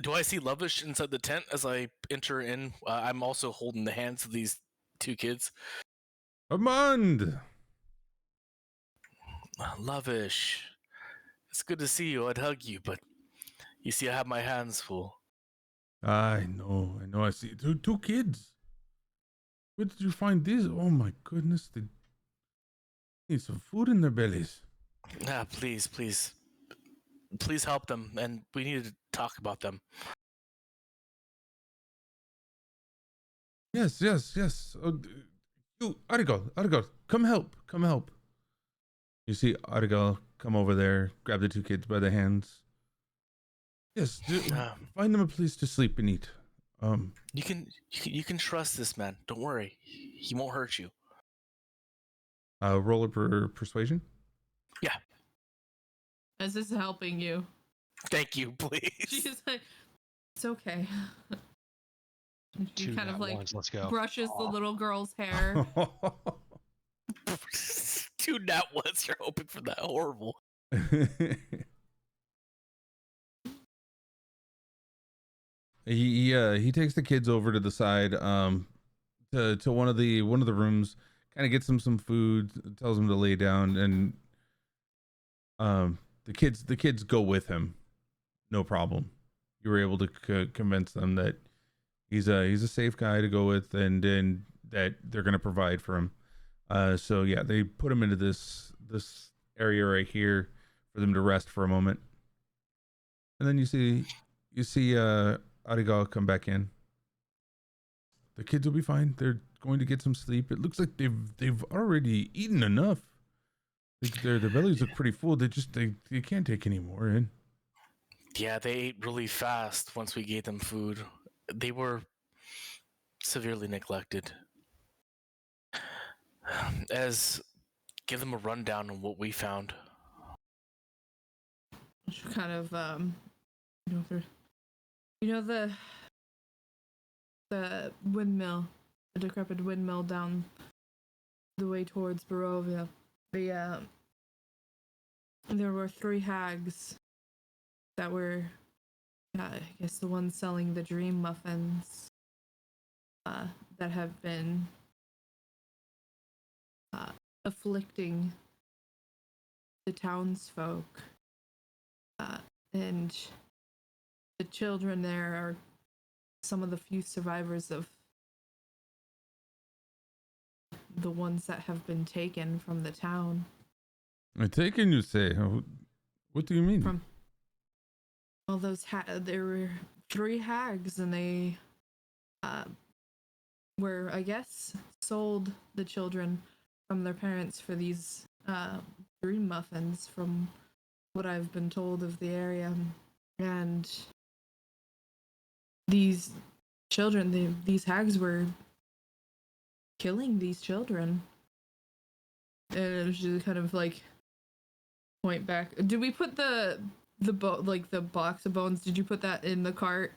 S6: do I see Lovish inside the tent as I enter in? I'm also holding the hands of these two kids.
S1: Amand!
S6: Lovish, it's good to see you. I'd hug you, but you see, I have my hands full.
S1: I know. I see two kids. Where did you find these? Oh my goodness, Need some food in their bellies.
S6: Please, please. Please help them, and we need to talk about them.
S1: Yes. Oh, you, Arigal, come help. You see Arigal come over there, grab the 2 kids by the hands. Yes, find them a place to sleep and eat.
S6: You can trust this man. Don't worry, he won't hurt you.
S1: Roll a persuasion.
S6: Yeah.
S4: Is this helping you?
S6: Thank you, please.
S4: She's like, it's okay. She
S5: 2
S4: kind of
S5: nat
S4: like
S5: ones, let's go.
S4: brushes the little girl's hair.
S6: 2 nat ones. You're hoping for that. Horrible.
S1: He takes the kids over to the side, to one of the rooms, kind of gets them some food, tells them to lay down, and the kids go with him, no problem. You were able to convince them that he's a safe guy to go with, and that they're gonna provide for him. So yeah, they put him into this area right here for them to rest for a moment, and then you see Arigal come back in. The kids will be fine. They're going to get some sleep. It looks like they've already eaten enough. Their bellies look pretty full. They can't take any more in.
S6: Yeah, they ate really fast once we gave them food. They were severely neglected. Give them a rundown on what we found.
S4: She kind of the windmill, the decrepit windmill down the way towards Barovia. There were 3 hags that were, I guess, the ones selling the dream muffins that have been afflicting the townsfolk. And the children there are some of the few survivors of the ones that have been taken from the town.
S1: Taken, you say? What do you mean?
S4: From all those there were 3 hags, and they were, I guess, sold the children from their parents for these dream muffins, from what I've been told of the area. And these children, these hags were killing these children. And it was just kind of like point back. Did we put the box of bones? Did you put that in the cart,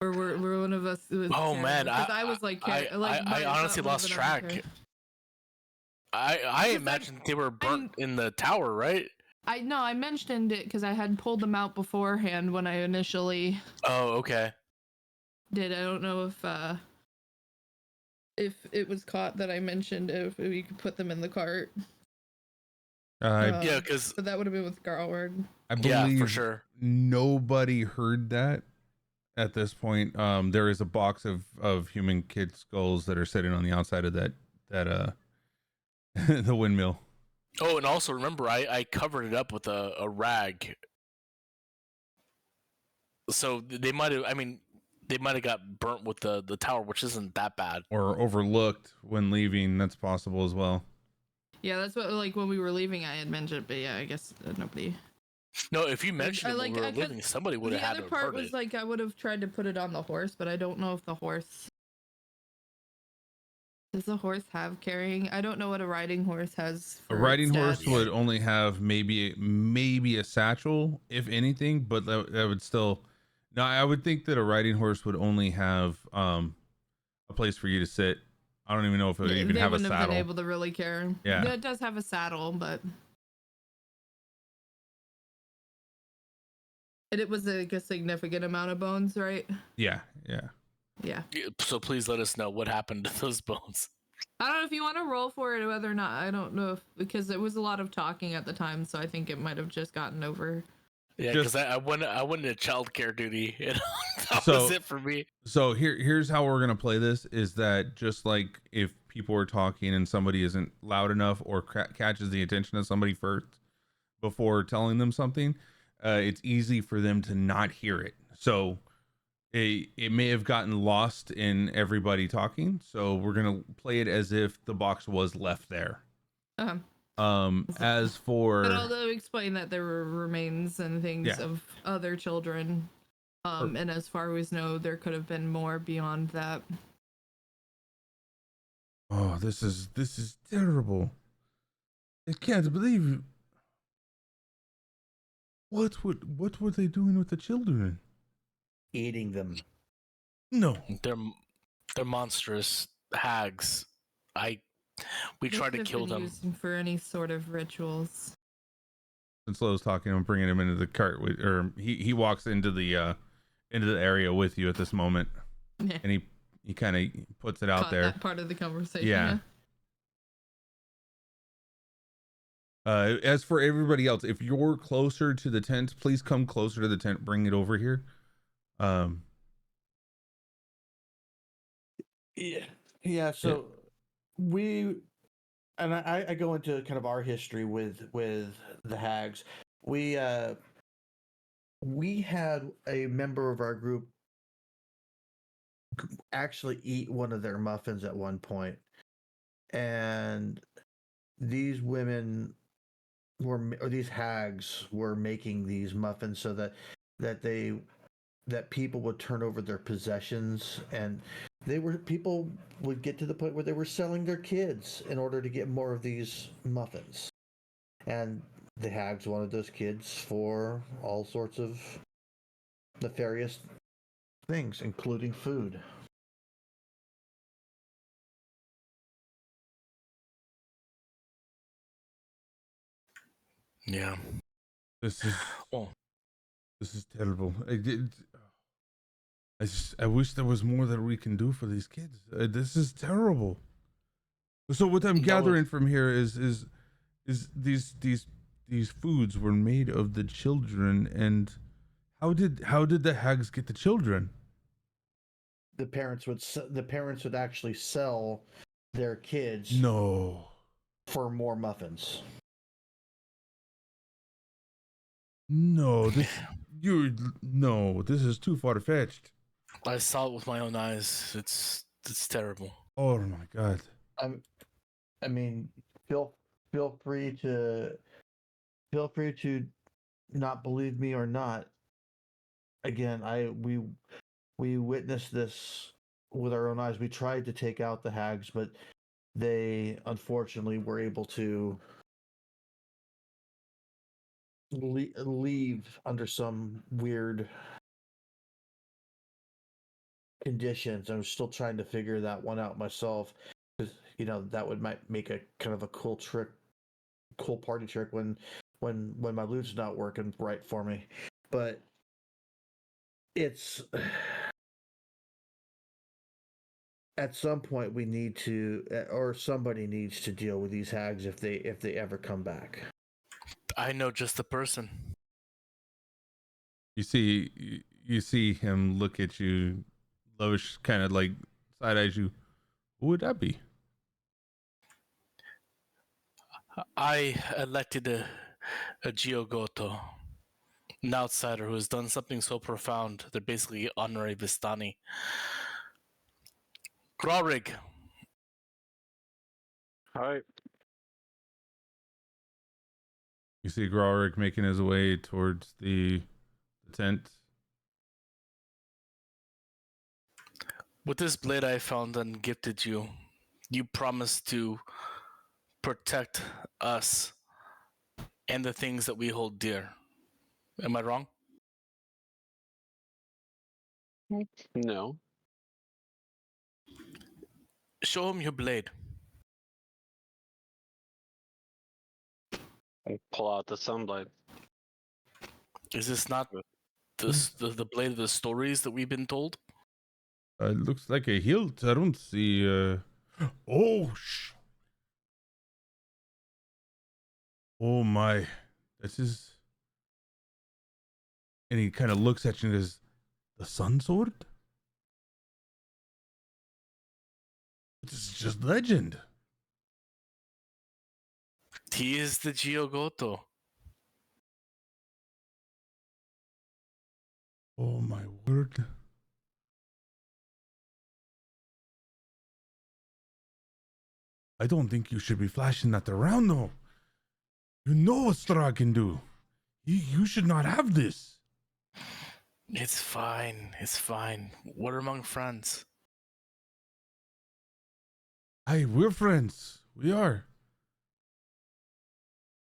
S4: or were one of us?
S6: Oh man,
S4: I was like,
S6: I honestly lost track. I imagined they were burnt in the tower, right?
S4: I mentioned it because I had pulled them out beforehand when I initially.
S6: Oh, okay.
S4: Did I don't know if it was caught that I mentioned if we could put them in the cart.
S6: Yeah, because
S4: that would have been with Garward.
S1: I believe
S6: for sure.
S1: Nobody heard that at this point. There is a box of human kid skulls that are sitting on the outside of that the windmill.
S6: Oh, and also remember, I covered it up with a rag. So they might have got burnt with the tower, which isn't that bad.
S1: Or overlooked when leaving. That's possible as well.
S4: Yeah, that's what, like, when we were leaving, I had mentioned, but yeah, I guess nobody.
S6: No, if you mentioned it when we were leaving, somebody would have had to have heard it.
S4: The other part was, like, I would have tried to put it on the horse, but I don't know if the horse... Does the horse have carrying? I don't know what a riding horse has.
S1: A riding horse would only have maybe a satchel, if anything, but that would still... No, I would think that a riding horse would only have a place for you to sit. I don't even know if it would even have a saddle. They wouldn't have been
S4: able to really carry.
S1: Yeah.
S4: It does have a saddle, but... And it was like a significant amount of bones, right?
S1: Yeah.
S6: So please let us know what happened to those bones.
S4: I don't know if you want to roll for it or whether or not. I don't know because it was a lot of talking at the time, so I think it might have just gotten over.
S6: Yeah, because I went into childcare duty, and that was it for me.
S1: So here's how we're gonna play this: is that just like if people are talking and somebody isn't loud enough or catches the attention of somebody first before telling them something, it's easy for them to not hear it. So it may have gotten lost in everybody talking. So we're gonna play it as if the box was left there. As for,
S4: but although explain that there were remains and things of other children, and as far as we know, there could have been more beyond that.
S1: Oh, this is terrible. I can't believe. What were they doing with the children?
S2: Eating them.
S1: No,
S6: they're monstrous hags. We
S4: They
S6: tried
S4: could
S6: to
S4: have
S6: kill
S4: been
S6: them.
S4: used for any sort of rituals.
S1: Since Lo's talking, I'm bringing him into the cart or he walks into the area with you at this moment,
S4: Yeah.
S1: and he kind of puts it out there.
S4: That part of the conversation.
S1: Yeah. As for everybody else, if you're closer to the tent, please come closer to the tent. Bring it over here.
S2: Yeah. So we, and I go into kind of our history with the hags. We had a member of our group actually eat one of their muffins at one point, and these women or these hags were making these muffins so that people would turn over their possessions, and people would get to the point where they were selling their kids in order to get more of these muffins, and the hags wanted those kids for all sorts of nefarious things, including food.
S6: Yeah.
S1: This is
S6: Oh.
S1: This is terrible. I wish there was more that we can do for these kids. This is terrible. So what I'm gathering from here is these foods were made of the children, and how did the hags get the children?
S2: The parents would actually sell their kids for more muffins.
S1: No, this is too far fetched.
S6: I saw it with my own eyes. It's terrible.
S1: Oh my god.
S2: I mean, feel free to not believe me or not. Again, we witnessed this with our own eyes. We tried to take out the hags, but they unfortunately were able to leave under some weird conditions. I'm still trying to figure that one out myself, because that would might make a kind of a cool party trick when my loot's not working right for me. But it's at some point we need to, or somebody needs to deal with these hags if they ever come back.
S6: I know just the person.
S1: You see him look at you. Loish kind of like side eyes you. Who would that be?
S6: I elected a Giogoto, an outsider who has done something so profound. They're basically honorary Vistani. Grorig.
S3: Hi.
S1: You see Grorig making his way towards the tent.
S6: With this blade I found and gifted you, you promised to protect us and the things that we hold dear. Am I wrong?
S3: No.
S6: Show him your blade.
S3: I pull out the sunblade.
S6: Is this not the blade of the stories that we've been told?
S1: It looks like a hilt. I don't see. Oh my! This is. And he kind of looks at you and goes, "The sun sword." This is just legend.
S6: He is the Giogoto.
S1: Oh my word. I don't think you should be flashing that around though. You know what Strahd can do. You should not have this.
S6: It's fine. It's fine. We're among friends.
S1: Hey, we're friends. We are.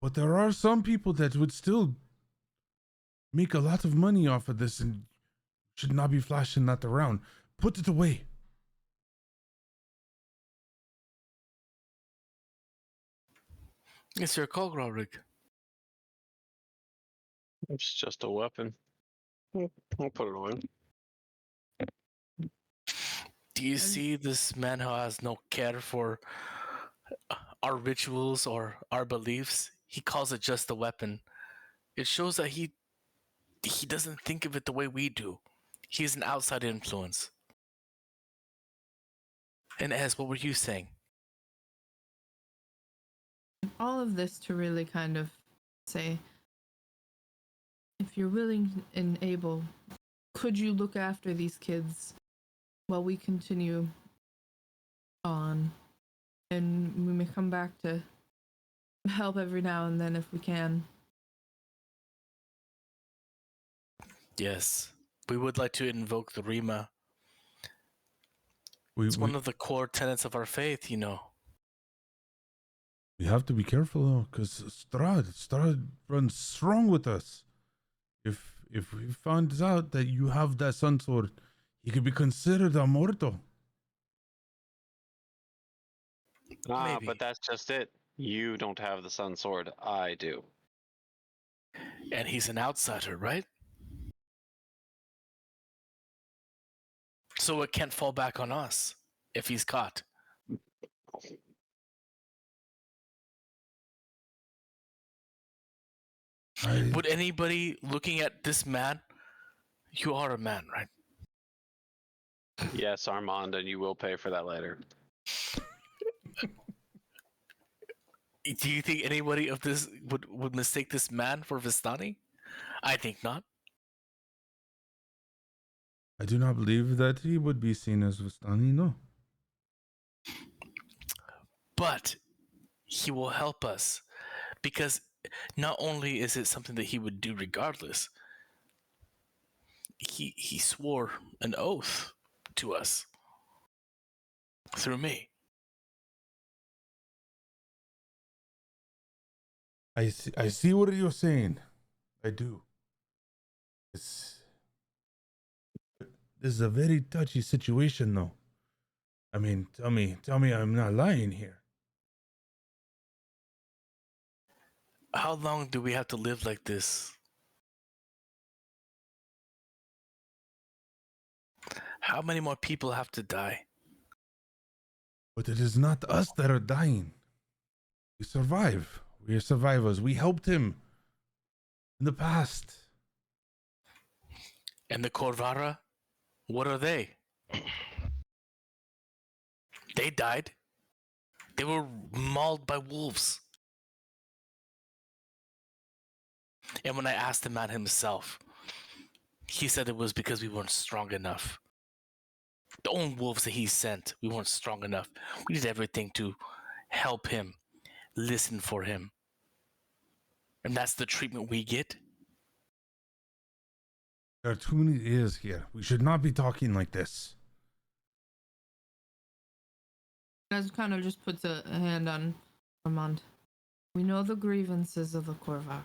S1: But there are some people that would still make a lot of money off of this and should not be flashing that around. Put it away.
S6: It's your call, Roderick.
S3: It's just a weapon. I'll put it away.
S6: Do you see this man who has no care for our rituals or our beliefs? He calls it just a weapon. It shows that he doesn't think of it the way we do. He's an outside influence. And Ez, what were you saying?
S4: All of this to really kind of say, if you're willing and able, could you look after these kids while we continue on? And we may come back to help every now and then if we can.
S6: Yes. We would like to invoke the Rima.
S1: We
S6: It's one of the core tenets of our faith, you know.
S1: have to be careful though, because Strahd runs strong with us. If he finds out that you have that sun sword, he could be considered a mortal.
S6: Maybe.
S3: But that's just it. You don't have the sun sword. I do.
S6: And he's an outsider, right? So it can't fall back on us if he's caught. Would anybody looking at this man, you are a man, right?
S3: Yes, Armand, and you will pay for that later.
S6: Do you think anybody of this would mistake this man for Vistani? I think not.
S1: I do not believe that he would be seen as Vistani, no.
S6: But he will help us because not only is it something that he would do regardless, he swore an oath to us through me.
S1: I see what you're saying. I do. This is a very touchy situation though. I mean, tell me I'm not lying here.
S6: How long do we have to live like this? How many more people have to die?
S1: But it is not us that are dying. We survive. We are survivors. We helped him in the past.
S6: And the Korvara, what are they? They died. They were mauled by wolves. And when I asked the man himself, he said it was because we weren't strong enough. The own wolves that he sent, we weren't strong enough. We did everything to help him, listen for him. And that's the treatment we get?
S1: There are too many ears here. We should not be talking like this.
S4: As kind of just puts a hand on Armand. We know the grievances of the Corvara.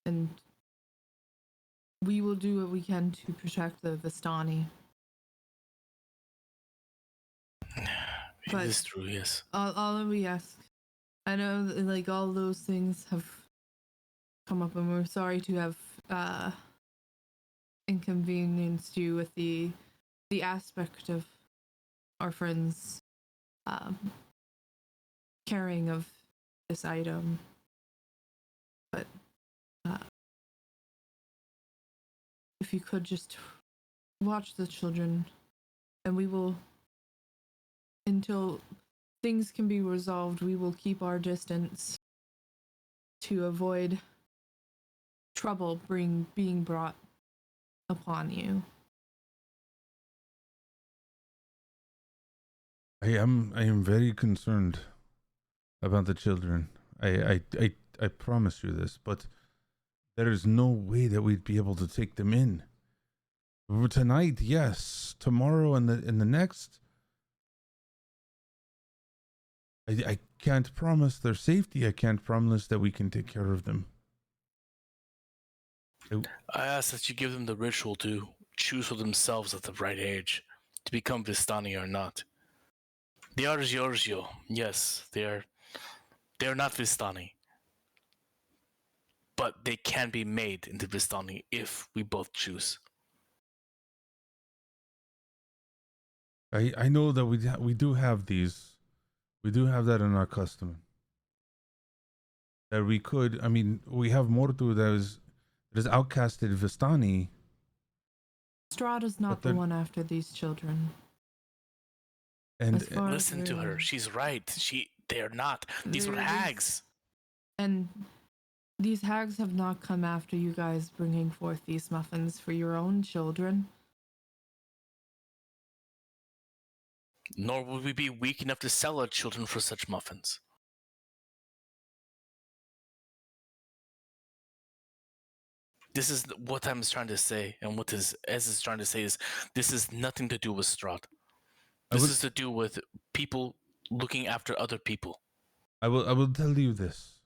S4: And we will do what we can to protect the Vistani.
S6: It is true, yes.
S4: All we ask, I know that, like, all those things have come up, and we're sorry to have inconvenienced you with the aspect of our friends carrying of this item, but if you could just watch the children, and we will until things can be resolved, we will keep our distance to avoid trouble being brought upon you.
S1: I am very concerned about the children. I promise you this, but there is no way that we'd be able to take them in. Tonight, yes. Tomorrow and the next. I can't promise their safety. I can't promise that we can take care of them.
S6: I ask that you give them the ritual to choose for themselves at the right age to become Vistani or not. They are Giorgio. Yes, they're not Vistani. But they can be made into Vistani if we both choose.
S1: I know that we do have these. We do have that in our custom. That we could, I mean, we have Mortu that is outcasted Vistani.
S4: Strahd is not the one after these children.
S1: And
S6: listen to her. She's right. They're not. These were hags.
S4: And these hags have not come after you guys bringing forth these muffins for your own children.
S6: Nor would we be weak enough to sell our children for such muffins. This is what I'm trying to say, and what Ez is trying to say is this is nothing to do with Strahd. This is to do with people looking after other people.
S1: I will tell you this.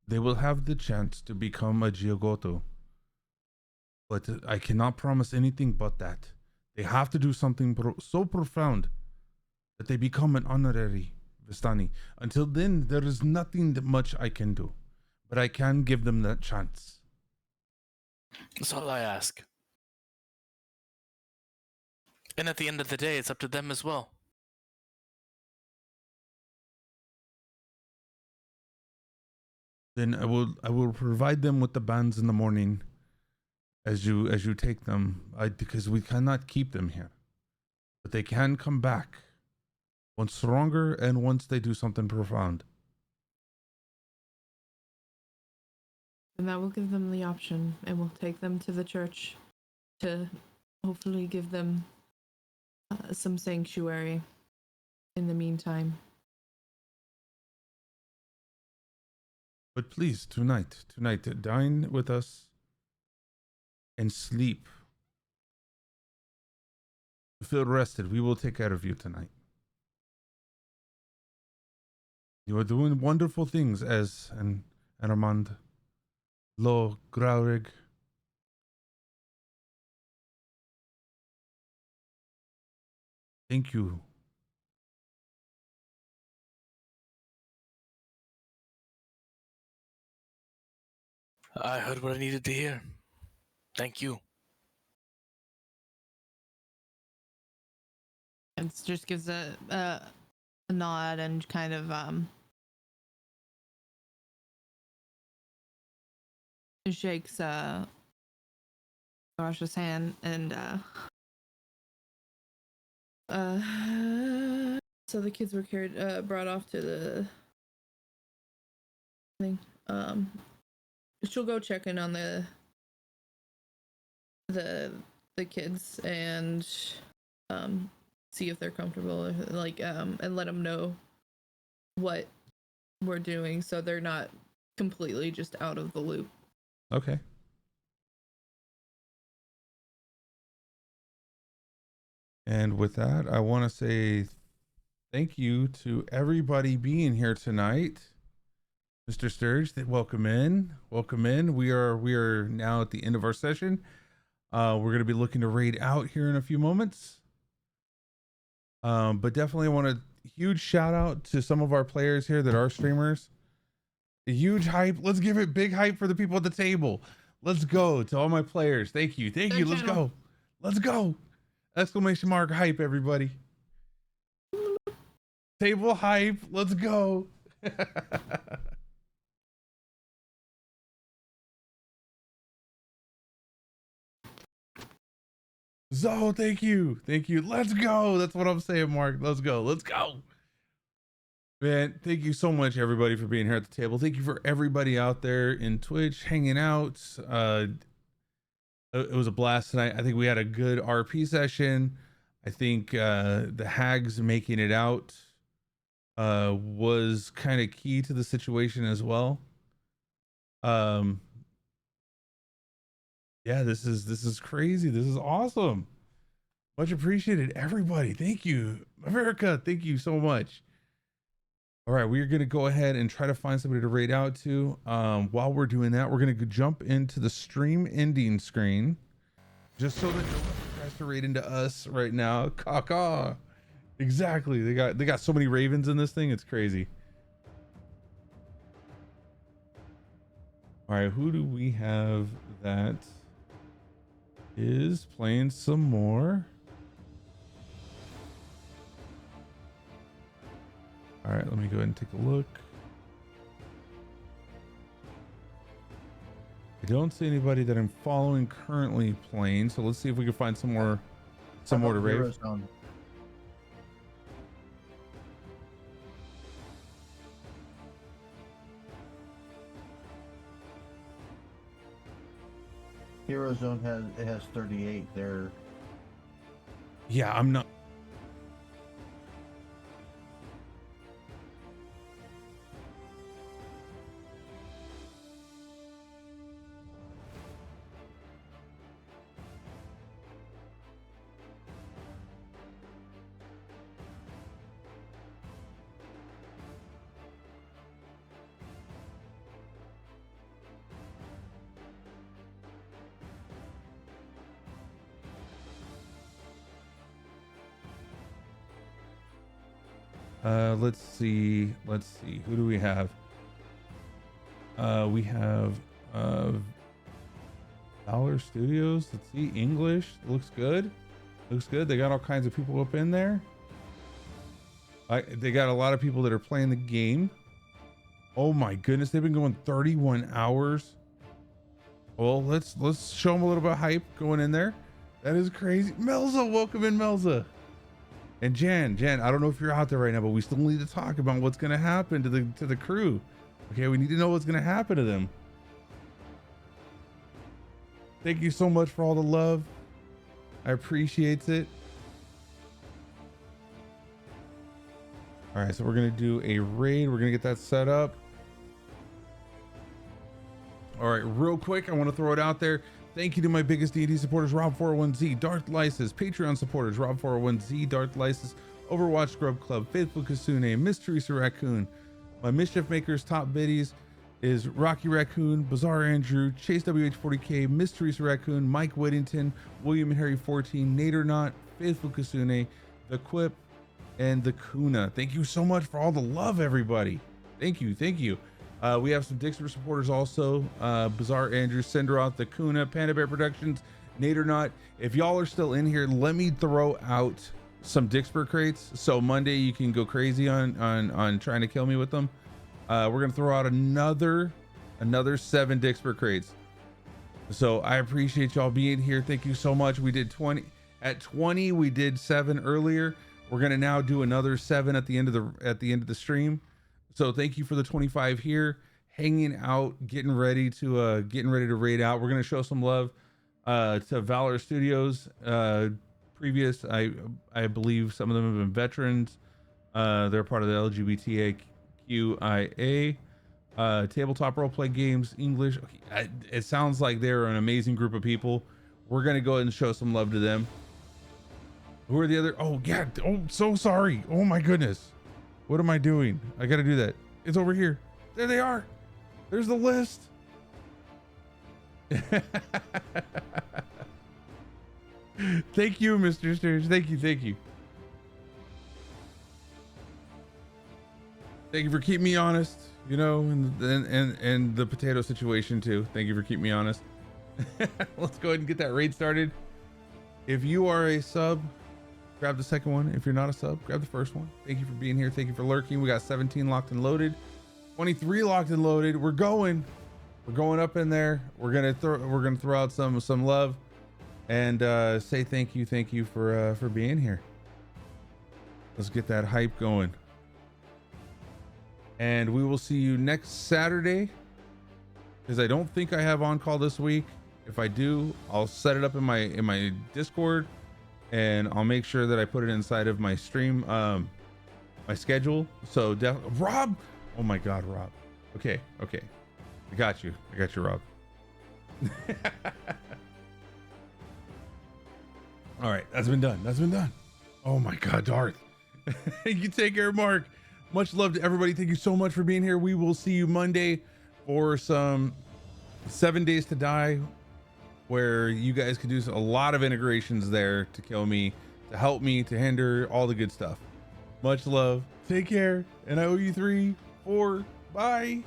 S1: They will have the chance to become a Giagoto. But I cannot promise anything but that. They have to do something so profound that they become an honorary Vistani. Until then, there is nothing that much I can do. But I can give them that chance.
S6: That's all I ask. And at the end of the day, it's up to them as well.
S1: Then I will provide them with the bands in the morning as you take them. Because we cannot keep them here. But they can come back once stronger and once they do something profound.
S4: And that will give them the option, and we'll take them to the church to hopefully give them some sanctuary in the meantime.
S1: But please, tonight, dine with us and sleep. Feel rested. We will take care of you tonight. You are doing wonderful things, Ez and Armand. Lo Graurig. Thank you.
S6: I heard what I needed to hear. Thank you.
S4: And just gives a nod and kind of shakes Josh's hand and so the kids were brought off to the thing. She'll go check in on the kids and see if they're comfortable, like and let them know what we're doing so they're not completely just out of the loop.
S1: Okay. And with that, I want to say thank you to everybody being here tonight. Mr. Sturge, welcome in. Welcome in. We are now at the end of our session. We're going to be looking to raid out here in a few moments. But definitely want a huge shout out to some of our players here that are streamers. A huge hype. Let's give it big hype for the people at the table. Let's go to all my players. Thank you. Thank you. Let's go. Let's go. Exclamation mark hype, everybody. Table hype. Let's go. Zo, thank you. Thank you. Let's go. That's what I'm saying, Mark. Let's go. Let's go. Man, thank you so much, everybody, for being here at the table. Thank you for everybody out there in Twitch hanging out. It was a blast tonight. I think we had a good RP session. I think the hags making it out was kind of key to the situation as well. Yeah, this is crazy. This is awesome. Much appreciated, everybody. Thank you, America. Thank you so much. All right, we're gonna go ahead and try to find somebody to raid out to. While we're doing that, we're gonna jump into the stream ending screen, just so that no one tries to raid into us right now. Caw. Exactly. They got so many ravens in this thing. It's crazy. All right, who do we have that is playing some more? All right, let me go ahead and take a look. I don't see anybody that I'm following currently playing, so let's see if we can find some more to rave.
S2: Eurozone. Eurozone has 38. They're
S1: Yeah, I'm not. Let's see. Who do we have? We have Valor Studios. Let's see. English looks good. They got all kinds of people up in there. They got a lot of people that are playing the game. Oh my goodness, they've been going 31 hours. Well, let's show them a little bit of hype going in there. That is crazy. Melza, welcome in, Melza. And Jan, I don't know if you're out there right now, but we still need to talk about what's going to happen to the crew. Okay, we need to know what's going to happen to them. Thank you so much for all the love. I appreciate it. All right, so we're going to do a raid. We're going to get that set up. All right, real quick, I want to throw it out there. Thank you to my biggest DnD supporters, Rob401Z, Darth Lysis, Patreon supporters, Rob401Z, Darth Lysis, Overwatch Scrub Club, Faithful Kasune, Miss Teresa Raccoon. My Mischief Makers top biddies is Rocky Raccoon, Bizarre Andrew, Chase WH40K, Miss Teresa Raccoon, Mike Whittington, William and Harry 14, Nadernaut, Faithful Kasune, The Quip, and The Kuna. Thank you so much for all the love, everybody. Thank you. We have some Dixper supporters also, Bizarre Andrew, Cinderoth, The Kuna, Panda Bear Productions, Nadernaut. If y'all are still in here, let me throw out some Dixper crates. So Monday you can go crazy on trying to kill me with them. We're gonna throw out another 7 Dixper crates. So I appreciate y'all being here. Thank you so much. We did 20 at 20. We did 7 earlier. We're gonna now do another 7 at the end of the stream. So thank you for the 25 here, hanging out, getting ready to raid out. We're gonna show some love to Valor Studios. Previous, I believe some of them have been veterans. They're part of the LGBTQIA tabletop roleplay games English. Okay, it sounds like they're an amazing group of people. We're gonna go ahead and show some love to them. Who are the other? Oh yeah. Oh, so sorry. Oh my goodness. What am I doing? I gotta do that. It's over here. There they are. There's the list. Thank you, Mr. Sturge. Thank you. Thank you for keeping me honest, you know, and the potato situation too. Thank you for keeping me honest. Let's go ahead and get that raid started. If you are a sub, grab the second one. If you're not a sub, grab the first one. Thank you for being here. Thank you for lurking. We got 17 locked and loaded, 23 locked and loaded. We're going up in there. We're gonna throw out some love. and say thank you for being here. Let's get that hype going. And we will see you next Saturday, because I don't think I have on call this week. If I do, I'll set it up in my Discord, and I'll make sure that I put it inside of my stream, my schedule. So Rob, oh my God, Rob. Okay, I got you, Rob. All right, that's been done. Oh my God, Darth. You take care, Mark. Much love to everybody. Thank you so much for being here. We will see you Monday for some 7 Days to Die, where you guys can do a lot of integrations there to kill me, to help me, to hinder, all the good stuff. Much love. Take care. And I owe you 3, 4. Bye.